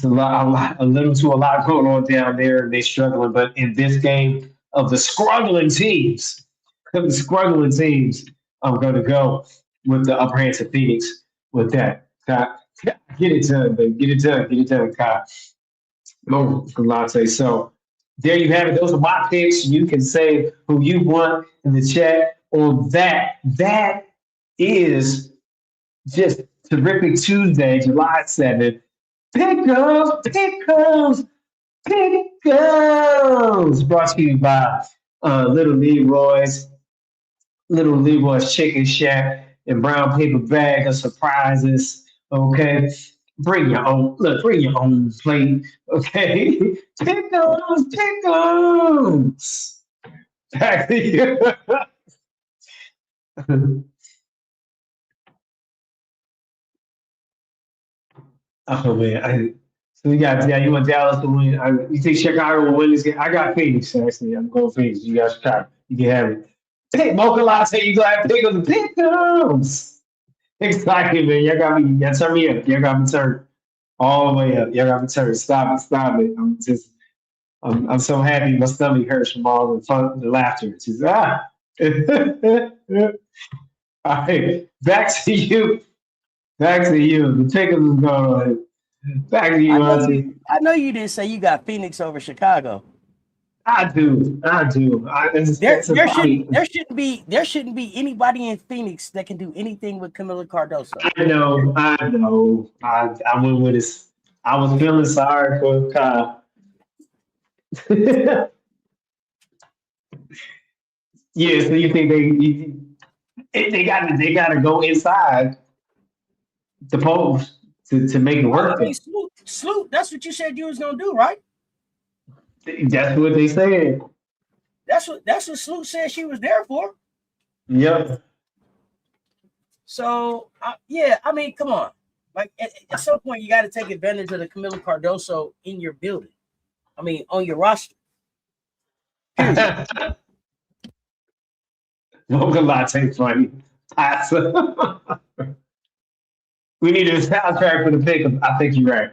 Speaker 3: a lot going on down there, and they're struggling. But in this game of the struggling teams, I'm going to go with the upper hands of Phoenix with that. Kai, get it done, baby. Get it done, Kai. Go from Latte. So there you have it. Those are my picks. You can say who you want in the chat on that. That is just Terrific Tuesday, July 7th. Pickles. Brought to you by Little Leroy's Chicken Shack and brown paper bag of surprises. Okay. Bring your own plate. Okay. Pickles. Back to you. Oh man. So you want Dallas to win. You think Chicago will win this game? I got Phoenix, actually. I'm going Phoenix. You got Chicago. You can have it. Hey, Mocha Latte, you got pickles. Excited, man. Y'all turn me up. Y'all got me turned all the way up. Y'all got me turned. Stop it. I'm so happy my stomach hurts from all the fun, the laughter. It's just, All right, back to you. The pickles is going on. Back to you, Auntie.
Speaker 1: I know you didn't say you got Phoenix over Chicago.
Speaker 3: I do.
Speaker 1: There shouldn't be anybody in Phoenix that can do anything with Camila Cardoso.
Speaker 3: I know. I went with this. I was feeling sorry for Kyle. Yeah, so you think they got to go inside the post to make it work?
Speaker 1: I mean, Sloot, that's what you said you was gonna do, right?
Speaker 3: That's what they said.
Speaker 1: That's what Sloot said she was there for.
Speaker 3: Yep.
Speaker 1: So I mean, come on. Like at some point, you got to take advantage of the Camila Cardoso in your building. I mean, on your roster.
Speaker 3: Mocha Latte funny. We need a soundtrack for the pick. I think you're right.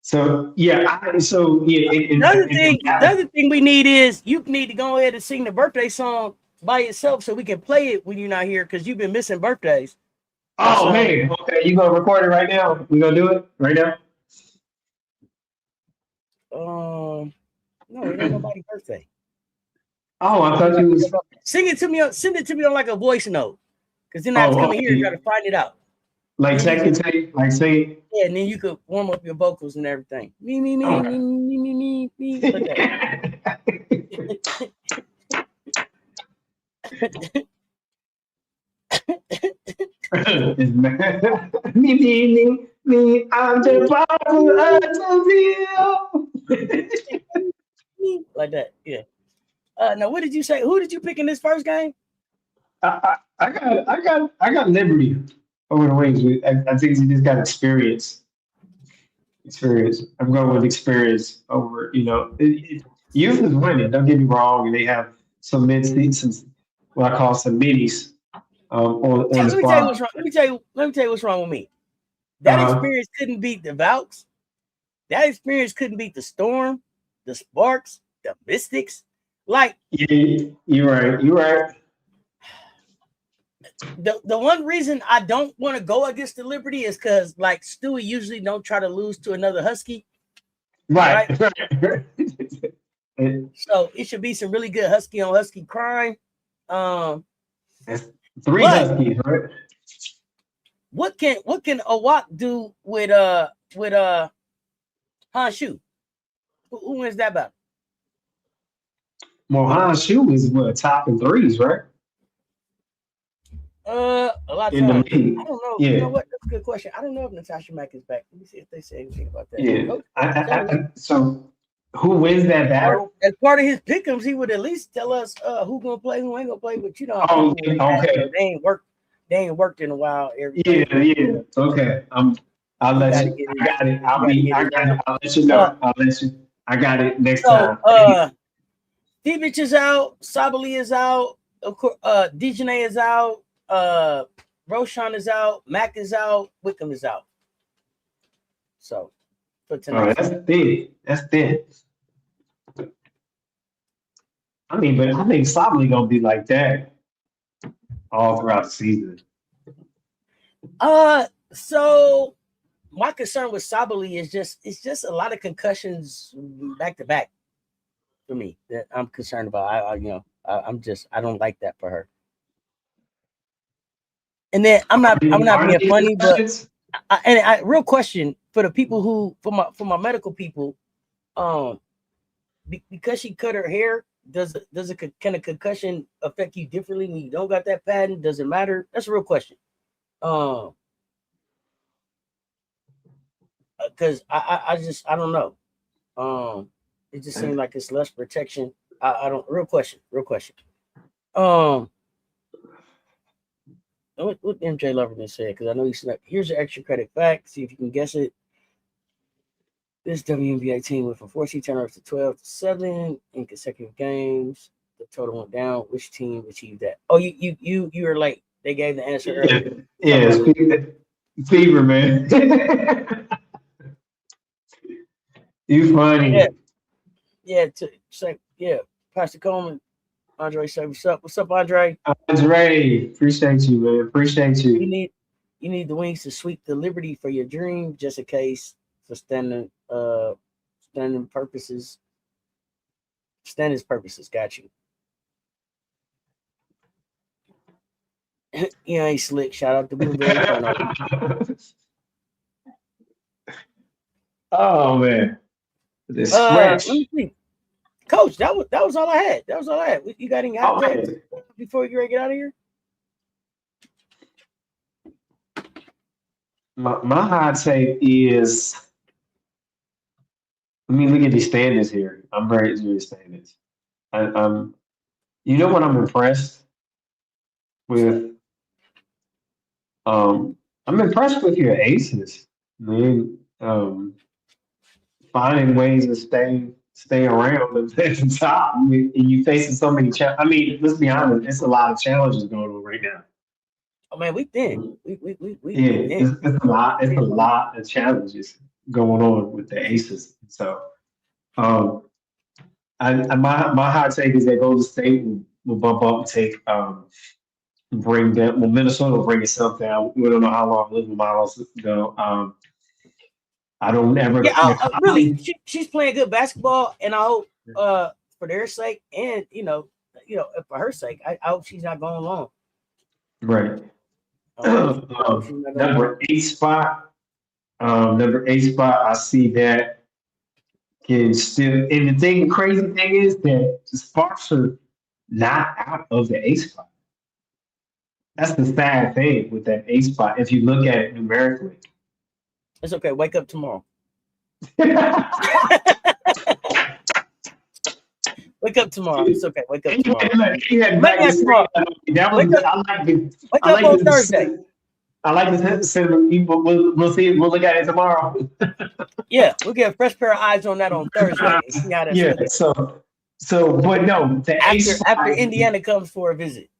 Speaker 3: So
Speaker 1: the other thing we need is you need to go ahead and sing the birthday song by yourself so we can play it when you're not here because you've been missing birthdays.
Speaker 3: Oh man, okay, you gonna record it right now? We gonna do it right now?
Speaker 1: No, it ain't nobody's birthday.
Speaker 3: Oh, I thought you was
Speaker 1: send it to me on like a voice note, because then I have to come in here and try to find it out.
Speaker 3: Like text it to you, like say it.
Speaker 1: Yeah, and then you could warm up your vocals and everything. Me. Like that.
Speaker 3: me, I'm the
Speaker 1: like that, yeah. Now, what did you say? Who did you pick in this first game?
Speaker 3: I got Liberty over the Wings. I think he just got experience. I'm going with experience over. Youth is winning. Don't get me wrong. And they have some mid-seasons, what I call some minis. On the
Speaker 1: Let me tell you what's wrong with me. That experience couldn't beat the Valks. That experience couldn't beat the Storm, the Sparks, the Mystics. Like,
Speaker 3: yeah, you're right. You're right.
Speaker 1: The one reason I don't want to go against the Liberty is because like Stewie usually don't try to lose to another Husky.
Speaker 3: Right.
Speaker 1: So it should be some really good Husky on Husky crime.
Speaker 3: That's 3 Huskies, right?
Speaker 1: What can Awak do with Hanshu? Who wins that battle?
Speaker 3: Well, Hanshu is what, top in threes, right?
Speaker 1: A lot of
Speaker 3: In the
Speaker 1: times.
Speaker 3: league.
Speaker 1: I don't know.
Speaker 3: Yeah.
Speaker 1: You know what? That's a good question. I don't know if Natasha Mack is back. Let me see if they say anything about that.
Speaker 3: Yeah. So who wins that battle?
Speaker 1: As part of his pick'ems, he would at least tell us who gonna play, who ain't gonna play. But you know,
Speaker 3: Oh, okay.
Speaker 1: They ain't worked in a while.
Speaker 3: Yeah. Okay. I'll let you. I got it. I'll let you know. I got it next time.
Speaker 1: Stevich is out. Sabali is out. Of course, Dejanay is out. Roshan is out. Mac is out. Wickham is out. So for tonight,
Speaker 3: that's thin. I mean, but I think Sabali gonna be like that all throughout the season.
Speaker 1: So my concern with Sabali is it's just a lot of concussions back to back for me that I'm concerned about. I don't like that for her. And then I'm not being funny, but real question for the people who for my medical people, because she cut her hair, can a concussion affect you differently when you don't got that pattern? Does it matter? That's a real question. Because I don't know. It just seems like it's less protection. I don't. Real question. What MJ Loverman said, because I know he's like, here's an extra credit fact. See if you can guess it. This WNBA team went from 14 turnovers to 12-7 in consecutive games. The total went down. Which team achieved that? Oh, you were late. They gave the answer earlier.
Speaker 3: Yeah, fever, man. You funny.
Speaker 1: Yeah. Pastor Coleman, Andre said, "What's up? What's up, Andre?
Speaker 3: Andre, appreciate you, man. Appreciate you.
Speaker 1: You need the wings to sweep the Liberty for your dream, just in case for standing purposes. Standards purposes, got you. You ain't slick. Shout out to Blueberry Turnover.
Speaker 3: Oh man, this
Speaker 1: let me see. Coach, that was all I had. You got any hot takes before you get out of here?
Speaker 3: My hot take is, let me look at these standards here. I'm very into these standards. You know what I'm impressed with? I'm impressed with your aces, man. Finding ways to stay around at the top. I mean, and you facing so many challenges. I mean, let's be honest, it's a lot of challenges going on right now.
Speaker 1: Oh man, we thin. We
Speaker 3: it's a lot. It's a lot of challenges going on with the aces. So, my hot take is that Golden State will bump up and take bring them. Well, Minnesota will bring itself down. We don't know how long Elizabeth Miles go. I don't ever.
Speaker 1: Yeah, really, she's playing good basketball, and I hope for their sake, and for her sake, I hope she's not going long.
Speaker 3: Right. Number 8 spot. I see that can still. And the crazy thing is that the Sparks are not out of the 8 spot. That's the sad thing with that 8 spot. If you look at it numerically,
Speaker 1: it's okay. Wake up tomorrow. Wake up tomorrow. It's okay. Wake up tomorrow. Wake up on Thursday.
Speaker 3: I like this. We'll see. We'll look at it tomorrow.
Speaker 1: Yeah, we'll get a fresh pair of eyes on that on Thursday. And see how that's
Speaker 3: So, but no.
Speaker 1: After Indiana comes for a visit.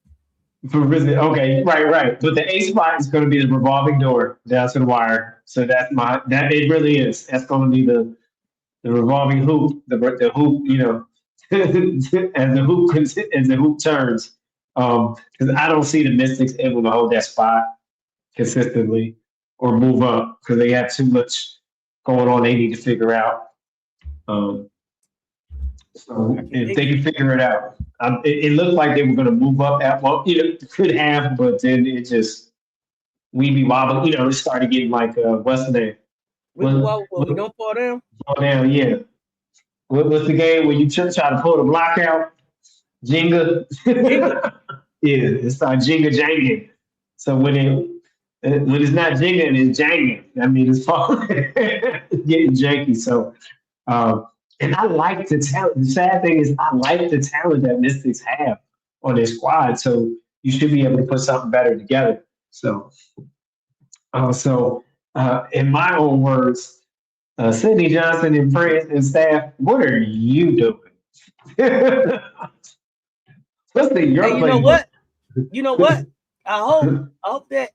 Speaker 3: For visit, okay, right. But the A spot is going to be the revolving door down to the wire. So that's that it really is. That's going to be the revolving hoop, the hoop, as the hoop turns. Because I don't see the Mystics able to hold that spot consistently or move up because they have too much going on. They need to figure out. Um, so if they can figure it out, it looked like they were going to move up at well, could have, but then it just weeby wobble. It started getting like what's the name?
Speaker 1: We we don't fall down.
Speaker 3: Fall down, yeah. What's the game where you try to pull the block out? Jenga.
Speaker 1: Jenga.
Speaker 3: Yeah, it's not Jenga janging. So when it's not Jenga, it's janging. I mean, it's falling, getting janky. So, and I like the talent. The sad thing is, I like the talent that Mystics have on their squad. So you should be able to put something better together. So, in my own words, Sidney Johnson and friends and staff, what are you doing? What's your
Speaker 1: Hey, you know what? I hope that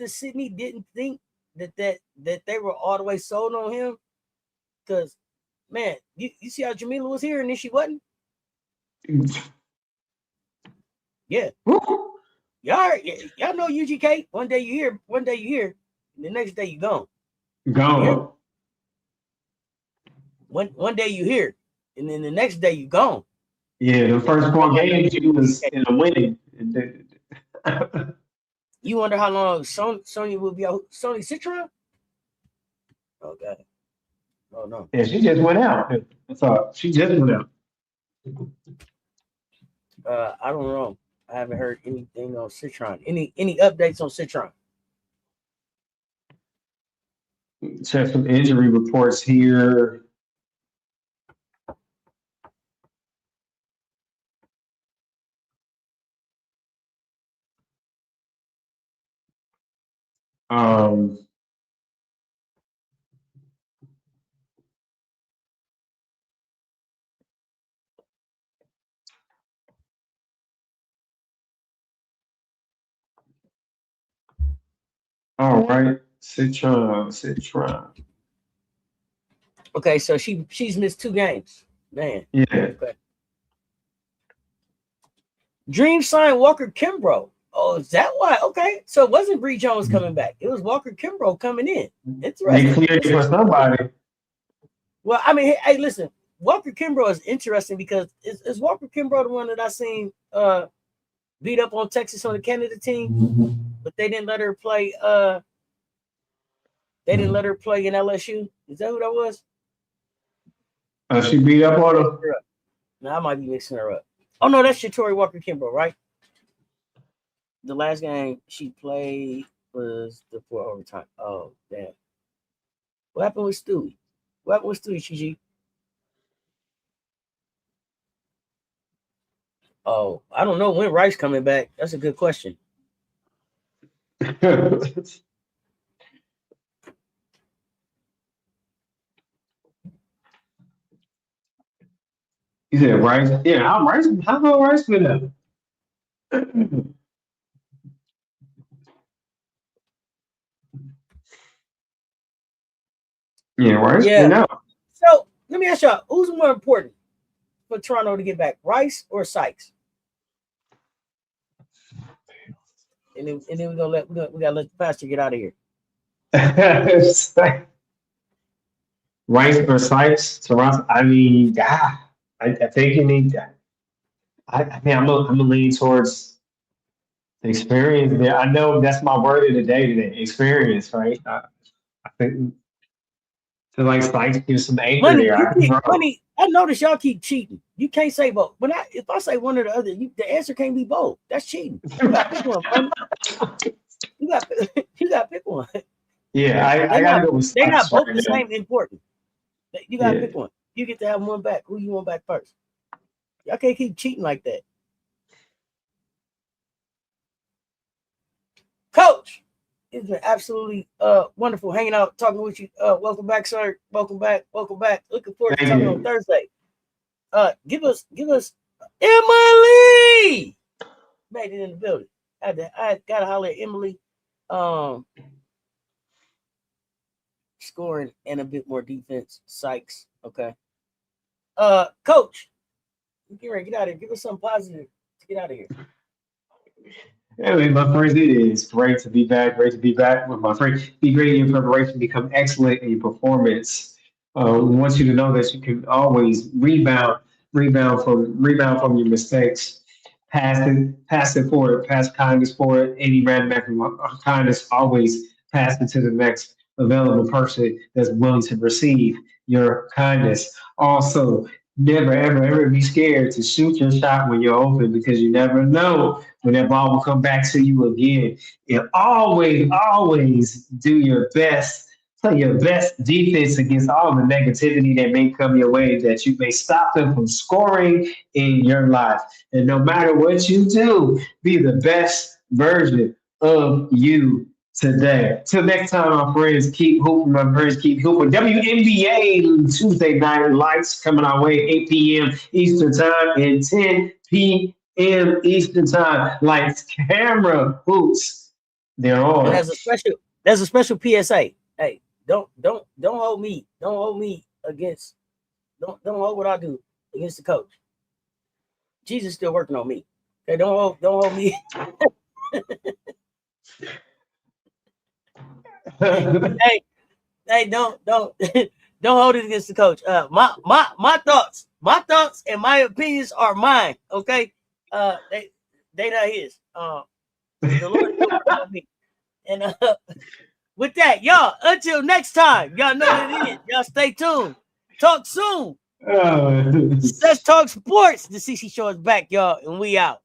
Speaker 1: Sydney didn't think that they were all the way sold on him. Because man, you see how Jamila was here and then she wasn't? Yeah. Y'all know UGK. One day you hear, and the next day you gone.
Speaker 3: Gone.
Speaker 1: One day you hear, and then the next day you gone.
Speaker 3: Yeah, the first 4 games you was in a winning.
Speaker 1: You wonder how long Sony will be out. Sony Citron? Oh God. Oh no.
Speaker 3: Yeah, she just went out. That's all. She just went out.
Speaker 1: I don't know. I haven't heard anything on Citron. Any updates on Citron?
Speaker 3: Check some injury reports here. All right, Citron.
Speaker 1: Okay, so she's missed 2 games. Man.
Speaker 3: Yeah.
Speaker 1: Okay. Dream signed Walker Kimbrough. Oh, is that why? Okay, so it wasn't Bree Jones coming back. It was Walker Kimbrough coming in. Interesting.
Speaker 3: They cleared it for somebody.
Speaker 1: Well, I mean, hey, listen, Walker Kimbrough is interesting because is Walker Kimbrough the one that I seen beat up on Texas on the Canada team, but they didn't let her play. They didn't let her play in LSU. Is that who that was?
Speaker 3: She beat up on him.
Speaker 1: No, I might be mixing her up. Oh no, that's Shatori Walker Kimbrough, right? The last game she played was the 4 overtime. Oh damn! What happened with Stewie? Gigi? Oh, I don't know when Rice coming back. That's a good question.
Speaker 3: You said Rice? Yeah, how long Rice been up? Yeah, Rice been out.
Speaker 1: So let me ask y'all, who's more important for Toronto to get back, Rice or Sykes? And then we gotta let the pastor get out of here.
Speaker 3: Rice or Sykes, Toronto. I mean, I think you need that. I mean, I'm gonna lean towards the experience there. I know that's my word of the day today. Experience, right? I think feel like Sykes gives some anchor there.
Speaker 1: Honey, I notice y'all keep cheating. You can't say both. If I say one or the other, the answer can't be both. That's cheating. You got to pick one. Honey. You got to pick one.
Speaker 3: Yeah, I gotta go with Sykes.
Speaker 1: They're not both the same important. You gotta pick one. You get to have one back. Who you want back first? Y'all can't keep cheating like that. Coach, it's been absolutely wonderful hanging out, talking with you. Welcome back, sir. Welcome back. Looking forward to talking on Thursday. Give us Emily. Made it in the building. I gotta holler at Emily. Scoring and a bit more defense. Sykes. Okay. Coach, get ready, get out of here. Give us something positive to get out of here.
Speaker 3: Anyway, my friends, it is great to be back. Great to be back with my friend. Be great in your preparation, become excellent in your performance. We want you to know that you can always rebound from your mistakes. Pass it forward, pass kindness forward. Any random act of kindness, always pass it to the next available person that's willing to receive your kindness. Also, never, ever, ever be scared to shoot your shot when you're open because you never know when that ball will come back to you again. And always, always do your best. Play your best defense against all the negativity that may come your way that you may stop them from scoring in your life. And no matter what you do, be the best version of you today. Till next time, my friends, keep hooping. My friends, keep hooping. WNBA Tuesday night lights coming our way, 8 p.m. Eastern Time and 10 p.m. Eastern Time. Lights, camera, hoops. They're
Speaker 1: And
Speaker 3: on.
Speaker 1: there's a special PSA. Hey, don't hold me. Don't hold me against. Don't hold what I do against the coach. Jesus still working on me. Okay, don't hold me. hey, don't don't hold it against the coach. My thoughts and my opinions are mine. Okay, they not his. The Lord is working on me. And with that, y'all, until next time, y'all know what it is. Y'all stay tuned. Talk soon. Let's talk sports. The CC Show is back, y'all, and we out.